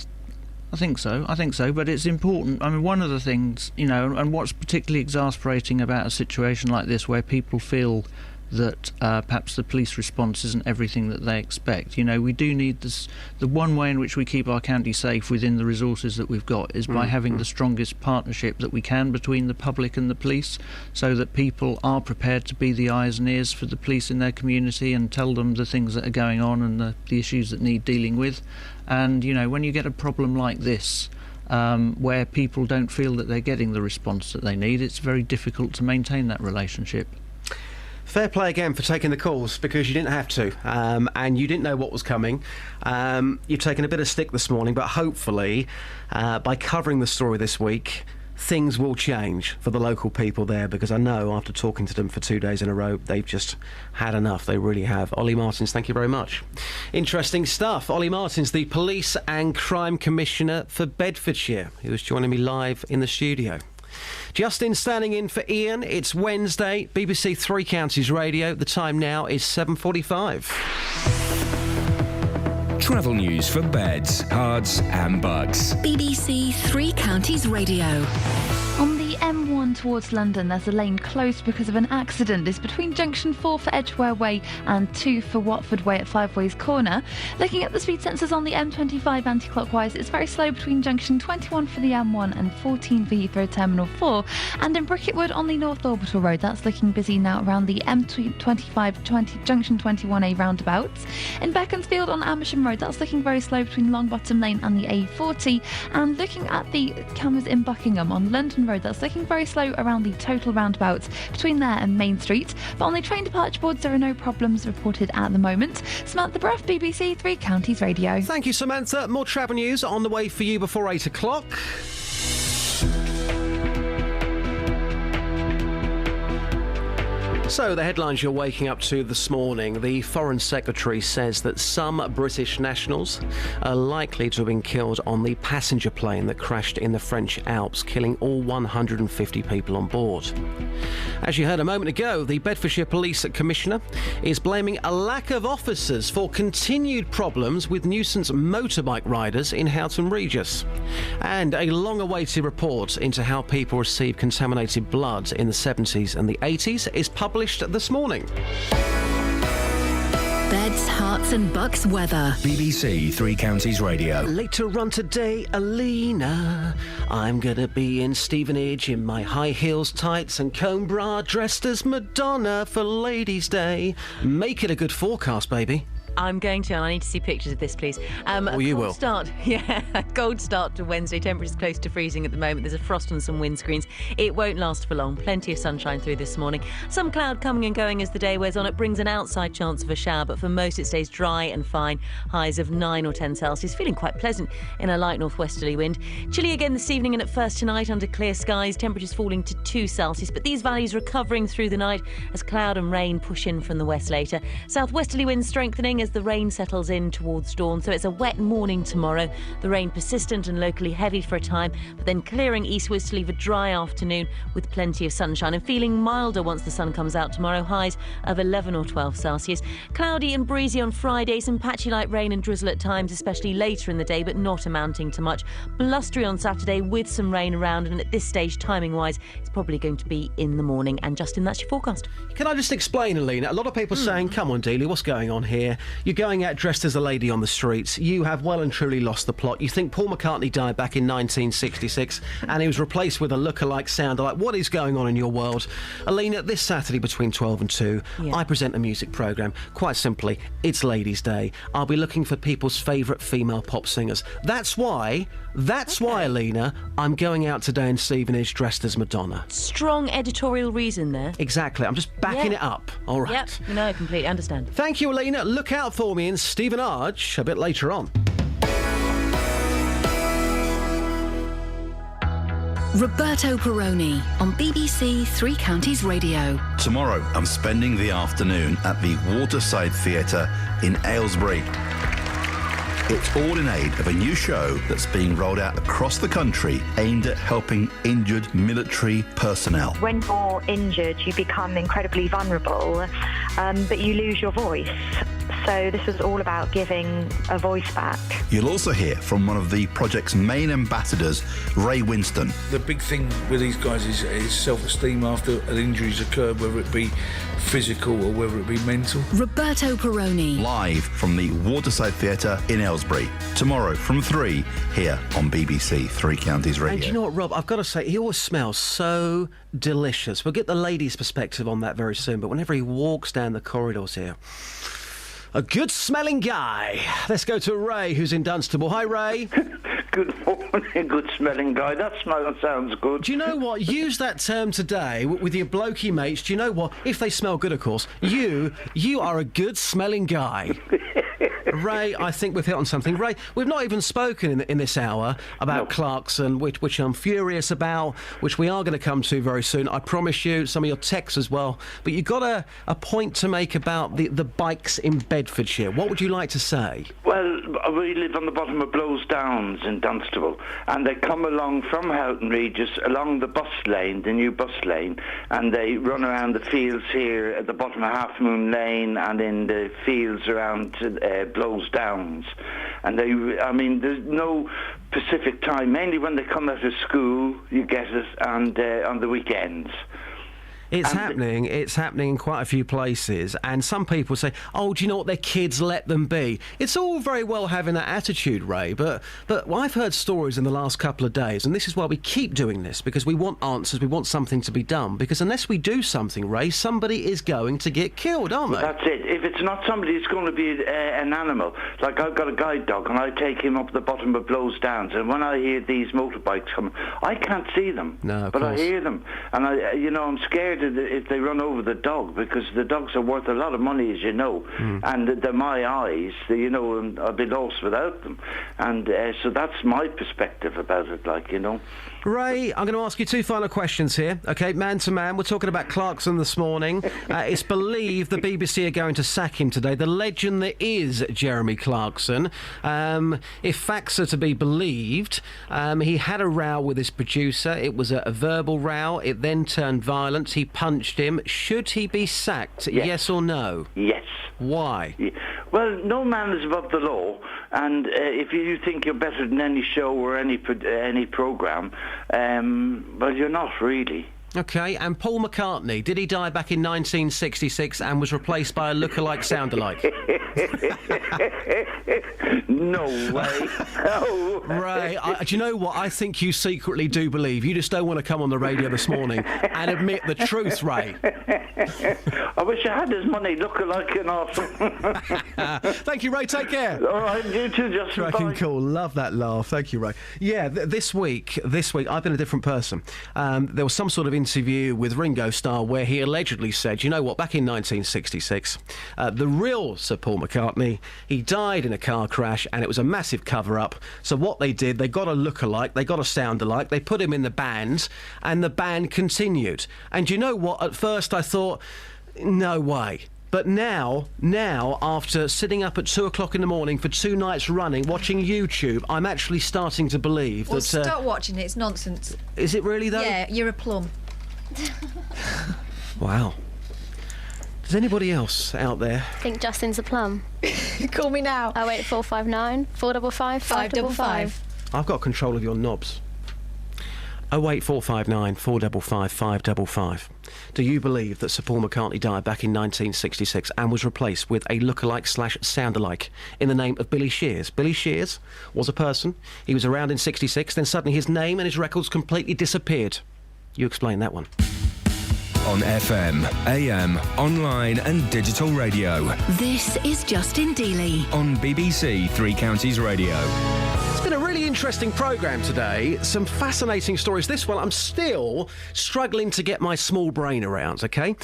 Speaker 8: think so. I think so, but it's important. I mean, one of the things, you know, and what's particularly exasperating about a situation like this where people feel that perhaps the police response isn't everything that they expect. You know, we do need this. The one way in which we keep our county safe within the resources that we've got is by having the strongest partnership that we can between the public and the police, so that people are prepared to be the eyes and ears for the police in their community and tell them the things that are going on and the issues that need dealing with. And, you know, when you get a problem like this, where people don't feel that they're getting the response that they need, it's very difficult to maintain that relationship.
Speaker 1: Fair play again for taking the calls, because you didn't have to, and you didn't know what was coming. You've taken a bit of stick this morning, but hopefully by covering the story this week, things will change for the local people there, because I know after talking to them for 2 days in a row, they've just had enough. They really have. Ollie Martins, thank you very much. Interesting stuff. Ollie Martins, the Police and Crime Commissioner for Bedfordshire, who was joining me live in the studio. Justin standing in for Iain. It's Wednesday, BBC Three Counties Radio. The time now is 7:45.
Speaker 3: Travel news for beds, cards and bugs.
Speaker 2: BBC Three Counties Radio.
Speaker 14: On the M1 towards London, there's a lane closed because of an accident. It's between junction 4 for Edgware Way and 2 for Watford Way at Five Ways Corner. Looking at the speed sensors on the M25 anti-clockwise, it's very slow between junction 21 for the M1 and 14 for Heathrow Terminal 4. And in Bricketwood on the North Orbital Road, that's looking busy now around the M25 junction 21A roundabouts. In Beaconsfield on Amersham Road, that's looking very slow between Longbottom Lane and the A40. And looking at the cameras in Buckingham on London Road, that's looking very slow around the total roundabouts between there and Main Street. But on the train departure boards, there are no problems reported at the moment. Samantha Bruff, BBC Three Counties Radio.
Speaker 1: Thank you, Samantha. More travel news on the way for you before 8 o'clock. So, the headlines you're waking up to this morning. The Foreign Secretary says that some British nationals are likely to have been killed on the passenger plane that crashed in the French Alps, killing all 150 people on board. As you heard a moment ago, the Bedfordshire Police Commissioner is blaming a lack of officers for continued problems with nuisance motorbike riders in Houghton Regis. And a long-awaited report into how people received contaminated blood in the 70s and the 80s is published this morning.
Speaker 2: Beds, Herts and Bucks weather.
Speaker 3: BBC Three Counties Radio.
Speaker 1: Later on today, Alina, I'm gonna be in Stevenage in my high heels, tights and comb bra, dressed as Madonna for Ladies' Day. Make it a good forecast, baby.
Speaker 16: I'm going to, and I need to see pictures of this, please.
Speaker 1: You will.
Speaker 16: A cold start to Wednesday. Temperatures close to freezing at the moment. There's a frost on some windscreens. It won't last for long. Plenty of sunshine through this morning. Some cloud coming and going as the day wears on. It brings an outside chance of a shower, but for most it stays dry and fine. Highs of 9 or 10 Celsius. Feeling quite pleasant in a light northwesterly wind. Chilly again this evening and at first tonight under clear skies. Temperatures falling to 2 Celsius, but these valleys recovering through the night as cloud and rain push in from the west later. Southwesterly winds strengthening as the rain settles in towards dawn, so it's a wet morning tomorrow. The rain persistent and locally heavy for a time, but then clearing eastwards to leave a dry afternoon with plenty of sunshine and feeling milder once the sun comes out tomorrow. Highs of 11 or 12 Celsius. Cloudy and breezy on Friday, some patchy light rain and drizzle at times, especially later in the day, but not amounting to much. Blustery on Saturday with some rain around, and at this stage, timing-wise, it's probably going to be in the morning. And Justin, that's your forecast.
Speaker 1: Can I just explain, Alina? A lot of people saying, come on, Dealey, what's going on here? You're going out dressed as a lady on the streets. You have well and truly lost the plot. You think Paul McCartney died back in 1966 and he was replaced with a lookalike sounder. Like, what is going on in your world? Alina, this Saturday between 12 and 2, I present a music programme. Quite simply, it's Ladies' Day. I'll be looking for people's favourite female pop singers. That's why, Alina, I'm going out today in Stevenage dressed as Madonna.
Speaker 16: Strong editorial reason there.
Speaker 1: Exactly. I'm just backing it up. All right.
Speaker 16: Yep. No, I completely understand.
Speaker 1: Thank you, Alina. Look out for me in Stevenage a bit later on.
Speaker 2: Roberto Perroni on BBC Three Counties Radio.
Speaker 17: Tomorrow, I'm spending the afternoon at the Waterside Theatre in Aylesbury. It's all in aid of a new show that's being rolled out across the country aimed at helping injured military personnel.
Speaker 23: When you're injured, you become incredibly vulnerable, but you lose your voice.
Speaker 10: So this was all about giving a voice back.
Speaker 17: You'll also hear from one of the project's main ambassadors, Ray Winston.
Speaker 13: The big thing with these guys is self-esteem after an injury's occurred, whether it be physical or whether it be mental.
Speaker 2: Roberto Perroni.
Speaker 17: Live from the Waterside Theatre in Aylesbury. Tomorrow from 3 here on BBC Three Counties Radio.
Speaker 1: And you know what, Rob? I've got to say, he always smells so delicious. We'll get the ladies' perspective on that very soon, but whenever he walks down the corridors here, a good-smelling guy. Let's go to Ray, who's in Dunstable. Hi, Ray.
Speaker 18: Good morning, good-smelling guy. That sounds good.
Speaker 1: Do you know what? Use that term today with your blokey mates. Do you know what? If they smell good, of course. You are a good-smelling guy. Ray, I think we've hit on something. Ray, we've not even spoken in this hour about Clarkson, which I'm furious about, which we are going to come to very soon. I promise you, some of your texts as well. But you've got a point to make about the bikes in Bedfordshire. What would you like to say?
Speaker 18: Well, we live on the bottom of Blows Downs in Dunstable, and they come along from Houghton Regis along the bus lane, the new bus lane, and they run around the fields here at the bottom of Half Moon Lane and in the fields around Blows Downs. And there's no specific time. Mainly when they come out of school, you get it, and on the weekends.
Speaker 1: It's happening in quite a few places, and some people say, oh, do you know what, their kids, let them be. It's all very well having that attitude, Ray, but I've heard stories in the last couple of days, and this is why we keep doing this, because we want answers, we want something to be done, because unless we do something, Ray, somebody is going to get killed, aren't they?
Speaker 18: That's it. If it's not somebody, it's going to be an animal. Like, I've got a guide dog, and I take him up the bottom of Blows Downs, and when I hear these motorbikes coming, I can't see them, but I hear them, and I'm scared if they run over the dog, because the dogs are worth a lot of money, as you know, and they're my eyes, and I'd be lost without them, and so that's my perspective about it,
Speaker 1: Ray, I'm going to ask you two final questions here, okay, man to man. We're talking about Clarkson this morning. It's believed the BBC are going to sack him today. The legend that is Jeremy Clarkson. If facts are to be believed, he had a row with his producer. It was a verbal row. It then turned violent. He punched him. Should he be sacked? Yes or no?
Speaker 18: Yes.
Speaker 1: Why?
Speaker 18: Yeah. Well, no man is above the law, and if you think you're better than any show or any programme, well, you're not really.
Speaker 1: OK, and Paul McCartney, did he die back in 1966 and was replaced by a look-alike sound-alike?
Speaker 18: No way. No way.
Speaker 1: Ray, do you know what? I think you secretly do believe. You just don't want to come on the radio this morning and admit the truth, Ray.
Speaker 18: I wish I had his money, look-alike and awesome.
Speaker 1: Thank you, Ray. Take care.
Speaker 18: All right, you too, Justin.
Speaker 1: Cracking cool. Love that laugh. Thank you, Ray. Yeah, this week, I've been a different person. There was some sort of interview with Ringo Starr where he allegedly said, you know what, back in 1966, the real Sir Paul McCartney, he died in a car crash and it was a massive cover-up. So what they did, they got a look-alike, they got a sound-alike, they put him in the band, and the band continued. And you know what, at first I thought, no way. But now, after sitting up at 2 o'clock in the morning for 2 nights running, watching YouTube, I'm actually starting to believe that...
Speaker 11: Stop watching it, it's nonsense.
Speaker 1: Is it really, though?
Speaker 11: Yeah, you're a plum.
Speaker 1: Wow. Does anybody else out there
Speaker 23: think Justin's a plum?
Speaker 11: Call me now.
Speaker 23: 08459 455 555.
Speaker 1: I've got control of your knobs. 08459 455 555. Do you believe that Sir Paul McCartney died back in 1966 and was replaced with a look-alike / sound-alike in the name of Billy Shears? Billy Shears was a person. He was around in 66, then suddenly his name and his records completely disappeared. You explain that one.
Speaker 3: On FM, AM, online and digital radio.
Speaker 2: This is Justin Dealey.
Speaker 3: On BBC Three Counties Radio.
Speaker 1: It's been a really interesting programme today. Some fascinating stories. This one, I'm still struggling to get my small brain around, OK?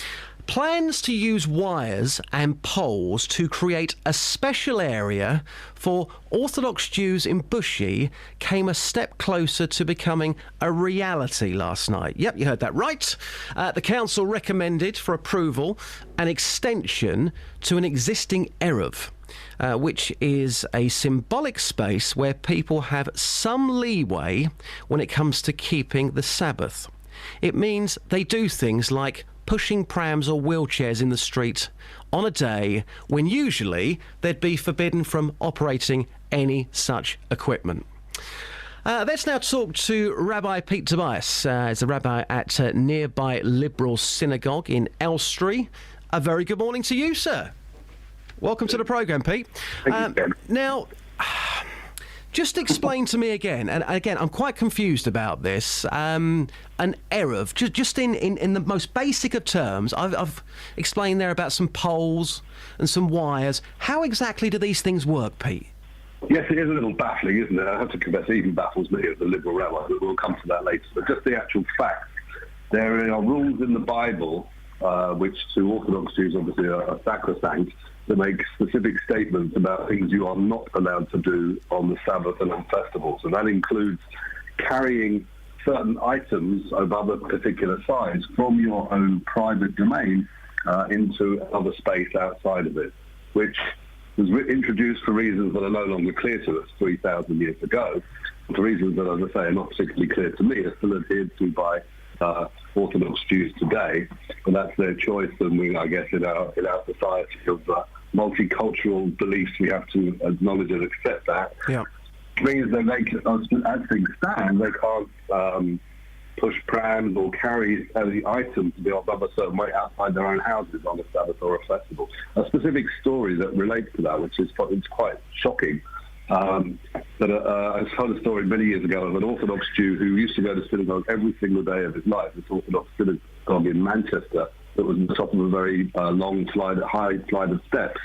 Speaker 1: Plans to use wires and poles to create a special area for Orthodox Jews in Bushey came a step closer to becoming a reality last night. Yep, you heard that right. The council recommended for approval an extension to an existing Eruv, which is a symbolic space where people have some leeway when it comes to keeping the Sabbath. It means they do things like pushing prams or wheelchairs in the street on a day when usually they'd be forbidden from operating any such equipment. Let's now talk to Rabbi Pete Tobias. He's a rabbi at nearby Liberal Synagogue in Elstree. A very good morning to you, sir. Welcome to the programme, Pete. Now, just explain to me again, and again, I'm quite confused about this, an Eruv, just in the most basic of terms. I've explained there about some poles and some wires. How exactly do these things work, Pete?
Speaker 5: Yes, it is a little baffling, isn't it? I have to confess, it even baffles me as a liberal rabbi, but we'll come to that later. But just the actual facts. There are rules in the Bible, which to Orthodox Jews obviously are sacrosanct, that make specific statements about things you are not allowed to do on the Sabbath and on festivals. And that includes carrying certain items of other particular size from your own private domain into another space outside of it, which was introduced for reasons that are no longer clear to us 3,000 years ago, for reasons that, as I say, are not particularly clear to me, are still adhered to by Orthodox Jews today, and that's their choice. And we, I guess, in our society of multicultural beliefs, we have to acknowledge and accept that.
Speaker 1: Yeah.
Speaker 5: Which means that as things stand, they can't push prams or carry heavy items to be off a certain way outside their own houses on a Sabbath or a festival. A specific story that relates to that, which is it's quite shocking. But I heard a story many years ago of an Orthodox Jew who used to go to synagogue every single day of his life. This Orthodox synagogue in Manchester that was on the top of a very high flight of steps.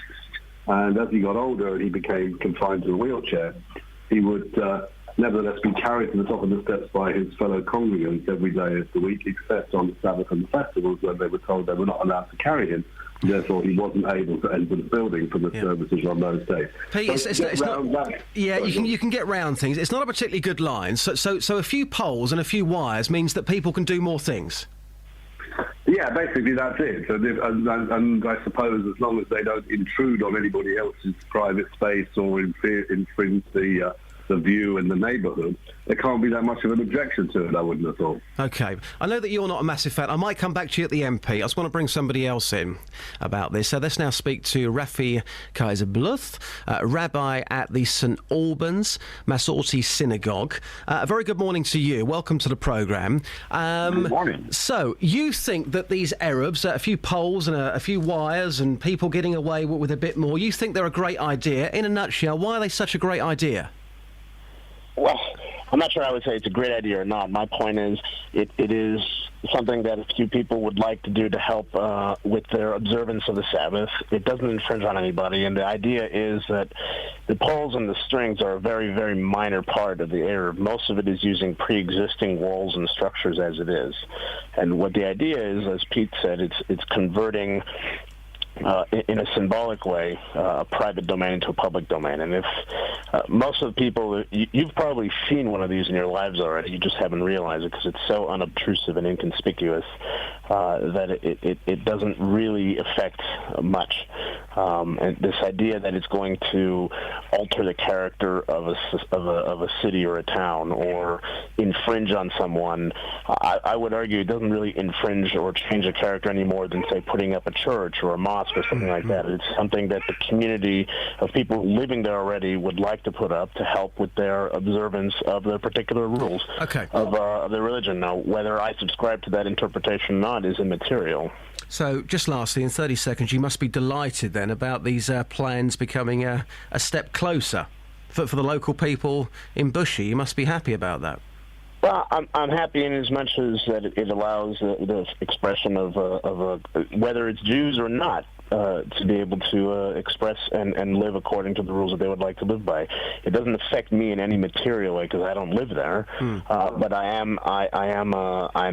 Speaker 5: And as he got older and he became confined to a wheelchair, he would nevertheless be carried to the top of the steps by his fellow congregants every day of the week, except on the Sabbath and the festivals, when they were told they were not allowed to carry him. Therefore, he wasn't able to enter the building for the services on those days.
Speaker 1: Pete,
Speaker 5: so
Speaker 1: it's not. Yeah, you can get round things. It's not a particularly good line. So a few poles and a few wires means that people can do more things.
Speaker 5: Yeah, basically that's it. So, and I suppose as long as they don't intrude on anybody else's private space or infringe the view in the neighbourhood, there can't be that much of an objection to it, I wouldn't have thought.
Speaker 1: OK. I know that you're not a massive fan. I might come back to you at the MP. I just want to bring somebody else in about this. So let's now speak to Rafi Kaiser-Bluth, rabbi at the St Albans Masorti Synagogue. A very good morning to you. Welcome to the programme.
Speaker 7: Good morning.
Speaker 1: So you think that these Arabs, a few poles and a few wires and people getting away with a bit more, you think they're a great idea? In a nutshell, why are they such a great idea?
Speaker 7: Well, I'm not sure I would say it's a great idea or not. My point is it is something that a few people would like to do to help with their observance of the Sabbath. It doesn't infringe on anybody, and the idea is that the poles and the strings are a very, very minor part of the Eruv. Most of it is using pre-existing walls and structures as it is. And what the idea is, as Pete said, it's converting in a symbolic way, a private domain into a public domain. And if most of the people, you've probably seen one of these in your lives already, you just haven't realized it because it's so unobtrusive and inconspicuous that it doesn't really affect much. And this idea that it's going to alter the character of a city or a town or infringe on someone, I would argue it doesn't really infringe or change the character any more than, say, putting up a church or a mosque or something like that. It's something that the community of people living there already would like to put up to help with their observance of the particular rules of their religion. Now, whether I subscribe to that interpretation or not is immaterial.
Speaker 1: So, just lastly, in 30 seconds, you must be delighted then about these plans becoming a step closer for the local people in Bushy. You must be happy about that.
Speaker 7: Well, I'm happy in as much as that it allows the expression of whether it's Jews or not to be able to express and live according to the rules that they would like to live by. It doesn't affect me in any material way because I don't live there, but I'm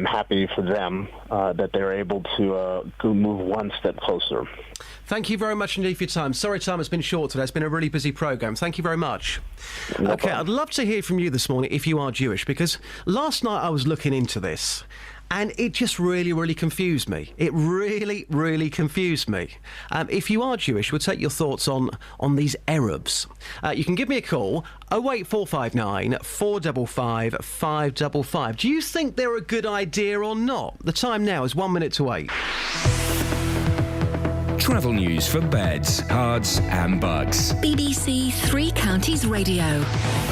Speaker 7: happy for them that they're able to move one step closer.
Speaker 1: Thank you very much indeed for your time. Sorry, time has been short today. It's been a really busy programme. Thank you very much. Okay, I'd love to hear from you this morning if you are Jewish, because last night I was looking into this, And it just really, really confused me. It really, really confused me. If you are Jewish, we'll take your thoughts on these Arabs. You can give me a call, 08459 455 555. Do you think they're a good idea or not? The time now is 1 minute to 8.
Speaker 3: Travel news for beds, cards and bugs.
Speaker 2: BBC Three Counties Radio.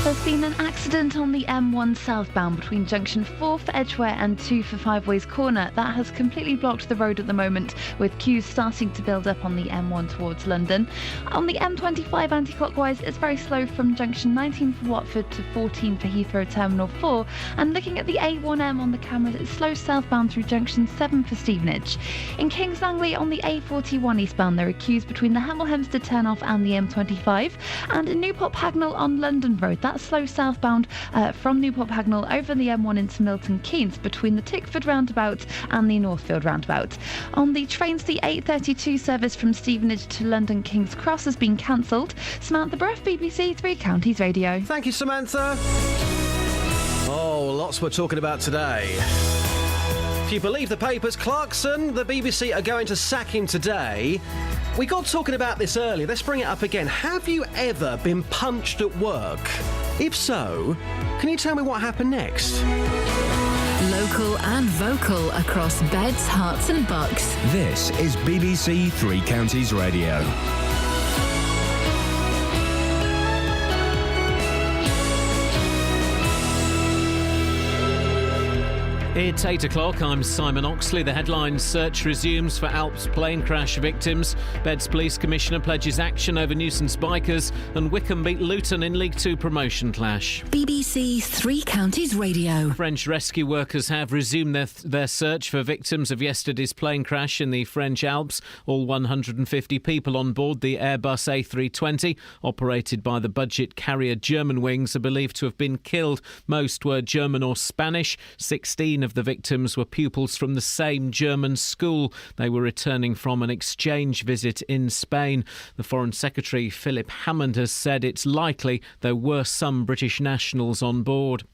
Speaker 14: There's been an accident on the M1 southbound between junction 4 for Edgware and 2 for Five Ways Corner. That has completely blocked the road at the moment, with queues starting to build up on the M1 towards London. On the M25 anti-clockwise, it's very slow from junction 19 for Watford to 14 for Heathrow Terminal 4. And looking at the A1M on the cameras, it's slow southbound through junction 7 for Stevenage. In Kings Langley on the A41 eastbound, there are queues between the Hemel Hempstead turnoff and the M25. And in Newport Pagnell on London Road, that's slow southbound from Newport Pagnell over the M1 into Milton Keynes between the Tickford roundabout and the Northfield roundabout. On the trains, the 8:32 service from Stevenage to London King's Cross has been cancelled. Samantha Bruff, BBC Three Counties Radio.
Speaker 1: Thank you, Samantha. Oh, lots we're talking about today. If you believe the papers, Clarkson, the BBC are going to sack him today. We got talking about this earlier. Let's bring it up again. Have you ever been punched at work? If so, can you tell me what happened next?
Speaker 2: Local and vocal across beds, hearts and bucks.
Speaker 3: This is BBC Three Counties Radio.
Speaker 4: It's 8 o'clock. I'm Simon Oxley. The headline: search resumes for Alps plane crash victims. Beds Police Commissioner pledges action over nuisance bikers. And Wycombe beat Luton in League Two promotion clash.
Speaker 2: BBC Three Counties Radio.
Speaker 4: French rescue workers have resumed their search for victims of yesterday's plane crash in the French Alps. All 150 people on board the Airbus A320, operated by the budget carrier Germanwings, are believed to have been killed. Most were German or Spanish. 16 of the victims were pupils from the same German school. They were returning from an exchange visit in Spain. The Foreign Secretary, Philip Hammond, has said it's likely there were some British nationals on board.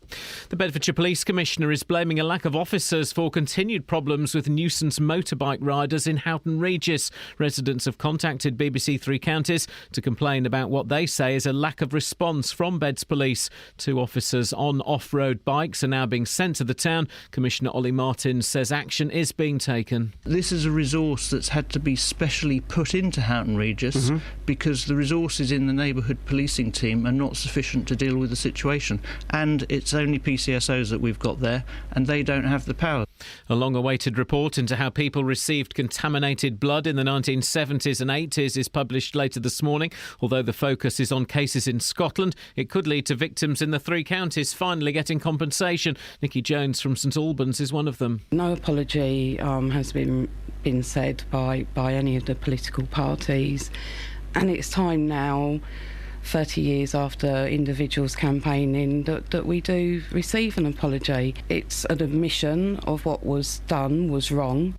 Speaker 4: The Bedfordshire Police Commissioner is blaming a lack of officers for continued problems with nuisance motorbike riders in Houghton Regis. Residents have contacted BBC Three Counties to complain about what they say is a lack of response from Beds Police. 2 officers on off-road bikes are now being sent to the town. Commissioner Ollie Martin says action is being taken.
Speaker 8: This is a resource that's had to be specially put into Houghton Regis because the resources in the neighbourhood policing team are not sufficient to deal with the situation, and it's only PCSOs that we've got there, and they don't have the power.
Speaker 4: A long-awaited report into how people received contaminated blood in the 1970s and 80s is published later this morning. Although the focus is on cases in Scotland, it could lead to victims in the 3 counties finally getting compensation. Nikki Jones from St Albans is one of them.
Speaker 15: No apology has been said by any of the political parties, and it's time now, 30 years after individuals campaigning, that we do receive an apology. It's an admission of what was done was wrong.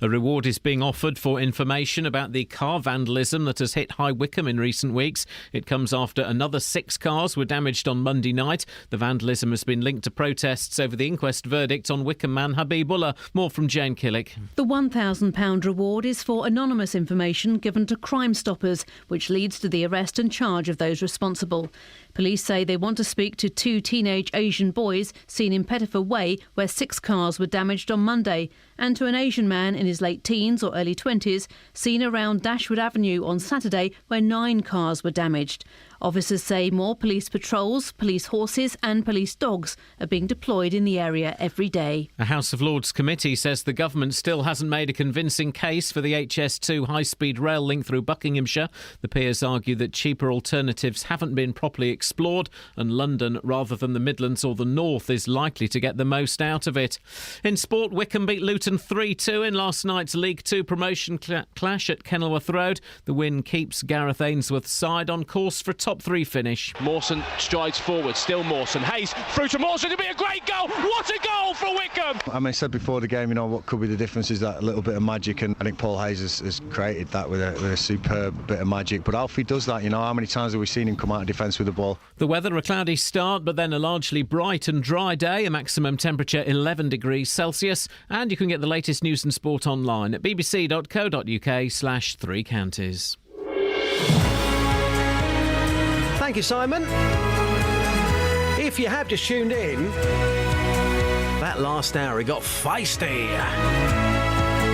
Speaker 4: A reward is being offered for information about the car vandalism that has hit High Wycombe in recent weeks. It comes after another 6 cars were damaged on Monday night. The vandalism has been linked to protests over the inquest verdict on Wycombe man Habibullah. More from Jane Killick.
Speaker 19: The £1,000 reward is for anonymous information given to Crime Stoppers, which leads to the arrest and charge of those responsible. Police say they want to speak to 2 teenage Asian boys seen in Pettifer Way, where 6 cars were damaged on Monday, and to an Asian man in his late teens or early 20s seen around Dashwood Avenue on Saturday, where 9 cars were damaged. Officers say more police patrols, police horses and police dogs are being deployed in the area every day.
Speaker 4: A House of Lords committee says the government still hasn't made a convincing case for the HS2 high-speed rail link through Buckinghamshire. The peers argue that cheaper alternatives haven't been properly explored, and London, rather than the Midlands or the North, is likely to get the most out of it. In sport, Wycombe beat Luton 3-2 in last night's League Two promotion clash at Kenilworth Road. The win keeps Gareth Ainsworth's side on course for a top 3 finish.
Speaker 20: Mawson strides forward, still Mawson. Hayes through to Mawson, it'll be a great goal. What a goal for Wycombe!
Speaker 9: I mean, I said before the game, what could be the difference is that a little bit of magic, and I think Paul Hayes has created that with a superb bit of magic. But Alfie does that, how many times have we seen him come out of defence with the ball Paul.
Speaker 4: The weather, a cloudy start, but then a largely bright and dry day, a maximum temperature 11 degrees Celsius. And you can get the latest news and sport online at bbc.co.uk/3 counties.
Speaker 1: Thank you, Simon. If you have just tuned in, that last hour it got feisty.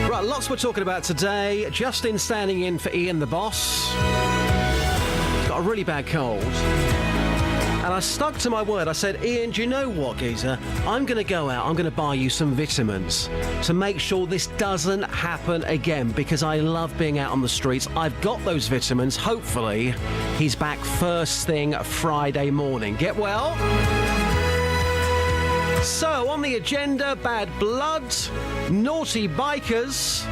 Speaker 1: Right, lots we're talking about today. Justin standing in for Iain the boss. He's got a really bad cold. And I stuck to my word. I said, Iain, do you know what, geezer? I'm going to go out, I'm going to buy you some vitamins to make sure this doesn't happen again, because I love being out on the streets. I've got those vitamins. Hopefully, he's back first thing Friday morning. Get well? So, on the agenda, bad blood, naughty bikers,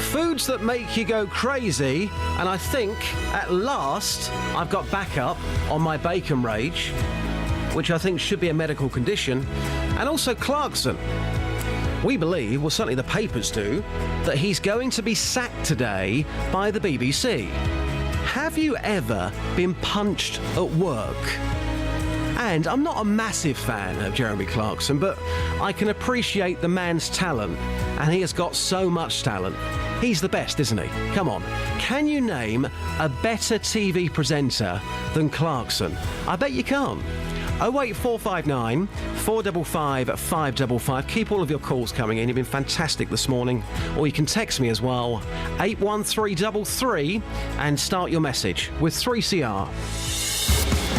Speaker 1: foods that make you go crazy, and I think, at last, I've got backup on my bacon rage, which I think should be a medical condition, and also Clarkson. We believe, well, certainly the papers do, that he's going to be sacked today by the BBC. Have you ever been punched at work? And I'm not a massive fan of Jeremy Clarkson, but I can appreciate the man's talent, and he has got so much talent. He's the best, isn't he? Come on. Can you name a better TV presenter than Clarkson? I bet you can't. 08459 455 555. Keep all of your calls coming in. You've been fantastic this morning. Or you can text me as well. 81333 and start your message with 3CR.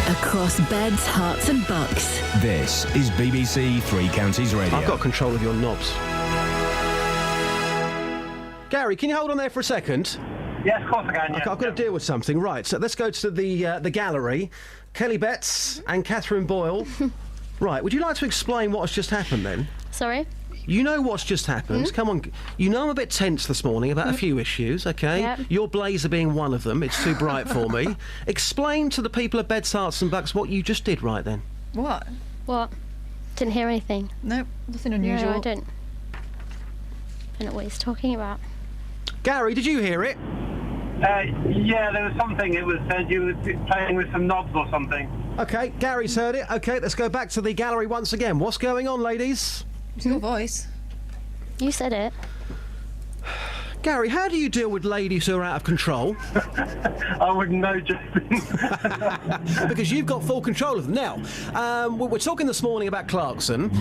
Speaker 2: Across beds, hearts and bucks.
Speaker 3: This is BBC Three Counties Radio.
Speaker 1: I've got control of your knobs. Gary, can you hold on there for a second?
Speaker 6: Yes, of course I can. Yeah.
Speaker 1: I've got to deal with something. Right, so let's go to the gallery. Kelly Betts and Catherine Boyle. Right, would you like to explain what has just happened then?
Speaker 23: Sorry?
Speaker 1: You know what's just happened. Come on. You know I'm a bit tense this morning about a few issues, OK?
Speaker 23: Yep.
Speaker 1: Your blazer being one of them. It's too bright for me. Explain to the people of Beds, Hearts and Bucks what you just did right then.
Speaker 23: What? Didn't hear anything.
Speaker 11: Nope, nothing unusual.
Speaker 23: No, I don't know what he's talking about.
Speaker 1: Gary, did you hear it?
Speaker 6: Yeah, there was something. It was said you were playing with some knobs or something.
Speaker 1: OK, Gary's heard it. OK, let's go back to the gallery once again. What's going on, ladies?
Speaker 11: It's your voice.
Speaker 23: You said it.
Speaker 1: Gary, how do you deal with ladies who are out of control?
Speaker 6: I wouldn't know, Justin.
Speaker 1: Because you've got full control of them. Now, we're talking this morning about Clarkson.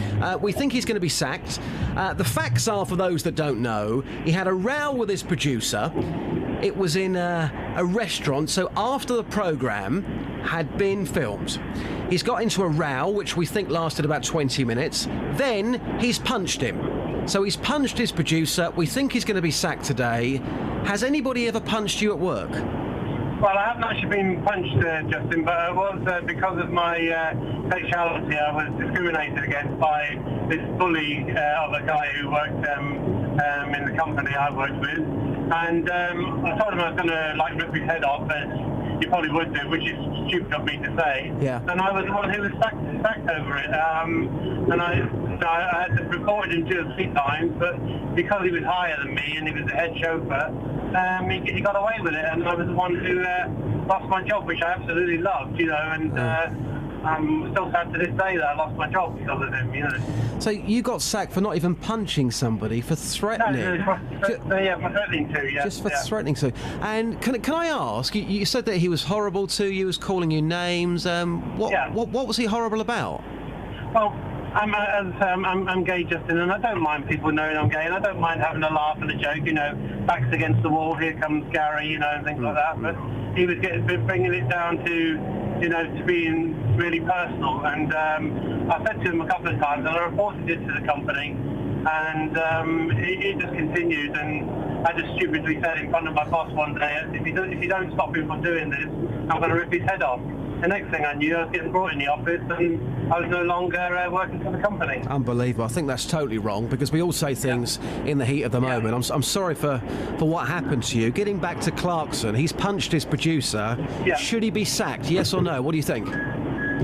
Speaker 1: We think he's going to be sacked. The facts are, for those that don't know, he had a row with his producer. It was in a restaurant, so after the programme had been filmed. He's got into a row, which we think lasted about 20 minutes. Then he's punched him. So he's punched his producer. We think he's going to be sacked today. Has anybody ever punched you at work?
Speaker 6: Well, I haven't actually been punched, Justin, but it was because of my sexuality. I was discriminated against by this bully of a guy who worked in the company I worked with. And I told him I was going to rip his head off, as you probably would do, which is stupid of me to say.
Speaker 1: Yeah.
Speaker 6: And I was the one who was sacked over it. And I had to report him 2 or 3 times, but because he was higher than me and he was the head chauffeur, he got away with it, and I was the one who lost my job, which I absolutely loved, and I'm still sad to this day that I lost my job because of him,
Speaker 1: So you got sacked for not even punching somebody, for threatening?
Speaker 6: No, for threatening to, yeah.
Speaker 1: Just for threatening to. And can I ask, you said that he was horrible to you, was calling you names. What was he horrible about?
Speaker 6: Well, I'm gay, Justin, and I don't mind people knowing I'm gay, and I don't mind having a laugh and a joke, backs against the wall, here comes Gary, and things like that. But he was bringing it down to being really personal. And I said to him a couple of times, and I reported it to the company, and it just continued. And I just stupidly said in front of my boss one day, if you don't stop him from doing this, I'm going to rip his head off. The next thing I knew, I was getting brought in the office and I was no longer working for the company.
Speaker 1: Unbelievable. I think that's totally wrong, because we all say things in the heat of the moment. I'm sorry for what happened to you. Getting back to Clarkson, he's punched his producer.
Speaker 6: Yeah.
Speaker 1: Should he be sacked, yes or no? What do you think?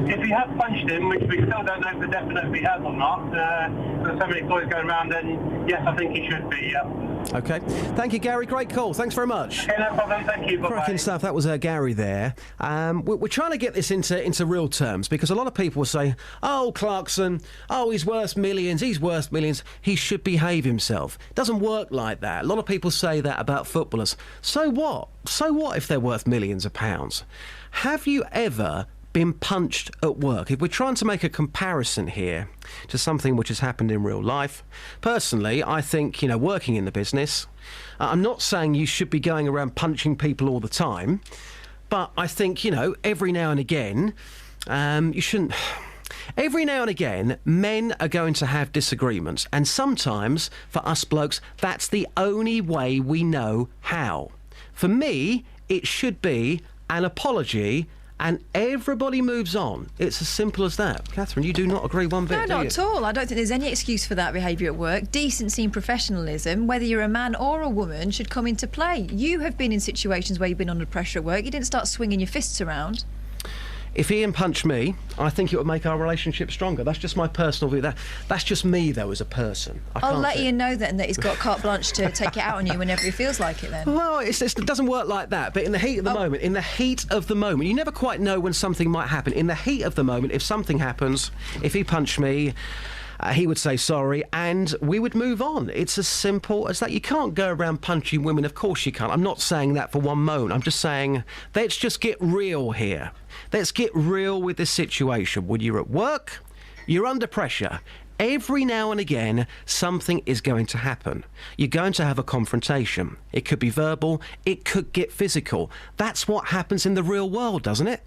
Speaker 6: if he has punched him, which we still don't know for definite if he has or not, there's so many stories going around, then yes, I think he should be, yeah.
Speaker 1: OK. Thank you, Gary. Great call. Thanks very much.
Speaker 6: Okay, no problem. Thank you. Bye-bye.
Speaker 1: Cracking stuff. That was Gary there. We're trying to get this into real terms, because a lot of people will say, oh, Clarkson, oh, he's worth millions, he should behave himself. It doesn't work like that. A lot of people say that about footballers. So what? So what if they're worth millions of pounds? Have you ever been punched at work? If we're trying to make a comparison here to something which has happened in real life, personally, I think, working in the business, I'm not saying you should be going around punching people all the time, but I think, every now and again, you shouldn't... Every now and again, men are going to have disagreements, and sometimes, for us blokes, that's the only way we know how. For me, it should be an apology, and everybody moves on. It's as simple as that. Catherine, you do not agree one bit,
Speaker 11: No,
Speaker 1: do
Speaker 11: not
Speaker 1: you?
Speaker 11: at all. I don't think there's any excuse for that behaviour at work. Decency and professionalism, whether you're a man or a woman, should come into play. You have been in situations where you've been under pressure at work. You didn't start swinging your fists around.
Speaker 1: If Iain punched me, I think it would make our relationship stronger. That's just my personal view. That's just me, though, as a person.
Speaker 11: I'll let Iain know then that he's got carte blanche to take it out on you whenever he feels like it then.
Speaker 1: Well, it doesn't work like that. But in the heat of the moment, you never quite know when something might happen. In the heat of the moment, if something happens, if he punched me, he would say sorry, and we would move on. It's as simple as that. You can't go around punching women. Of course you can't. I'm not saying that for one moment. I'm just saying, let's just get real here. Let's get real with this situation. When you're at work, you're under pressure. Every now and again, something is going to happen. You're going to have a confrontation. It could be verbal. It could get physical. That's what happens in the real world, doesn't it?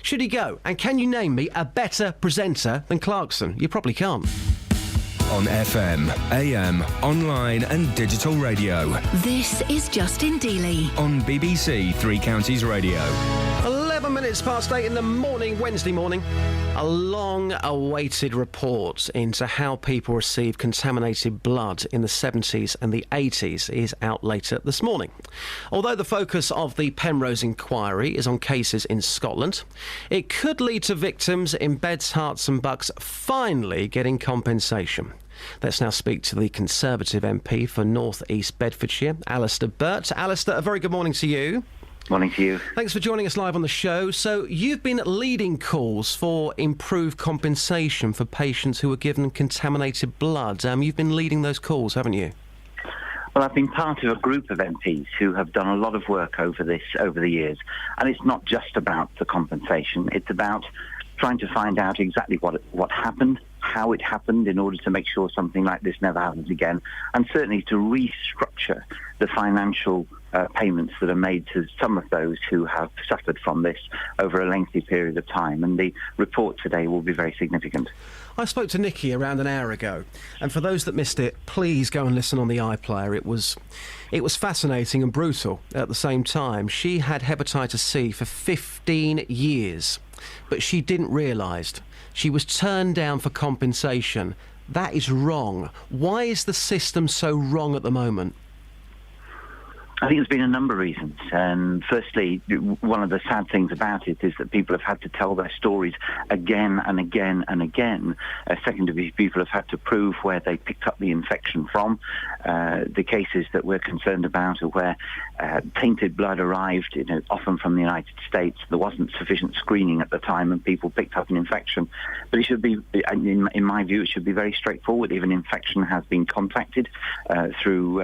Speaker 1: Should he go? And can you name me a better presenter than Clarkson? You probably can't.
Speaker 3: On FM, AM, online and digital radio.
Speaker 2: This is Justin Dealey.
Speaker 3: On BBC Three Counties Radio.
Speaker 1: 11 minutes past 8 in the morning, Wednesday morning. A long-awaited report into how people received contaminated blood in the 70s and the 80s is out later this morning. Although the focus of the Penrose inquiry is on cases in Scotland, it could lead to victims in Beds, Herts and Bucks finally getting compensation. Let's now speak to the Conservative MP for North East Bedfordshire, Alistair Burt. Alistair, a very good morning to you.
Speaker 12: Morning to you.
Speaker 1: Thanks for joining us live on the show. So you've been leading calls for improved compensation for patients who were given contaminated blood. You've been leading those calls, haven't you?
Speaker 12: Well, I've been part of a group of MPs who have done a lot of work over the years. And it's not just about the compensation. It's about trying to find out exactly what happened, how it happened, in order to make sure something like this never happens again, and certainly to restructure the financial payments that are made to some of those who have suffered from this over a lengthy period of time. And the report today will be very significant.
Speaker 1: I spoke to Nikki around an hour ago, and for those that missed it, please go and listen on the iPlayer. It was fascinating and brutal at the same time. She had hepatitis C for 15 years, but she didn't realise she was turned down for compensation. That is wrong. Why is the system so wrong at the moment?
Speaker 12: I think there's been a number of reasons. And firstly, one of the sad things about it is that people have had to tell their stories again and again and again. Secondly, people have had to prove where they picked up the infection from. The cases that we're concerned about are where tainted blood arrived, often from the United States. There wasn't sufficient screening at the time and people picked up an infection. But it should be, in my view, it should be very straightforward. If an infection has been contacted through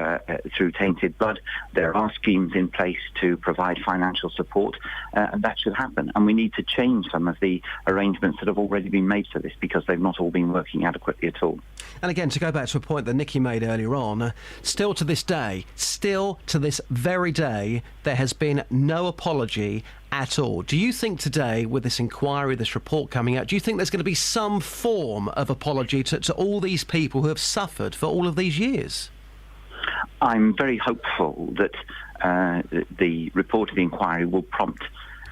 Speaker 12: tainted blood, there are schemes in place to provide financial support, and that should happen. And we need to change some of the arrangements that have already been made for this, because they've not all been working adequately at all.
Speaker 1: And again, to go back to a point that Nikki made earlier on, still to this very day, there has been no apology at all. Do you think today, with this inquiry, this report coming out, do you think there's going to be some form of apology to all these people who have suffered for all of these years?
Speaker 12: I'm very hopeful that the report of the inquiry will prompt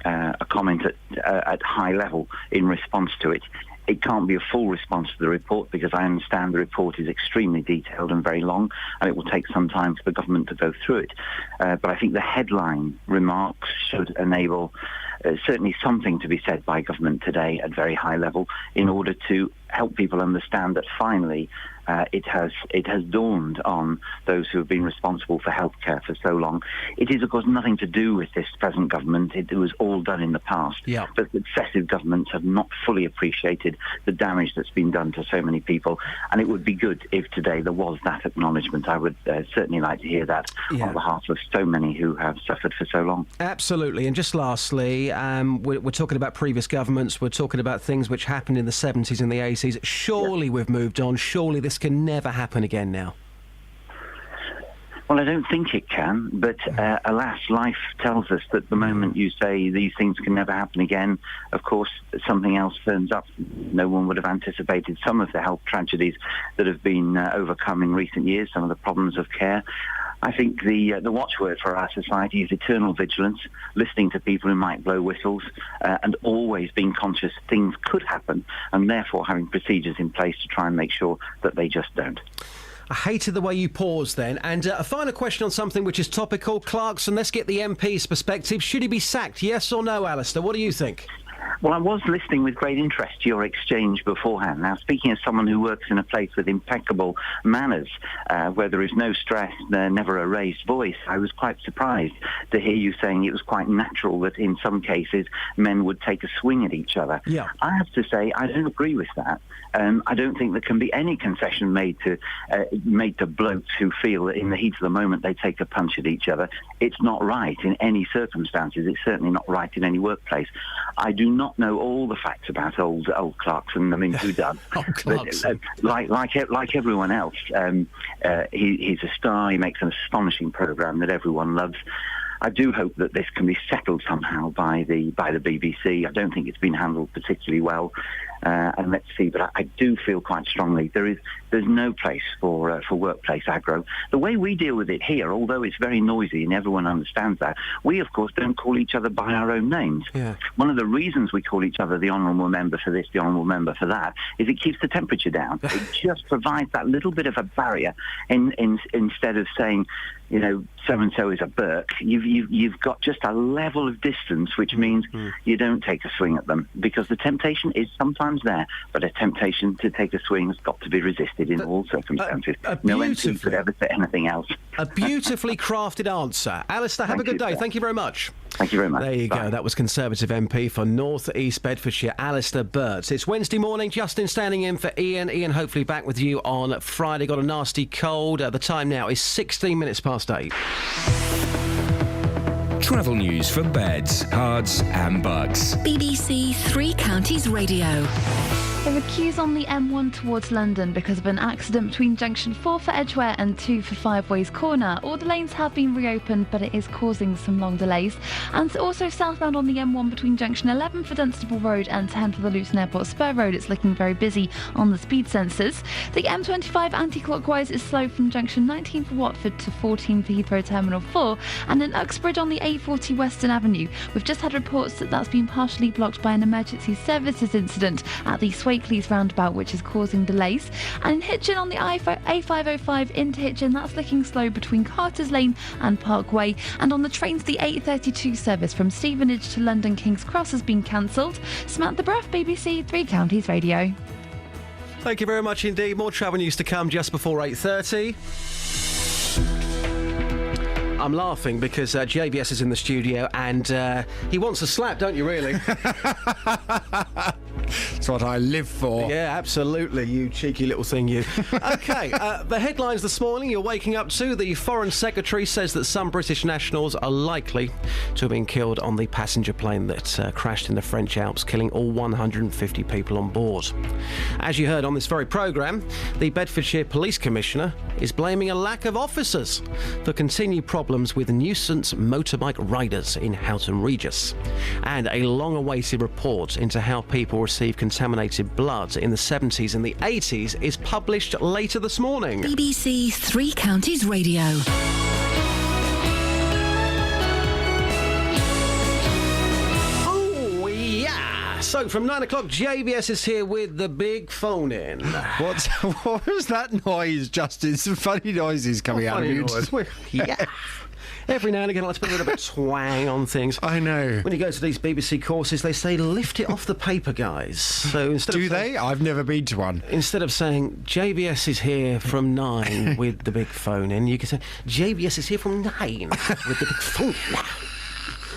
Speaker 12: a comment at high level in response to it. It can't be a full response to the report, because I understand the report is extremely detailed and very long, and it will take some time for the government to go through it. But I think the headline remarks should enable certainly something to be said by government today at very high level in order to help people understand that finally it has dawned on those who have been responsible for healthcare for so long. It is, of course, nothing to do with this present government. It was all done in the past.
Speaker 1: Yeah.
Speaker 12: But successive governments have not fully appreciated the damage that's been done to so many people. And it would be good if today there was that acknowledgement. I would certainly like to hear that on behalf of so many who have suffered for so long.
Speaker 1: Absolutely. And just lastly, we're talking about previous governments. We're talking about things which happened in the 70s and the 80s. Surely we've moved on. Surely this can never happen again now.
Speaker 12: Well, I don't think it can, but alas, life tells us that the moment you say these things can never happen again, of course, something else turns up. No one would have anticipated some of the health tragedies that have been overcome in recent years, some of the problems of care. I think the watchword for our society is eternal vigilance, listening to people who might blow whistles, and always being conscious things could happen, and therefore having procedures in place to try and make sure that they just don't.
Speaker 1: I hated the way you paused then. And a final question on something which is topical. Clarkson, let's get the MP's perspective. Should he be sacked, yes or no, Alistair? What do you think?
Speaker 12: Well, I was listening with great interest to your exchange beforehand. Now, speaking as someone who works in a place with impeccable manners, where there is no stress, never a raised voice, I was quite surprised to hear you saying it was quite natural that in some cases men would take a swing at each other.
Speaker 1: Yeah.
Speaker 12: I have to say I don't agree with that. I don't think there can be any concession made to blokes who feel that in the heat of the moment they take a punch at each other. It's not right in any circumstances. It's certainly not right in any workplace. I do not know all the facts about old Clarkson. I mean, who does? But, like everyone else, he's a star. He makes an astonishing programme that everyone loves. I do hope that this can be settled somehow by the BBC. I don't think it's been handled particularly well, and let's see. But I do feel quite strongly there's no place for workplace aggro. The way we deal with it here, although it's very noisy and everyone understands that, we of course don't call each other by our own names.
Speaker 1: Yeah.
Speaker 12: One of the reasons we call each other the honourable member for this, the honourable member for that, is it keeps the temperature down. It just provides that little bit of a barrier. Instead of saying, you know, so-and-so is a Burke, you've got just a level of distance, which means you don't take a swing at them, because the temptation is sometimes there, but a temptation to take a swing has got to be resisted in all circumstances. No MP could ever say anything else.
Speaker 1: A beautifully crafted answer. Alistair, have a good day. Thank you very much.
Speaker 12: Thank you very much.
Speaker 1: There you go. That was Conservative MP for North East Bedfordshire, Alistair Burt. It's Wednesday morning. Justin standing in for Iain. Iain hopefully back with you on Friday. Got a nasty cold. The time now is 16 minutes past 8.
Speaker 3: Travel news for beds, cards and bugs.
Speaker 2: BBC Three Counties Radio.
Speaker 14: There are queues on the M1 towards London because of an accident between junction 4 for Edgware and 2 for Five Ways Corner. All the lanes have been reopened, but it is causing some long delays. And also southbound on the M1 between junction 11 for Dunstable Road and 10 for the Luton Airport Spur Road. It's looking very busy on the speed sensors. The M25 anti-clockwise is slow from junction 19 for Watford to 14 for Heathrow Terminal 4. And in Uxbridge on the A40 Western Avenue, we've just had reports that that's been partially blocked by an emergency services incident at the Swakeleys roundabout, which is causing delays. And in Hitchin on the A505 into Hitchin, that's looking slow between Carter's Lane and Parkway. And on the trains, the 8:32 service from Stevenage to London King's Cross has been cancelled. Samantha Bruff, BBC Three Counties Radio.
Speaker 1: Thank you very much indeed. More travel news to come just before 8:30. I'm laughing because JVS is in the studio and he wants a slap, don't you, really?
Speaker 16: That's what I live for.
Speaker 1: Yeah, absolutely, you cheeky little thing, you. OK, the headlines this morning you're waking up to. The Foreign Secretary says that some British nationals are likely to have been killed on the passenger plane that crashed in the French Alps, killing all 150 people on board. As you heard on this very programme, the Bedfordshire Police Commissioner is blaming a lack of officers for continued problems with nuisance motorbike riders in Houghton Regis. And a long-awaited report into how people received contaminated blood in the 70s and the 80s is published later this morning.
Speaker 2: BBC Three Counties Radio.
Speaker 1: So, from 9 o'clock, JVS is here with the big phone-in.
Speaker 16: What was that noise, Justin? Some funny noises coming out of you.
Speaker 1: Yeah. Every now and again, I like to put a little bit of twang on things.
Speaker 16: I know.
Speaker 1: When you go to these BBC courses, they say, lift it off the paper, guys. So instead
Speaker 16: Do they? I've never been to one.
Speaker 1: Instead of saying, JVS is here from 9 with the big phone-in, you can say, JVS is here from 9 with the big phone-in.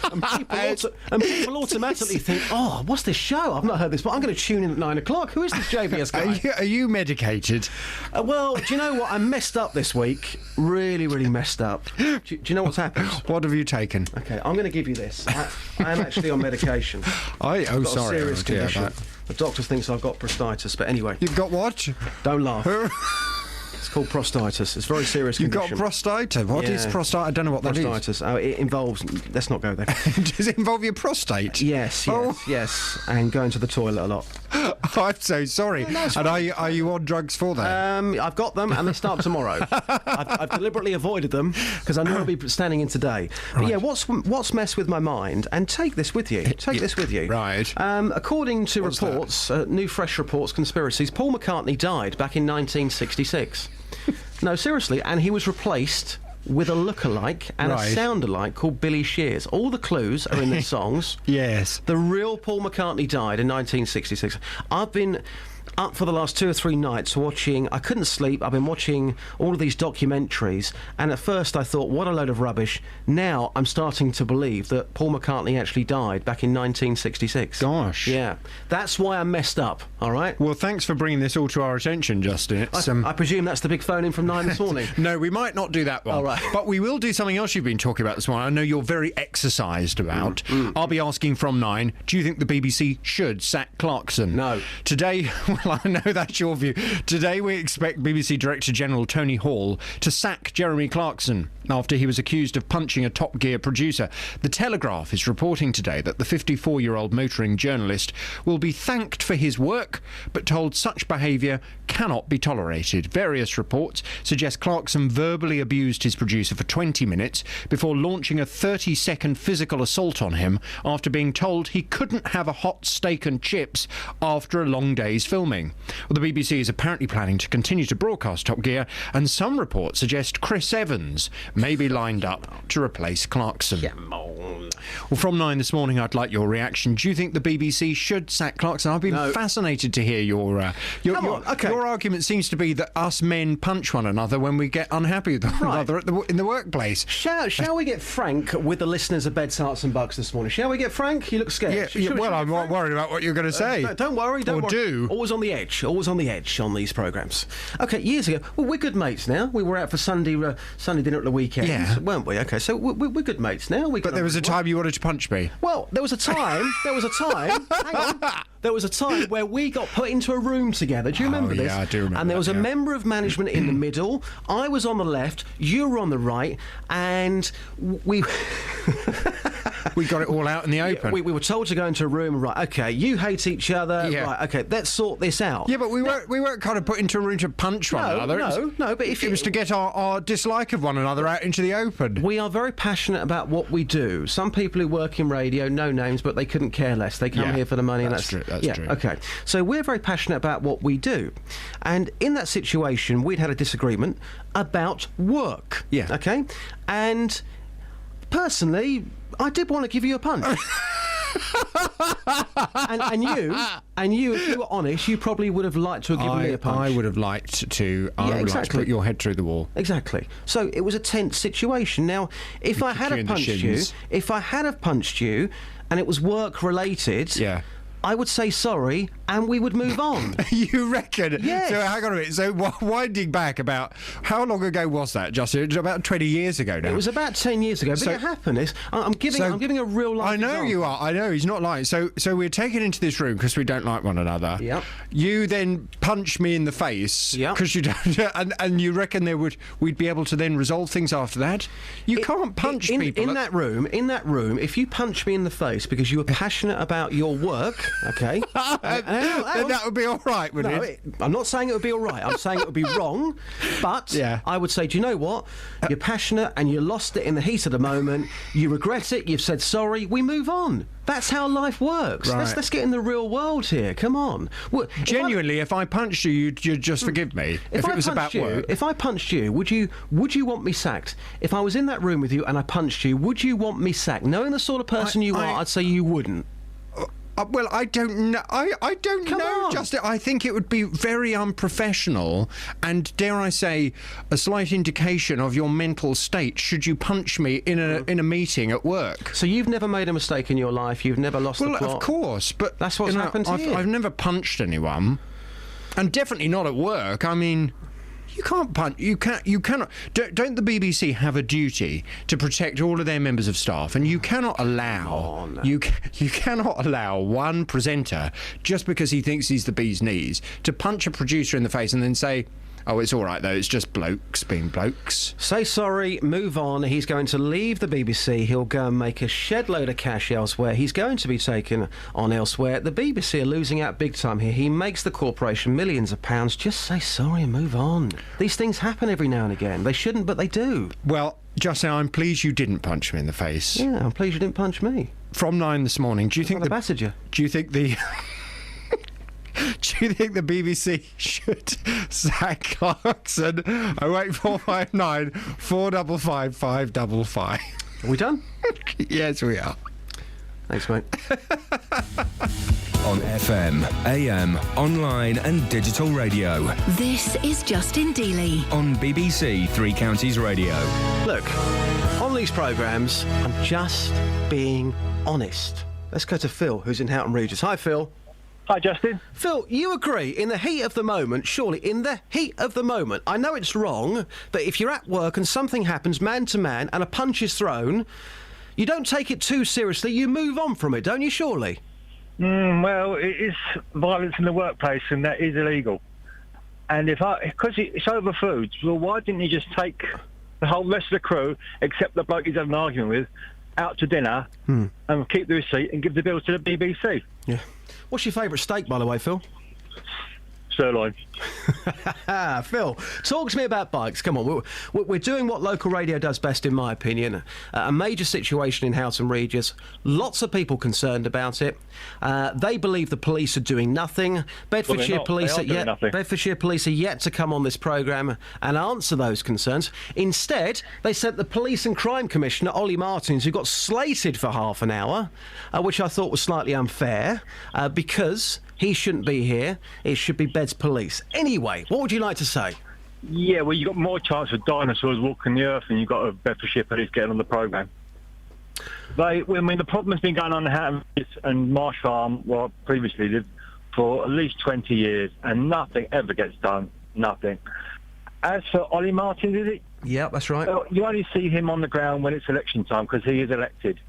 Speaker 1: And people automatically think, oh, what's this show? I've not heard this, but I'm going to tune in at 9 o'clock. Who is this JVS guy?
Speaker 16: Are you medicated?
Speaker 1: Well, do you know what? I'm messed up this week. Really, really messed up. Do you know what's happened?
Speaker 16: What have you taken?
Speaker 1: Okay, I'm going to give you this. I am actually on medication.
Speaker 16: Sorry.
Speaker 1: A serious condition. The doctor thinks I've got prostatitis, but anyway.
Speaker 16: You've got what?
Speaker 1: Don't laugh. It's called prostatitis. It's a very serious condition.
Speaker 16: You've got prostatitis? What is prostatitis? I don't know what that is.
Speaker 1: Prostatitis. Oh, it involves... Let's not go there.
Speaker 16: Does it involve your prostate?
Speaker 1: Yes. And going to the toilet a lot.
Speaker 16: Oh, I'm so sorry.
Speaker 1: No,
Speaker 16: and are you on drugs for that?
Speaker 1: I've got them, and they start tomorrow. I've deliberately avoided them because I know I'll be standing in today. But yeah, what's messed with my mind? And take this with you.
Speaker 16: Right.
Speaker 1: According to reports, new fresh reports, conspiracies, Paul McCartney died back in 1966. No, seriously, and he was replaced with a look-alike and a sound-alike called Billy Shears. All the clues are in the songs.
Speaker 16: Yes.
Speaker 1: The real Paul McCartney died in 1966. I've been up for the last 2 or 3 nights watching... I couldn't sleep. I've been watching all of these documentaries, and at first I thought, what a load of rubbish. Now I'm starting to believe that Paul McCartney actually died back in 1966.
Speaker 16: Gosh.
Speaker 1: Yeah. That's why I'm messed up, all right?
Speaker 16: Well, thanks for bringing this all to our attention, Justin.
Speaker 1: I presume that's the big phone-in from 9 this morning.
Speaker 16: No, we might not do that one.
Speaker 1: All right.
Speaker 16: But we will do something else you've been talking about this morning. I know you're very exercised about. I'll be asking from 9, do you think the BBC should sack Clarkson?
Speaker 1: No.
Speaker 16: Today, well, I know that's your view. Today we expect BBC Director General Tony Hall to sack Jeremy Clarkson after he was accused of punching a Top Gear producer. The Telegraph is reporting today that the 54-year-old motoring journalist will be thanked for his work, but told such behaviour cannot be tolerated. Various reports suggest Clarkson verbally abused his producer for 20 minutes before launching a 30-second physical assault on him after being told he couldn't have a hot steak and chips after a long day's filming. Well, the BBC is apparently planning to continue to broadcast Top Gear, and some reports suggest Chris Evans may be lined up to replace Clarkson. Well, from 9 this morning, I'd like your reaction. Do you think the BBC should sack Clarkson? I've been fascinated to hear your argument seems to be that us men punch one another when we get unhappy with one another in the workplaase.
Speaker 1: Shall we get frank with the listeners of Beds, Hearts and Bucks this morning? Shall we get frank? You look scared.
Speaker 16: Well, I'm not worried about what you're going to say.
Speaker 1: Don't worry. Always on the edge on these programmes. Okay, years ago, well, we're good mates now. We were out for Sunday dinner at the weekend, weren't we? Okay, so we're good mates now.
Speaker 16: But there was a time you wanted to punch me.
Speaker 1: Well, there was a time. Hang on. There was a time where we got put into a room together. Do you remember this?
Speaker 16: Yeah, I do remember.
Speaker 1: And there was a member of management in the middle. I was on the left. You were on the right, and we.
Speaker 16: We got it all out in the open.
Speaker 1: We were told to go into a room. Right, okay, you hate each other.
Speaker 16: Yeah.
Speaker 1: Right, okay, let's sort this out.
Speaker 16: Yeah, but we weren't kind of put into a room to punch one another.
Speaker 1: No, but if
Speaker 16: it was to get our dislike of one another out into the open.
Speaker 1: We are very passionate about what we do. Some people who work in radio, no names, but they couldn't care less. They come here for the money.
Speaker 16: That's true. That's true.
Speaker 1: Okay, so we're very passionate about what we do, and in that situation, we'd had a disagreement about work.
Speaker 16: Yeah.
Speaker 1: Okay, and personally, I did want to give you a punch. and you, if you were honest, you probably would have liked to have given me a punch.
Speaker 16: I would have liked to. I would like to put your head through the wall.
Speaker 1: Exactly. So it was a tense situation. Now, if I had have punched you, and it was work related, I would say sorry, and we would move on.
Speaker 16: You reckon?
Speaker 1: Yes.
Speaker 16: So hang on a minute. So winding back, about how long ago was that, Justin? It was about 20 years ago now.
Speaker 1: It was about 10 years ago. But it happened. I'm giving a real life.
Speaker 16: I know
Speaker 1: example.
Speaker 16: you are. I know he's not lying. So we're taken into this room because we don't like one another.
Speaker 1: Yep.
Speaker 16: You then punch me in the face.
Speaker 1: Yep.
Speaker 16: Because you don't. And you reckon we'd be able to then resolve things after that? You can't punch people
Speaker 1: in that room. If you punch me in the face because you were passionate about your work. okay?
Speaker 16: Then that would be all right, wouldn't it?
Speaker 1: I'm not saying it would be all right. I'm saying it would be wrong. But I would say, do you know what? You're passionate and you lost it in the heat of the moment. You regret it. You've said sorry. We move on. That's how life works.
Speaker 16: Right.
Speaker 1: Let's get in the real world here. Come on. Well,
Speaker 16: genuinely, if I punched you, you'd just forgive me. If it was about work.
Speaker 1: If I punched you, would you want me sacked? If I was in that room with you and I punched you, would you want me sacked? Knowing the sort of person you are, I'd say you wouldn't.
Speaker 16: Well, I don't know. I don't know, Justin. I think it would be very unprofessional and, dare I say, a slight indication of your mental state should you punch me in a meeting at work.
Speaker 1: So you've never made a mistake in your life? You've never lost the plot?
Speaker 16: Well, of course, but
Speaker 1: that's what's happened here.
Speaker 16: I've never punched anyone, and definitely not at work. I mean, you can't punch. You cannot. Don't the BBC have a duty to protect all of their members of staff? And you cannot allow you cannot allow one presenter, just because he thinks he's the bee's knees, to punch a producer in the face and then say, "Oh, it's all right though. It's just blokes being blokes."
Speaker 1: Say sorry, move on. He's going to leave the BBC. He'll go and make a shed load of cash elsewhere. He's going to be taken on elsewhere. The BBC are losing out big time here. He makes the corporation millions of pounds. Just say sorry and move on. These things happen every now and again. They shouldn't, but they do.
Speaker 16: Well, Justin, I'm pleased you didn't punch me in the face.
Speaker 1: Yeah, I'm pleased you didn't punch me.
Speaker 16: From 9 this morning, do you think the
Speaker 1: passenger?
Speaker 16: Do you think the Do you think the BBC should sack Clarkson? 08459 455 555.
Speaker 1: Are we done?
Speaker 16: Yes, we are.
Speaker 1: Thanks, mate.
Speaker 3: On FM, AM, online and digital radio.
Speaker 2: This is Justin Dealey.
Speaker 3: On BBC Three Counties Radio.
Speaker 1: Look, on these programmes, I'm just being honest. Let's go to Phil, who's in Houghton Regis. Hi, Phil.
Speaker 10: Hi, Justin.
Speaker 1: Phil, you agree, in the heat of the moment, surely, in the heat of the moment, I know it's wrong, but if you're at work and something happens man to man and a punch is thrown, you don't take it too seriously, you move on from it, don't you, surely?
Speaker 10: Well, it is violence in the workplace, and that is illegal. And because it's over foods, well, why didn't you just take the whole rest of the crew, except the bloke he's had an argument with, out to dinner and keep the receipt and give the bill to the BBC?
Speaker 1: Yeah. What's your favourite steak, by the way, Phil?
Speaker 10: Sirloin.
Speaker 1: Phil, talk to me about bikes. Come on, we're doing what local radio does best, in my opinion. A major situation in Houghton Regis. Lots of people concerned about it. They believe the police are doing nothing. Bedfordshire police are yet to come on this programme and answer those concerns. Instead, they sent the Police and Crime Commissioner, Ollie Martins, who got slated for half an hour, which I thought was slightly unfair, because he shouldn't be here. It should be Bed's police. Anyway, what would you like to say?
Speaker 10: Yeah, well, you've got more chance of dinosaurs walking the earth than you've got of Bedfordshire police getting on the programme. The problem has been going on in Houghton and Marsh Farm, where I previously lived, for at least 20 years, and nothing ever gets done. Nothing. As for Ollie Martins, is it?
Speaker 1: Yeah, that's right.
Speaker 10: You only see him on the ground when it's election time, because he is elected.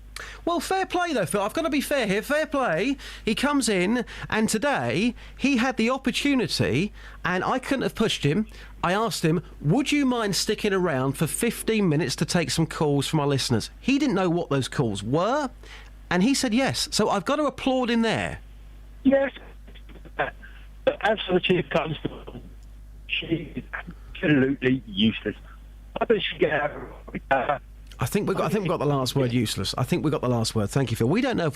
Speaker 1: Well, fair play, though, Phil. I've got to be fair here. Fair play. He comes in, and today he had the opportunity, and I couldn't have pushed him. I asked him, would you mind sticking around for 15 minutes to take some calls from our listeners? He didn't know what those calls were, and he said yes. So I've got to applaud him there.
Speaker 10: Yes. As for the Chief Constable, she is absolutely useless. I bet she get out.
Speaker 1: I think we got the last word. Useless. I think we got the last word. Thank you, Phil. We don't know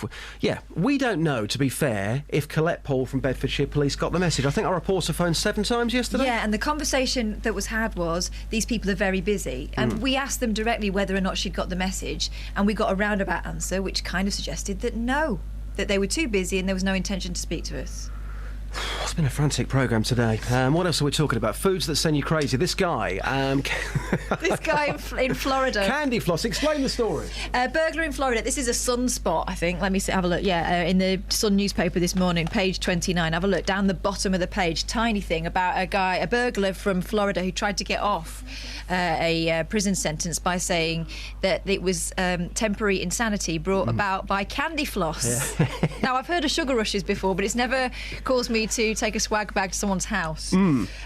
Speaker 1: we don't know, to be fair, if Colette Paul from Bedfordshire Police got the message. I think our reporter phoned 7 times yesterday.
Speaker 11: Yeah, and the conversation that was had was, these people are very busy. And we asked them directly whether or not she'd got the message, and we got a roundabout answer, which kind of suggested that no, that they were too busy and there was no intention to speak to us.
Speaker 1: It's been a frantic programme today. What else are we talking about? Foods that send you crazy. This guy...
Speaker 11: This guy in Florida.
Speaker 1: Candy floss. Explain the story.
Speaker 11: Burglar in Florida. This is a Sunspot, I think. Let me have a look. Yeah, in the Sun newspaper this morning, page 29. Have a look down the bottom of the page. Tiny thing about a burglar from Florida who tried to get off a prison sentence by saying that it was temporary insanity brought about by candy floss. Yeah. Now, I've heard of sugar rushes before, but it's never caused me me to take a swag bag to someone's house.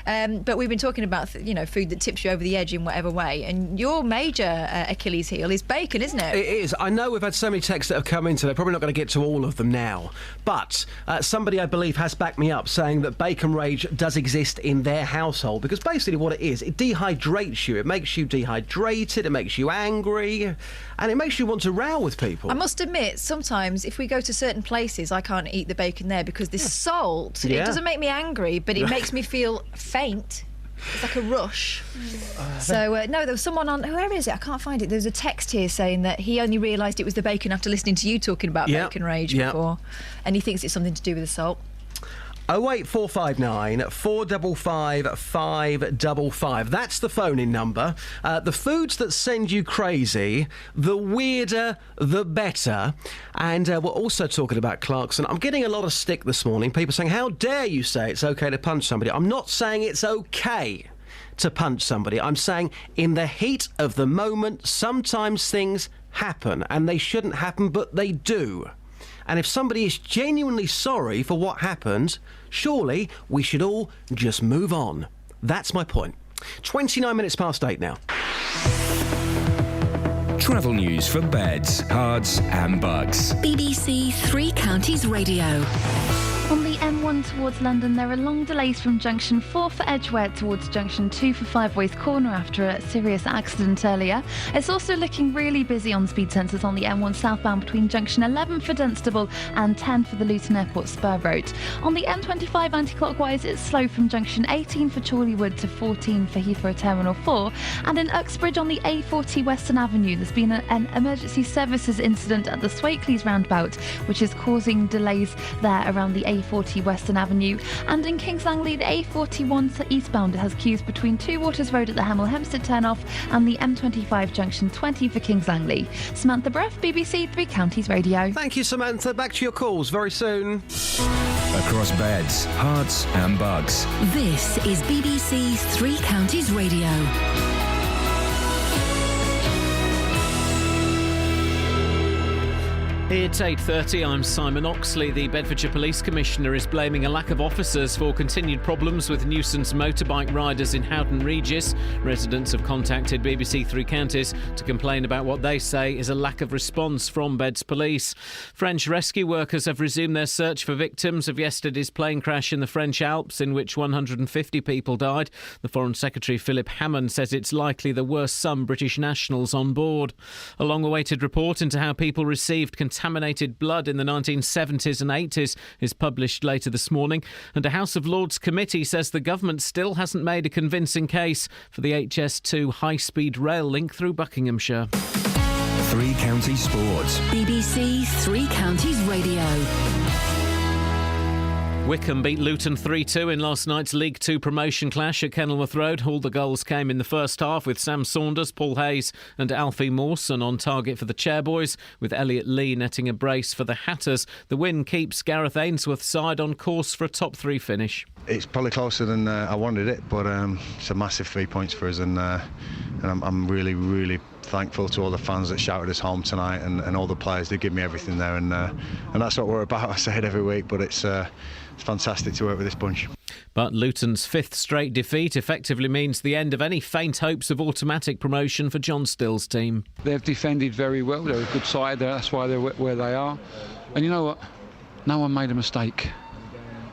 Speaker 11: But we've been talking about, food that tips you over the edge in whatever way. And your major Achilles heel is bacon, isn't it?
Speaker 1: It is. I know we've had so many texts that have come in today. Probably not going to get to all of them now. But somebody, I believe, has backed me up saying that bacon rage does exist in their household, because basically what it is, it dehydrates you. It makes you dehydrated. It makes you angry. And it makes you want to row with people.
Speaker 11: I must admit, sometimes if we go to certain places, I can't eat the bacon there because there's salt.
Speaker 1: Yeah.
Speaker 11: It doesn't make me angry, but it makes me feel faint. It's like a rush. So, no, there was someone on... Where is it? I can't find it. There's a text here saying that he only realised it was the bacon after listening to you talking about bacon rage before. And he thinks it's something to do with the salt.
Speaker 1: 08459 455 555. That's the phone-in number. The foods that send you crazy, the weirder, the better. And we're also talking about Clarkson. I'm getting a lot of stick this morning. People saying, how dare you say it's OK to punch somebody? I'm not saying it's OK to punch somebody. I'm saying in the heat of the moment, sometimes things happen. And they shouldn't happen, but they do. And if somebody is genuinely sorry for what happened, surely we should all just move on. That's my point. 29 minutes past 8 now.
Speaker 3: Travel news for beds, cards and bugs.
Speaker 2: BBC Three Counties Radio.
Speaker 14: On the M1 towards London, there are long delays from junction 4 for Edgware towards junction 2 for Five Ways Corner after a serious accident earlier. It's also looking really busy on speed sensors on the M1 southbound between junction 11 for Dunstable and 10 for the Luton Airport Spur Road. On the M25 anti-clockwise, it's slow from junction 18 for Chorleywood to 14 for Heathrow Terminal 4. And in Uxbridge on the A40 Western Avenue, there's been an emergency services incident at the Swakeleys roundabout, which is causing delays there around the A40 Western Avenue. And in Kings Langley, the A41 eastbound has queues between Two Waters Road at the Hemel Hempstead turnoff and the M25 junction 20 for Kings Langley. Samantha Breath, BBC Three Counties Radio.
Speaker 1: Thank you, Samantha. Back to your calls very soon.
Speaker 3: Across beds, hearts and bugs.
Speaker 2: This is BBC Three Counties Radio.
Speaker 4: It's 8:30. I'm Simon Oxley. The Bedfordshire Police Commissioner is blaming a lack of officers for continued problems with nuisance motorbike riders in Houghton Regis. Residents have contacted BBC Three Counties to complain about what they say is a lack of response from Beds Police. French rescue workers have resumed their search for victims of yesterday's plane crash in the French Alps, in which 150 people died. The Foreign Secretary Philip Hammond says it's likely there were some British nationals on board. A long-awaited report into how people received contaminated blood in the 1970s and 80s is published later this morning, and a House of Lords committee says the government still hasn't made a convincing case for the HS2 high-speed rail link through Buckinghamshire.
Speaker 3: Three Counties Sports.
Speaker 2: BBC Three Counties Radio.
Speaker 4: Wycombe beat Luton 3-2 in last night's League Two promotion clash at Kenilworth Road. All the goals came in the first half, with Sam Saunders, Paul Hayes and Alfie Mawson on target for the Chairboys, with Elliot Lee netting a brace for the Hatters. The win keeps Gareth Ainsworth's side on course for a top three finish.
Speaker 9: It's probably closer than I wanted it, but it's a massive 3 points for us, and I'm really, really thankful to all the fans that shouted us home tonight, and all the players. They give me everything there, and that's what we're about. I say it every week, but it's fantastic to work with this bunch.
Speaker 4: But Luton's fifth straight defeat effectively means the end of any faint hopes of automatic promotion for John Still's team.
Speaker 13: They've defended very well. They're a good side. That's why they're where they are. And you know what? No one made a mistake,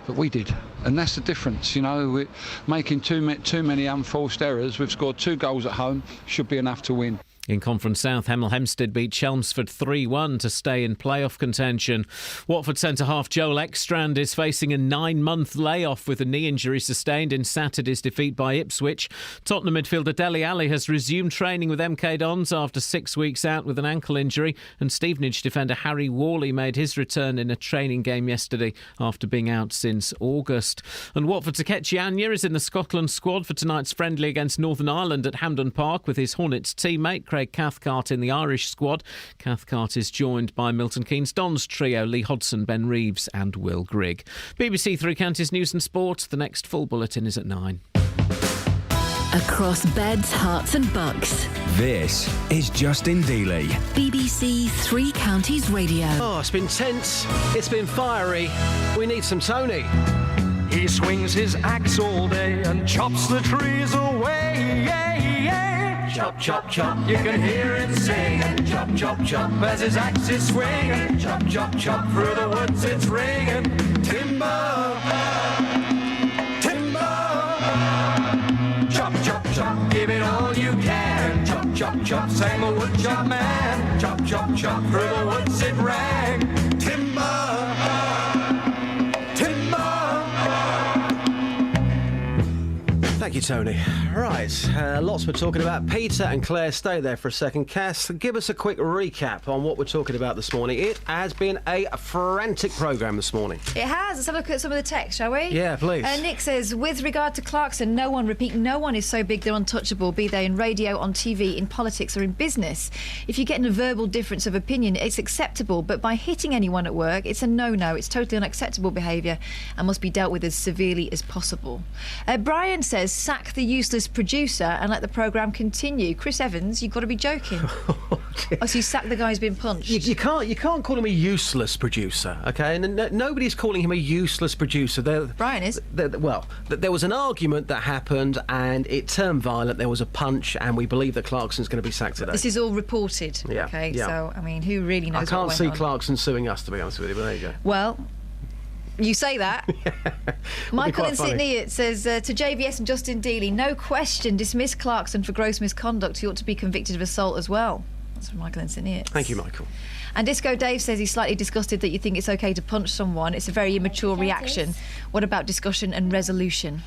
Speaker 13: but we did. And that's the difference, we're making too many unforced errors. We've scored 2 goals at home, should be enough to win.
Speaker 4: In Conference South, Hemel Hempstead beat Chelmsford 3-1 to stay in playoff contention. Watford centre-half Joel Ekstrand is facing a 9-month layoff with a knee injury sustained in Saturday's defeat by Ipswich. Tottenham midfielder Dele Alli has resumed training with MK Dons after 6 weeks out with an ankle injury, and Stevenage defender Harry Worley made his return in a training game yesterday after being out since August. And Watford's Akechi Anya is in the Scotland squad for tonight's friendly against Northern Ireland at Hampden Park, with his Hornets teammate Craig Cathcart in the Irish squad. Cathcart is joined by Milton Keynes Dons trio Lee Hodson, Ben Reeves and Will Grigg. BBC Three Counties News and Sport. The next full bulletin is at 9.
Speaker 2: Across beds, hearts and bucks.
Speaker 3: This is Justin Dealey.
Speaker 2: BBC Three Counties Radio.
Speaker 1: Oh, it's been tense. It's been fiery. We need some Tony.
Speaker 17: He swings his axe all day and chops the trees away. Chop, chop, chop, you can hear him singing. Chop, chop, chop, as his axe is swinging. Chop, chop, chop, through the woods it's ringing. Timber, timber. Chop, chop, chop, give it all you can. Chop, chop, chop, sang the woodchop man. Chop, chop, chop, through the woods it rang. Timber, timber.
Speaker 1: Thank you, Tony. Right, lots we're talking about. Peter and Claire, stay there for a second. Cass, give us a quick recap on what we're talking about this morning. It has been a frantic programme this morning.
Speaker 11: It has. Let's have a look at some of the text, shall we?
Speaker 1: Yeah, please.
Speaker 11: Nick says, with regard to Clarkson, no one is so big they're untouchable, be they in radio, on TV, in politics or in business. If you're getting a verbal difference of opinion, it's acceptable, but by hitting anyone at work, it's a no-no. It's totally unacceptable behaviour and must be dealt with as severely as possible. Brian says, sack the useless producer and let the programme continue. Chris Evans, you've got to be joking. Oh, so you sacked the guy who's been punched?
Speaker 1: You can't call him a useless producer, OK? And nobody's calling him a useless producer.
Speaker 11: Brian is.
Speaker 1: Well, there was an argument that happened and it turned violent. There was a punch and we believe that Clarkson's going to be sacked today.
Speaker 11: This is all reported.
Speaker 1: Yeah.
Speaker 11: OK,
Speaker 1: yeah.
Speaker 11: So, I mean, who really knows
Speaker 1: I can't
Speaker 11: what
Speaker 1: see
Speaker 11: went on?
Speaker 1: Clarkson suing us, to be honest with you, but there you go.
Speaker 11: Well, you say that. Michael in
Speaker 1: funny.
Speaker 11: Sydney, it says, to JVS and Justin Dealey, no question, dismiss Clarkson for gross misconduct. He ought to be convicted of assault as well. That's from Michael in Sydney.
Speaker 1: Thank you, Michael.
Speaker 11: And Disco Dave says he's slightly disgusted that you think it's OK to punch someone. It's a very immature reaction. What about discussion and resolution?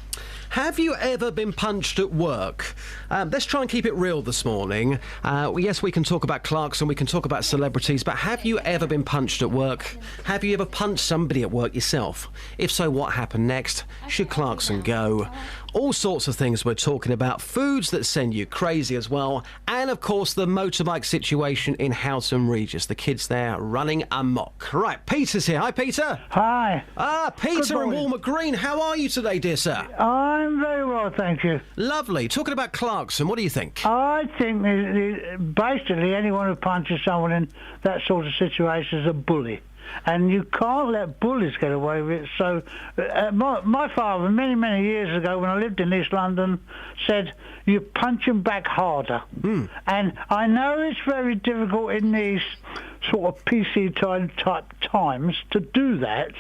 Speaker 1: Have you ever been punched at work? Let's try and keep it real this morning. Yes, we can talk about Clarkson, we can talk about celebrities, but have you ever been punched at work? Have you ever punched somebody at work yourself? If so, what happened next? Should Clarkson go? All sorts of things we're talking about. Foods that send you crazy as well. And, of course, the motorbike situation in Houghton Regis. The kids there running amok. Right, Peter's here. Hi, Peter.
Speaker 21: Hi.
Speaker 1: Peter in Walmart Green. How are you today, dear sir?
Speaker 21: I'm very well, thank you.
Speaker 1: Lovely. Talking about Clarkson, what do you think?
Speaker 21: I think basically anyone who punches someone in that sort of situation is a bully. And you can't let bullies get away with it. So my father, many, many years ago, when I lived in East London, said, you punch him back harder. And I know it's very difficult in these sort of PC type times to do that,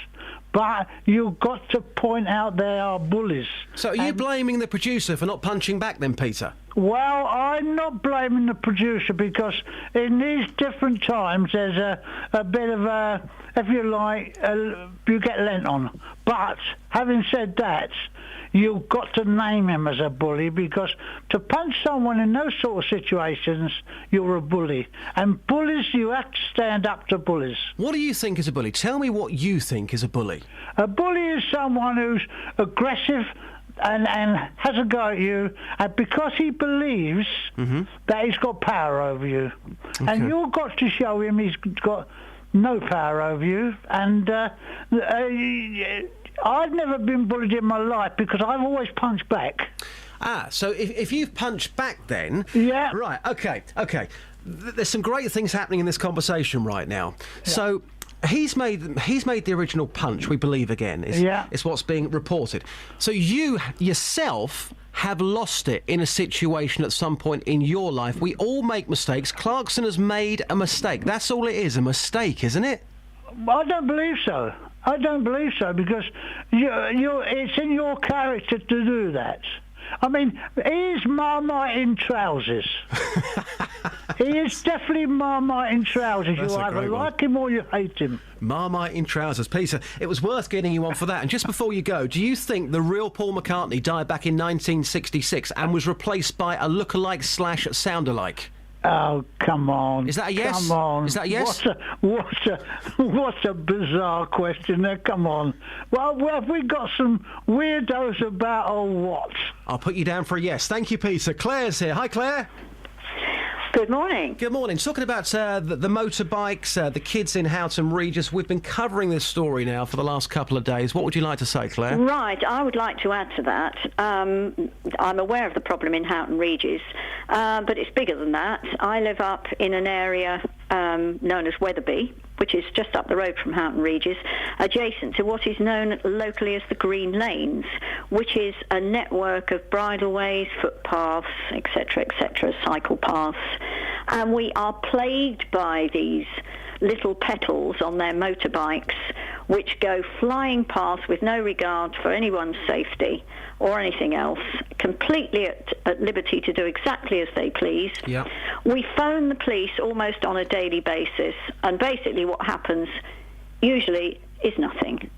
Speaker 21: but you've got to point out they are bullies.
Speaker 1: So are you blaming the producer for not punching back then, Peter?
Speaker 21: Well, I'm not blaming the producer because in these different times there's a bit of a, if you like, you get lent on. But having said that, you've got to name him as a bully because to punch someone in those sort of situations, you're a bully. And bullies, you have to stand up to bullies.
Speaker 1: What do you think is a bully? Tell me what you think is a bully.
Speaker 21: A bully is someone who's aggressive and has a go at you, and because he believes that he's got power over you. Okay. And you've got to show him he's got no power over you. And I've never been bullied in my life because I've always punched back.
Speaker 1: So if you've punched back then...
Speaker 21: Yeah.
Speaker 1: Right, OK. There's some great things happening in this conversation right now. Yeah. So... He's made the original punch, we believe again, is what's being reported. So you yourself have lost it in a situation at some point in your life. We all make mistakes. Clarkson has made a mistake. That's all it is, a mistake, isn't it?
Speaker 21: I don't believe so. I don't believe so because it's in your character to do that. I mean, he is Marmite in trousers. He is definitely Marmite in trousers.
Speaker 1: That's
Speaker 21: you either like him or you hate him.
Speaker 1: Marmite in trousers. Peter, it was worth getting you on for that. And just before you go, do you think the real Paul McCartney died back in 1966 and was replaced by a lookalike / sound-alike?
Speaker 21: Oh, come on.
Speaker 1: Is that a yes?
Speaker 21: Come on.
Speaker 1: Is that a yes?
Speaker 21: What a bizarre question there. Come on. Well, have we got some weirdos about or what?
Speaker 1: I'll put you down for a yes. Thank you, Peter. Claire's here. Hi, Claire.
Speaker 22: Good morning.
Speaker 1: Good morning. Talking about the motorbikes, the kids in Houghton Regis. We've been covering this story now for the last couple of days. What would you like to say, Claire?
Speaker 22: Right. I would like to add to that. I'm aware of the problem in Houghton Regis, but it's bigger than that. I live up in an area known as Wetherby, which is just up the road from Houghton Regis, adjacent to what is known locally as the Green Lanes, which is a network of bridleways, footpaths, etc., cycle paths. And we are plagued by these little petals on their motorbikes which go flying past with no regard for anyone's safety or anything else, completely at liberty to do exactly as they please.
Speaker 1: Yeah.
Speaker 22: We phone the police almost on a daily basis, and basically what happens usually is nothing.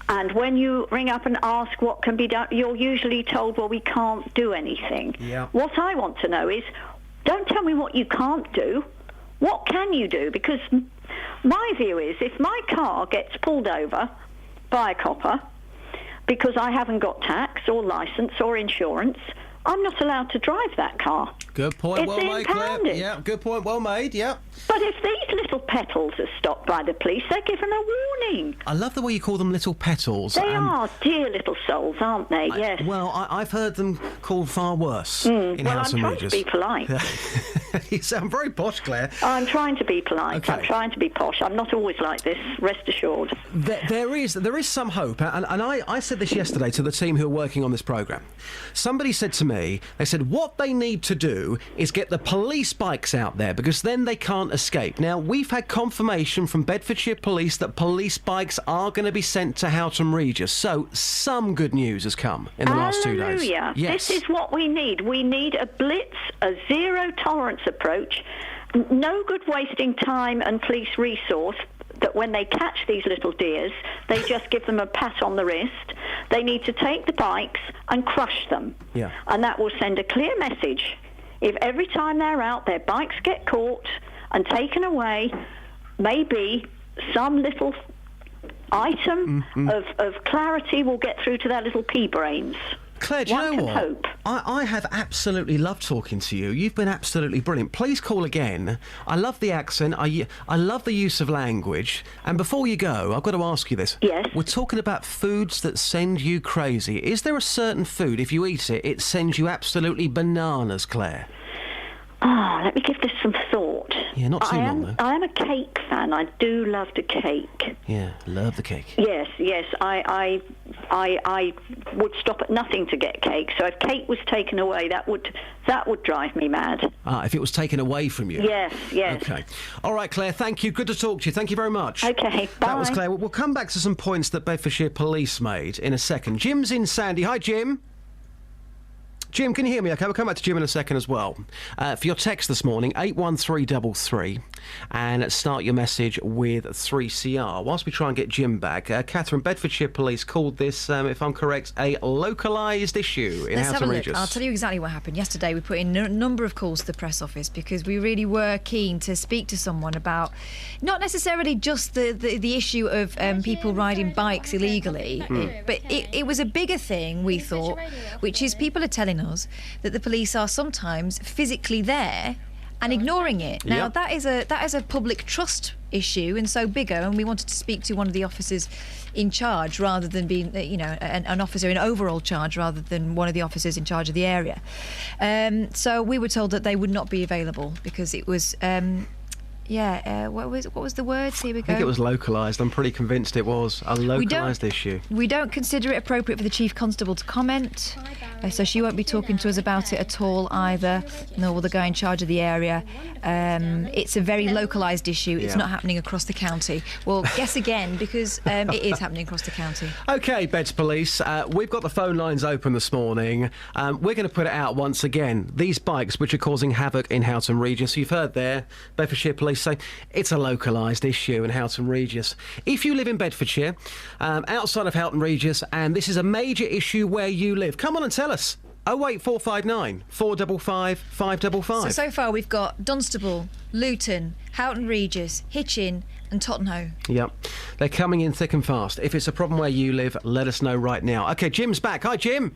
Speaker 22: And when you ring up and ask what can be done, you're usually told, well, we can't do anything.
Speaker 1: Yeah.
Speaker 22: What I want to know is, don't tell me what you can't do. What can you do? Because my view is, if my car gets pulled over by a copper because I haven't got tax or licence or insurance, I'm not allowed to drive that car.
Speaker 1: Good point,
Speaker 22: It's
Speaker 1: well made, Claire.
Speaker 22: impounded.
Speaker 1: Yeah, good point, well made, yeah.
Speaker 22: But if these little petals are stopped by the police, they're given a warning.
Speaker 1: I love the way you call them little petals.
Speaker 22: They are dear little souls, aren't they? Yes.
Speaker 1: Well, I've heard them called far worse in
Speaker 22: Well,
Speaker 1: House
Speaker 22: I'm
Speaker 1: and
Speaker 22: trying
Speaker 1: Regis.
Speaker 22: to be polite.
Speaker 1: You sound very posh, Claire.
Speaker 22: I'm trying to be polite.
Speaker 1: Okay.
Speaker 22: I'm trying to be posh. I'm not always like this, rest assured.
Speaker 1: There is some hope, and I said this yesterday to the team who are working on this programme. Somebody said to me, they said what they need to do is get the police bikes out there, because then they can't escape. Now, we've had confirmation from Bedfordshire Police that police bikes are going to be sent to Houghton Regis, so some good news has come in the last 2 days.
Speaker 22: Hallelujah.
Speaker 1: Yes.
Speaker 22: This is what we need. We need a blitz, a zero-tolerance approach. No good wasting time and police resource that when they catch these little deers, they just give them a pat on the wrist. They need to take the bikes and crush them.
Speaker 1: Yeah.
Speaker 22: And that will send a clear message. If every time they're out, their bikes get caught and taken away, maybe some little item of clarity will get through to their little pea brains.
Speaker 1: Claire, do you
Speaker 22: One
Speaker 1: know
Speaker 22: can
Speaker 1: what?
Speaker 22: hope.
Speaker 1: I have absolutely loved talking to you. You've been absolutely brilliant. Please call again. I love the accent. I love the use of language. And before you go, I've got to ask you this.
Speaker 22: Yes.
Speaker 1: We're talking about foods that send you crazy. Is there a certain food, if you eat it, it sends you absolutely bananas, Claire?
Speaker 22: Let me give this some thought.
Speaker 1: Yeah, not too long, though.
Speaker 22: I am a cake fan. I do love the cake.
Speaker 1: Yeah, love the cake.
Speaker 22: Yes. I would stop at nothing to get cake. So if cake was taken away, that would drive me mad.
Speaker 1: If it was taken away from you?
Speaker 22: Yes.
Speaker 1: Okay. All right, Claire, thank you. Good to talk to you. Thank you very much.
Speaker 22: Okay, bye.
Speaker 1: That was Claire. We'll come back to some points that Bedfordshire Police made in a second. Jim's in Sandy. Hi, Jim. Jim, can you hear me? Okay, we'll come back to Jim in a second as well. For your text this morning, 81333, and start your message with 3CR. Whilst we try and get Jim back, Catherine, Bedfordshire Police called this, if I'm correct, a localised issue in
Speaker 11: Let's have
Speaker 1: Houghton
Speaker 11: a look.
Speaker 1: Regis.
Speaker 11: I'll tell you exactly what happened. Yesterday we put in a number of calls to the press office because we really were keen to speak to someone about not necessarily just the issue of people riding bikes illegally, but it was a bigger thing, we thought, which is people are telling us that the police are sometimes physically there and ignoring it. Now, that is a public trust issue, and so bigger, and we wanted to speak to one of the officers in charge rather than being, an officer in overall charge rather than one of the officers in charge of the area. So we were told that they would not be available because it was... what was the words? Here we go.
Speaker 1: I think it was localised. I'm pretty convinced it was a localised issue.
Speaker 11: We don't consider it appropriate for the Chief Constable to comment, so she won't be talking to us about it at all either, nor will the guy in charge of the area. It's a very localised issue. It's not happening across the county. Well, guess again, because it is happening across the county.
Speaker 1: OK, Beds Police, we've got the phone lines open this morning. We're going to put it out once again. These bikes, which are causing havoc in Houghton Regis. You've heard there, Bedfordshire Police say it's a localised issue in Houghton Regis. If you live in Bedfordshire, outside of Houghton Regis, and this is a major issue where you live, come on and tell us. 08459 455 555.
Speaker 11: So far we've got Dunstable, Luton, Houghton Regis, Hitchin and Tottenham.
Speaker 1: Yep. They're coming in thick and fast. If it's a problem where you live, let us know right now. OK, Jim's back. Hi, Jim.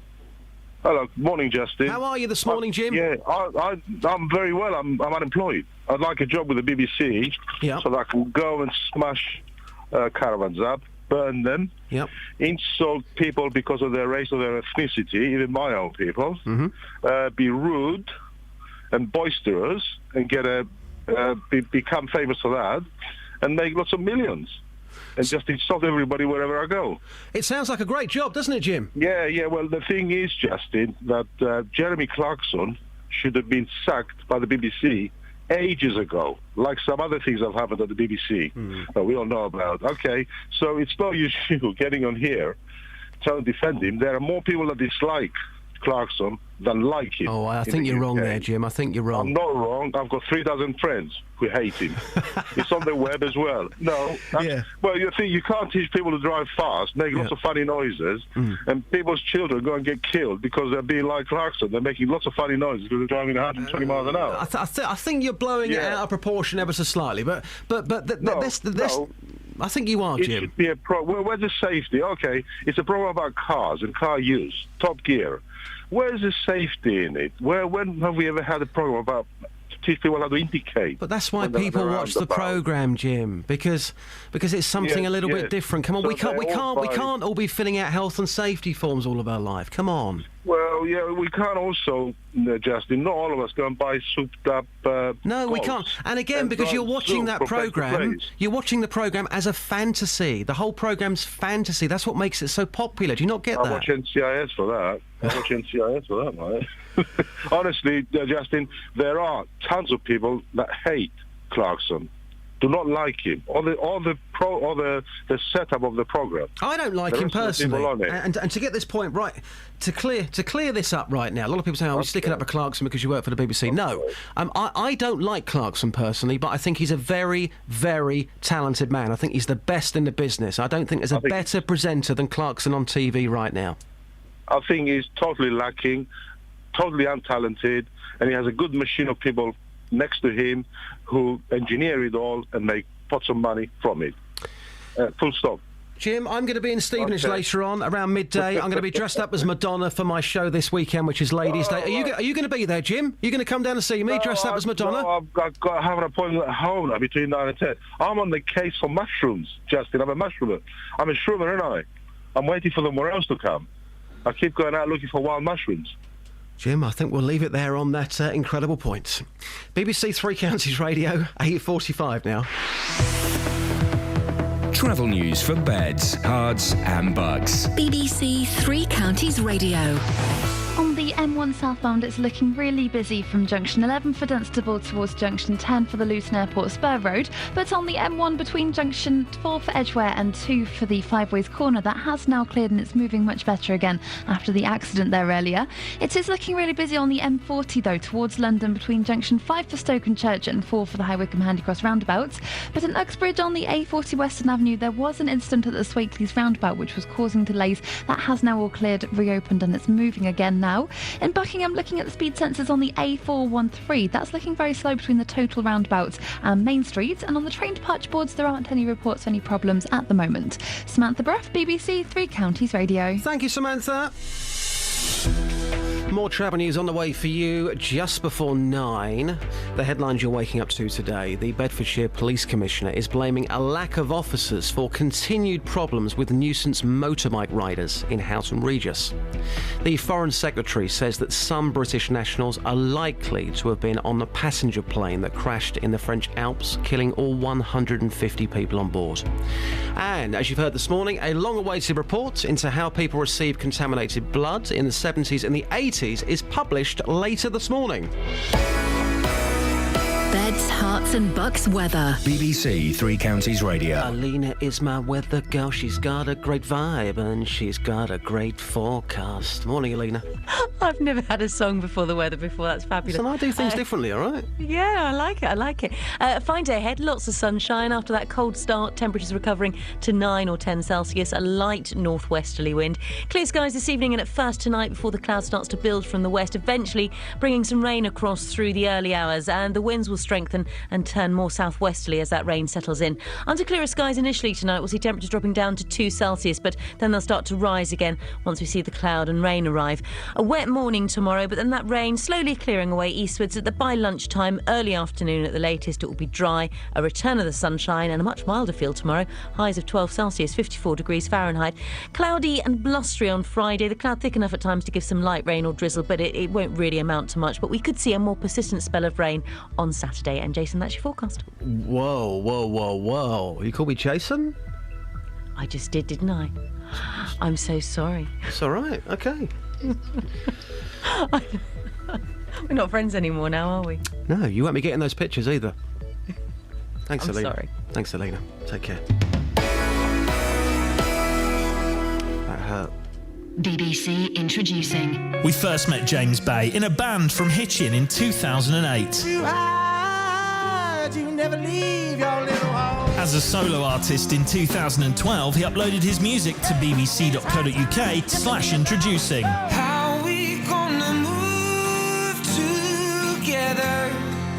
Speaker 5: Hello. Morning, Justin.
Speaker 1: How are you this morning, Jim?
Speaker 5: I'm very well. I'm unemployed. I'd like a job with the BBC so that I can go and smash caravans up, burn them, insult people because of their race or their ethnicity, even my own people, be rude and boisterous and get a become famous for that and make lots of millions. And just insult everybody wherever I go.
Speaker 1: It sounds like a great job, doesn't it, Jim?
Speaker 5: Yeah. Well, the thing is, Justin, that Jeremy Clarkson should have been sacked by the BBC ages ago, like some other things that have happened at the BBC that we all know about. Okay, so it's no use you getting on here trying to defend him. There are more people that dislike Clarkson than like him.
Speaker 1: Oh, I think you're wrong there, Jim. I think you're wrong.
Speaker 5: I'm not wrong. I've got 3,000 friends who hate him. It's on the web as well. No. Well, you think you can't teach people to drive fast, make lots of funny noises, and people's children go and get killed because they're being like Clarkson. They're making lots of funny noises because they're driving 120 miles an hour.
Speaker 1: I think you're blowing it out of proportion ever so slightly, but I think you are, Jim.
Speaker 5: It should be a problem. Where's the safety? Okay, it's a problem about cars and car use, Top Gear. Where's the safety in it? When have we ever had a problem about teach people how to indicate?
Speaker 1: But that's why people watch the programme, Jim, because it's something a little bit different. Come on, so we can't all be filling out health and safety forms all of our life. Come on.
Speaker 5: Well, yeah, we can't also, Justin, not all of us go and buy souped-up
Speaker 1: No, we can't. And again, because you're watching that programme, you're watching the programme as a fantasy. The whole programme's fantasy. That's what makes it so popular. Do you not get that?
Speaker 5: I watch NCIS for that. Mate. Honestly, Justin, there are tons of people that hate Clarkson. Do not like him, or the setup of the program.
Speaker 1: I don't like him personally, and to get this point right, to clear this up right now. A lot of people say, "Oh, we're sticking up for Clarkson because you work for the BBC." No, I don't like Clarkson personally, but I think he's a very, very talented man. I think he's the best in the business. I don't think there's a better presenter than Clarkson on TV right now.
Speaker 5: I think he's totally lacking, totally untalented, and he has a good machine of people next to him who engineer it all and make pots of money from it. Full stop.
Speaker 1: Jim, I'm going to be in Stevenage later on, around midday. I'm going to be dressed up as Madonna for my show this weekend, which is Ladies' Day. Are you going to be there, Jim? Are you going to come down and see me dressed up as Madonna?
Speaker 5: No, I've got to have an appointment at home now between 9 and 10. I'm on the case for mushrooms, Justin. I'm a mushroomer. I'm a shroomer, aren't I? I'm waiting for the morels to come. I keep going out looking for wild mushrooms.
Speaker 1: Jim, I think we'll leave it there on that incredible point. BBC Three Counties Radio, 8:45 now.
Speaker 3: Travel news for beds, cards and bugs.
Speaker 2: BBC Three Counties Radio.
Speaker 14: On the M1 southbound, it's looking really busy from junction 11 for Dunstable towards junction 10 for the Luton Airport Spur Road. But on the M1 between junction 4 for Edgware and 2 for the Five Ways Corner, that has now cleared and it's moving much better again after the accident there earlier. It is looking really busy on the M40 though, towards London between junction 5 for Stoke-on-Church and 4 for the High Wycombe Handycross roundabout. But in Uxbridge on the A40 Western Avenue, there was an incident at the Swakeleys roundabout which was causing delays. That has now all cleared, reopened, and it's moving again now. In Buckingham, looking at the speed sensors on the A413, that's looking very slow between the Total roundabout and Main Street. And on the train departure boards, there aren't any reports of any problems at the moment. Samantha Bruff, BBC Three Counties Radio.
Speaker 1: Thank you, Samantha. More travel news on the way for you just before 9. The headlines you're waking up to today. The Bedfordshire Police Commissioner is blaming a lack of officers for continued problems with nuisance motorbike riders in Houghton Regis. The Foreign Secretary says that some British nationals are likely to have been on the passenger plane that crashed in the French Alps, killing all 150 people on board. And, as you've heard this morning, a long-awaited report into how people receive contaminated blood in the 70s and the 80s is published later this morning.
Speaker 2: Beds, Herts and Bucks weather.
Speaker 3: BBC Three Counties Radio.
Speaker 1: Alina is my weather girl. She's got a great vibe and she's got a great forecast. Morning, Alina.
Speaker 7: I've never had a song before the weather before. That's fabulous.
Speaker 1: So I do things differently, all right?
Speaker 7: Yeah, I like it. Fine day ahead. Lots of sunshine after that cold start. Temperatures recovering to 9 or 10 Celsius. A light northwesterly wind. Clear skies this evening and at first tonight before the cloud starts to build from the west, eventually bringing some rain across through the early hours, and the winds will strengthen and turn more southwesterly as that rain settles in. Under clearer skies initially tonight, we'll see temperatures dropping down to 2 Celsius, but then they'll start to rise again once we see the cloud and rain arrive. A wet morning tomorrow, but then that rain slowly clearing away eastwards by lunchtime, early afternoon at the latest. It will be dry, a return of the sunshine and a much milder feel tomorrow. Highs of 12 Celsius, 54 degrees Fahrenheit. Cloudy and blustery on Friday. The cloud thick enough at times to give some light rain or drizzle, but it won't really amount to much. But we could see a more persistent spell of rain on Saturday. Saturday. And Jason, that's your forecast.
Speaker 1: Whoa. You call me Jason?
Speaker 7: I just did, didn't I? I'm so sorry.
Speaker 1: It's all right. Okay.
Speaker 7: We're not friends anymore now, are we?
Speaker 1: No, you won't be getting those pictures either. Thanks,
Speaker 7: I'm
Speaker 1: Selena.
Speaker 7: sorry.
Speaker 1: Thanks, Selena. Take care. That hurt.
Speaker 2: BBC introducing.
Speaker 8: We first met James Bay in a band from Hitchin in 2008.
Speaker 17: You never leave your little home.
Speaker 8: As a solo artist in 2012, he uploaded his music to bbc.co.uk/introducing.
Speaker 17: How we gonna move together?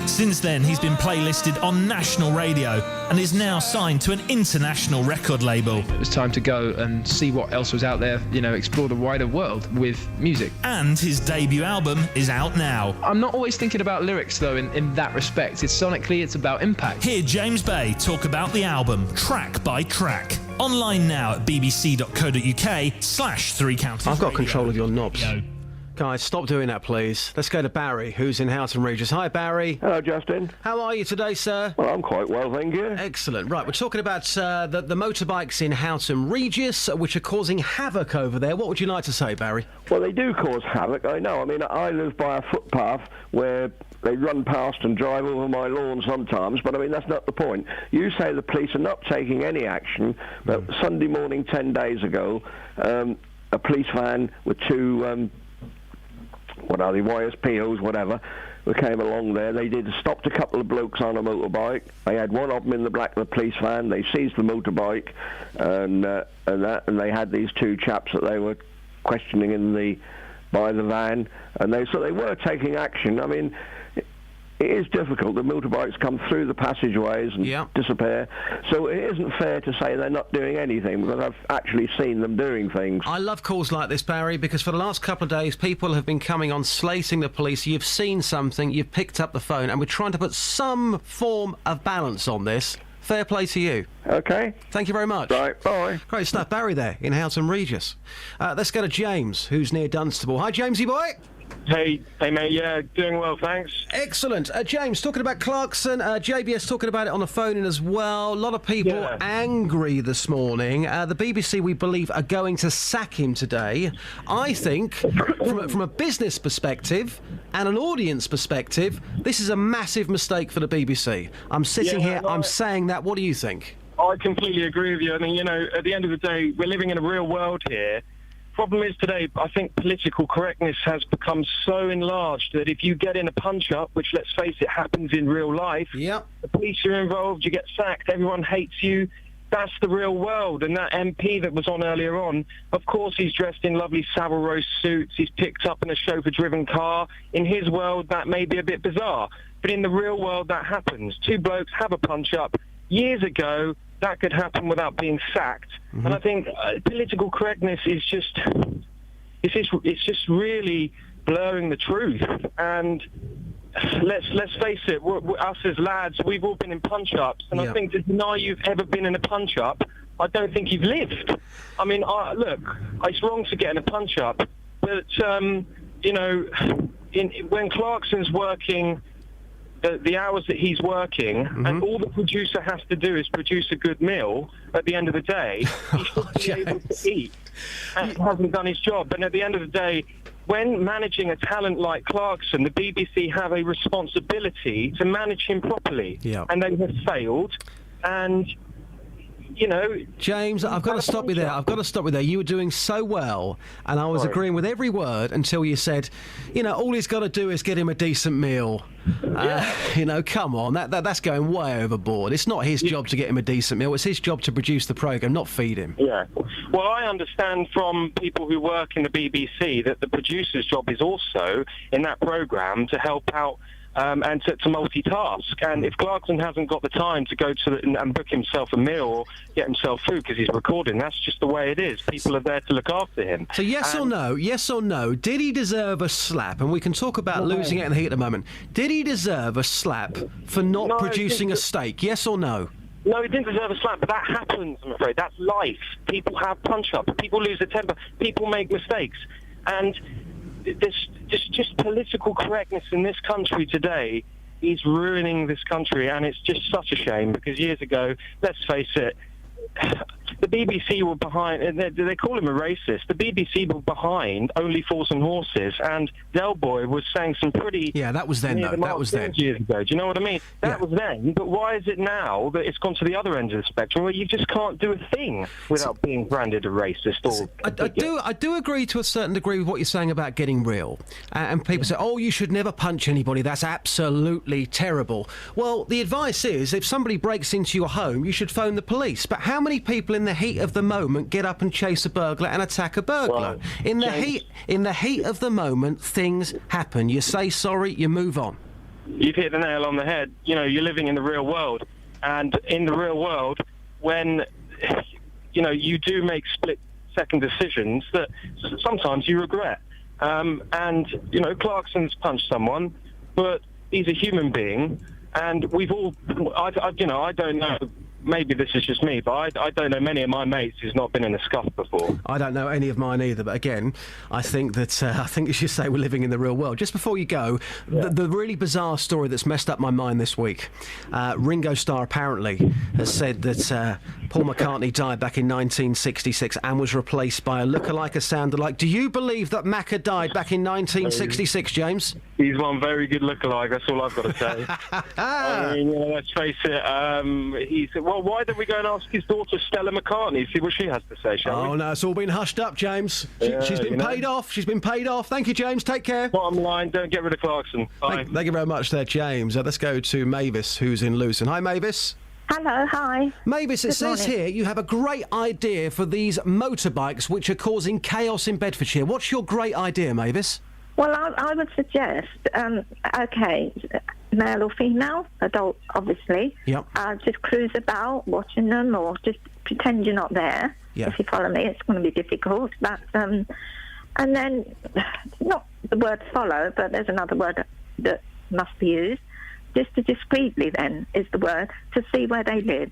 Speaker 8: Since then, he's been playlisted on national radio and is now signed to an international record label.
Speaker 15: It was time to go and see what else was out there, explore the wider world with music.
Speaker 8: And his debut album is out now.
Speaker 15: I'm not always thinking about lyrics, though, in that respect. It's sonically, it's about impact.
Speaker 8: Hear James Bay talk about the album, track by track. Online now at bbc.co.uk/3 Counties.
Speaker 1: I've got control of your knobs. Guys, stop doing that, please. Let's go to Barry, who's in Houghton Regis. Hi, Barry.
Speaker 18: Hello, Justin.
Speaker 1: How are you today, sir?
Speaker 18: Well, I'm quite well, thank you.
Speaker 1: Excellent. Right, we're talking about the motorbikes in Houghton Regis, which are causing havoc over there. What would you like to say, Barry?
Speaker 18: Well, they do cause havoc, I know. I mean, I live by a footpath where they run past and drive over my lawn sometimes, but I mean, that's not the point. You say the police are not taking any action, but Sunday morning 10 days ago, a police van with two... what are they, YSPOs, whatever, who came along there. They stopped a couple of blokes on a motorbike. They had one of them in the back of the police van. They seized the motorbike, and they had these two chaps that they were questioning by the van, and they were taking action. I mean, it is difficult. The motorbikes come through the passageways and disappear. So it isn't fair to say they're not doing anything, because I've actually seen them doing things.
Speaker 1: I love calls like this, Barry, because for the last couple of days, people have been coming on slating the police. You've seen something, you've picked up the phone, and we're trying to put some form of balance on this. Fair play to you.
Speaker 18: OK.
Speaker 1: Thank you very much.
Speaker 18: Right, bye.
Speaker 1: Great stuff. Barry there in Houghton Regis. Let's go to James, who's near Dunstable. Hi, Jamesy boy.
Speaker 24: Hey, mate, yeah, doing well, thanks.
Speaker 1: Excellent. James, talking about Clarkson, JBS talking about it on the phone in as well. A lot of people angry this morning. The BBC, we believe, are going to sack him today. I think, from a business perspective and an audience perspective, this is a massive mistake for the BBC. I'm sitting here, I'm saying that. What do you think?
Speaker 24: I completely agree with you. I mean, at the end of the day, we're living in a real world here. Problem is today, I think political correctness has become so enlarged that if you get in a punch-up, which, let's face it, happens in real life, the police are involved, you get sacked, everyone hates you. That's the real world. And that MP that was on earlier on, of course he's dressed in lovely Savile Row suits, he's picked up in a chauffeur-driven car. In his world, that may be a bit bizarre. But in the real world, that happens. Two blokes have a punch-up. Years ago, that could happen without being sacked. Mm-hmm. And I think political correctness is just really blurring the truth. And let's face it, us as lads, we've all been in punch-ups, and I think to deny you've ever been in a punch-up, I don't think you've lived. I mean, look, it's wrong to get in a punch-up, but when Clarkson's working the hours that he's working, and all the producer has to do is produce a good meal, at the end of the day, he should be able to eat. And he hasn't done his job. And at the end of the day, when managing a talent like Clarkson, the BBC have a responsibility to manage him properly. Yeah. And they have failed. And,
Speaker 1: James, I've got to stop you there. You were doing so well, and I was agreeing with every word until you said, all he's got to do is get him a decent meal. Come on, that's going way overboard. It's not his job to get him a decent meal. It's his job to produce the programme, not feed him.
Speaker 24: Yeah. Well, I understand from people who work in the BBC that the producer's job is also, in that programme, to help out and to multitask. And if Clarkson hasn't got the time to go and book himself a meal or get himself food because he's recording, that's just the way it is. People are there to look after him.
Speaker 1: So yes or no, did he deserve a slap? And we can talk about losing it in the heat at the moment. Did he deserve a slap for not producing a steak? Yes or no?
Speaker 24: No, he didn't deserve a slap, but that happens, I'm afraid. That's life. People have punch-ups. People lose their temper. People make mistakes. And there's just political correctness in this country today he's ruining this country, and it's just such a shame because years ago, let's face it, the BBC were behind, they call him a racist, the BBC were behind Only Fools and Horses, and Del Boy was saying some pretty...
Speaker 1: Yeah, that was then, though. That was then.
Speaker 24: Years ago. Do you know what I mean? That was then, but why is it now that it's gone to the other end of the spectrum where you just can't do a thing without being branded a racist or...
Speaker 1: I do agree to a certain degree with what you're saying about getting real. And people say, oh, you should never punch anybody. That's absolutely terrible. Well, the advice is, if somebody breaks into your home, you should phone the police. But how many people in the heat of the moment get up and chase a burglar and attack a burglar?
Speaker 24: Well,
Speaker 1: in the heat of the moment, things happen. You say sorry, you move on.
Speaker 24: You've hit the nail on the head. You know, you're living in the real world. And in the real world, when, you know, you do make split-second decisions that sometimes you regret. And, you know, Clarkson's punched someone, but he's a human being. And we've all, I don't know, maybe this is just me, but I don't know many of my mates who's not been in a scuff before.
Speaker 1: I don't know any of mine either, but again, I think that, as you say, we're living in the real world. Just before you go, the really bizarre story that's messed up my mind this week, Ringo Starr apparently has said that Paul McCartney died back in 1966 and was replaced by a lookalike, a sound-alike. Do you believe that Macca died back in 1966, James?
Speaker 24: He's one very good lookalike, that's all I've got to say. I mean, you know, let's face it, well, why don't we go and ask his daughter Stella McCartney, see what she has to say, shall we?
Speaker 1: Oh, no, it's all been hushed up, James. She's been paid off. She's been paid off. Thank you, James. Take care.
Speaker 24: Bottom line, don't get rid of Clarkson. Bye.
Speaker 1: Thank you very much there, James. Let's go to Mavis, who's in Luton. Hi, Mavis.
Speaker 6: Hello, hi.
Speaker 1: Mavis, it says here you have a great idea for these motorbikes which are causing chaos in Bedfordshire. What's your great idea, Mavis?
Speaker 6: Well, I would suggest, male or female, adult, obviously.
Speaker 1: Yep.
Speaker 6: Just cruise about, watching them, or just pretend you're not there.
Speaker 1: Yeah.
Speaker 6: If you follow me, it's going to be difficult. But and then, not the word follow, but there's another word that must be used. Just to discreetly, then, is the word, to see where they live.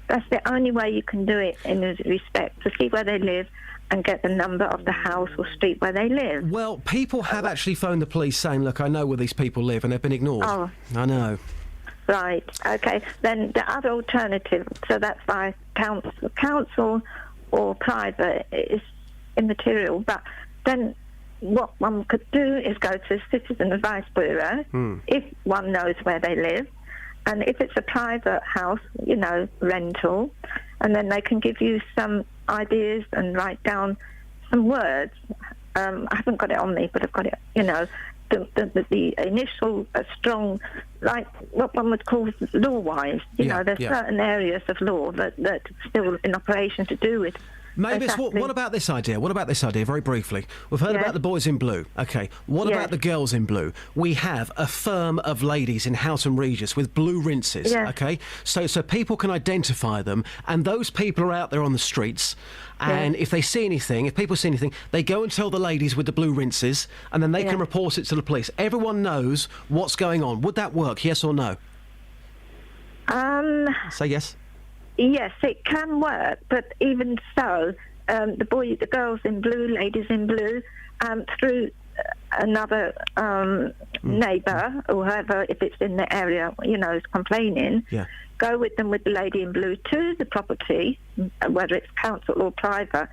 Speaker 6: That's the only way you can do it in this respect, to see where they live and get the number of the house or street where they live.
Speaker 1: Well, people have actually phoned the police saying, look, I know where these people live, and they've been ignored.
Speaker 6: Oh.
Speaker 1: I know.
Speaker 6: Right, OK. Then the other alternative, so that's by council or private, is immaterial, but then what one could do is go to the Citizen Advice Bureau, if one knows where they live, and if it's a private house, you know, rental, and then they can give you some ideas and write down some words. I haven't got it on me, but I've got it, you know, the initial strong, like what one would call law-wise. You know, there's certain areas of law that still in operation to do with.
Speaker 1: Mavis,
Speaker 6: exactly.
Speaker 1: what about this idea? What about this idea, very briefly? We've heard about the boys in blue. OK, what about the girls in blue? We have a firm of ladies in Houghton Regis with blue rinses, OK? So people can identify them, and those people are out there on the streets, and if they see anything, if people see anything, they go and tell the ladies with the blue rinses, and then they can report it to the police. Everyone knows what's going on. Would that work, yes or no? Say yes.
Speaker 6: Yes, it can work, but even so, the girls in blue, ladies in blue, through another neighbour or whoever, if it's in the area, you know, is complaining, go with them with the lady in blue to the property, whether it's council or private,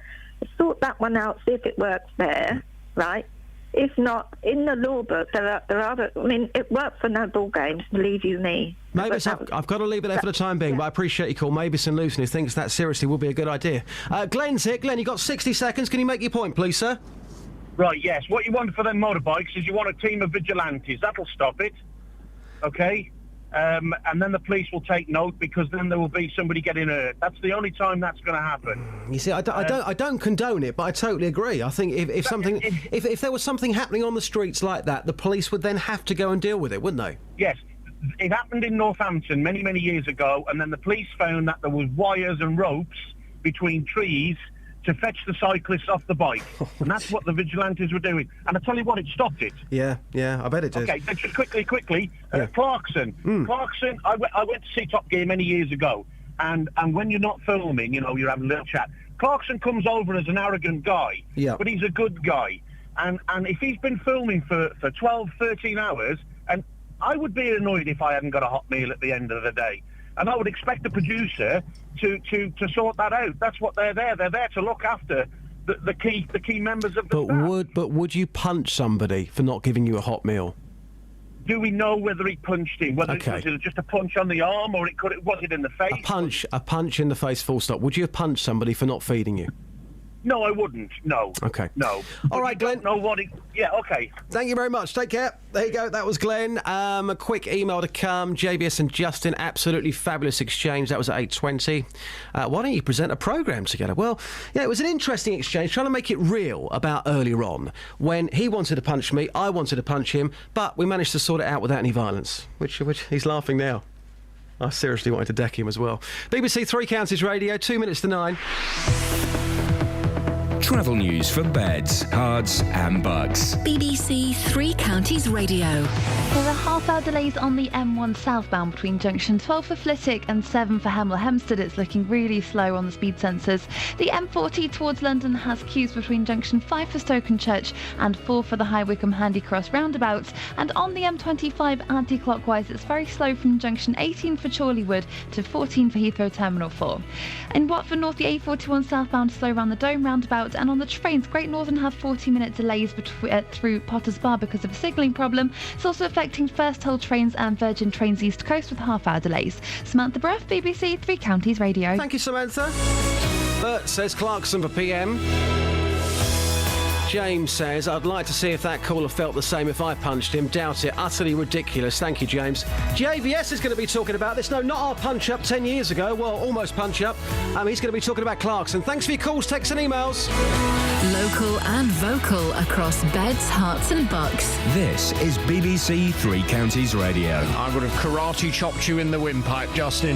Speaker 6: sort that one out, see if it works there, right? If not, in the law book, there are other... I mean, it worked for no ball games, believe you me.
Speaker 1: Mavis, I've got to leave it there for the time being, but I appreciate your call. Mavis in Luton, who thinks that seriously will be a good idea. Glenn's here. Glenn, you've got 60 seconds. Can you make your point, please, sir?
Speaker 19: Right, yes. What you want for them motorbikes is you want a team of vigilantes. That'll stop it. OK? And then the police will take note, because then there will be somebody getting hurt. That's the only time that's going to happen.
Speaker 1: You see, I don't condone it, but I totally agree. I think if there was something happening on the streets like that, the police would then have to go and deal with it, wouldn't they?
Speaker 19: Yes. It happened in Northampton many, many years ago, and then the police found that there was wires and ropes between trees to fetch the cyclists off the bike. And that's what the vigilantes were doing. And I tell you what, it stopped it.
Speaker 1: Yeah, I bet it did.
Speaker 19: OK, just quickly, Clarkson. Clarkson, I went to see Top Gear many years ago, and when you're not filming, you know, you're having a little chat, Clarkson comes over as an arrogant guy, but he's a good guy. And if he's been filming for 12, 13 hours, and I would be annoyed if I hadn't got a hot meal at the end of the day. And I would expect the producer to sort that out. That's what they're there. They're there to look after the key members of the staff.
Speaker 1: But would you punch somebody for not giving you a hot meal?
Speaker 19: Do we know whether he punched him? Whether it was just a punch on the arm, or was it in the face?
Speaker 1: A punch in the face, full stop. Would you have punched somebody for not feeding you?
Speaker 19: No, I wouldn't. No.
Speaker 1: Okay.
Speaker 19: No.
Speaker 1: All right, Glenn.
Speaker 19: Know what? Yeah. Okay.
Speaker 1: Thank you very much. Take care. There you go. That was Glenn. A quick email to come. JBS and Justin, absolutely fabulous exchange. That was at 8:20. Why don't you present a programme together? Well, yeah, it was an interesting exchange, trying to make it real about earlier on when he wanted to punch me, I wanted to punch him, but we managed to sort it out without any violence. Which he's laughing now. I seriously wanted to deck him as well. BBC Three Counties Radio, 2 minutes to 9.
Speaker 3: Travel news for beds, cards and bugs.
Speaker 2: BBC Three Counties Radio.
Speaker 14: There are half-hour delays on the M1 southbound between junction 12 for Flitwick and 7 for Hemel Hempstead. It's looking really slow on the speed sensors. The M40 towards London has queues between junction 5 for Stokenchurch and 4 for the High Wycombe Handy Cross roundabouts. And on the M25 anti-clockwise, it's very slow from junction 18 for Chorleywood to 14 for Heathrow Terminal 4. In Watford North, the A41 southbound slow around the Dome roundabout. And on the trains, Great Northern have 40-minute delays through Potters Bar because of a signalling problem. It's also affecting First Hull trains and Virgin Trains East Coast with half-hour delays. Samantha Bruff, BBC Three Counties Radio.
Speaker 1: Thank you, Samantha. Bert says Clarkson for PM. James says, I'd like to see if that caller felt the same if I punched him. Doubt it. Utterly ridiculous. Thank you, James. JVS is going to be talking about this. No, not our punch-up 10 years ago. Well, almost punch-up. He's going to be talking about Clarkson. Thanks for your calls, texts and emails.
Speaker 2: Local and vocal across beds, hearts and bucks.
Speaker 3: This is BBC Three Counties Radio.
Speaker 17: I would have karate chopped you in the windpipe, Justin.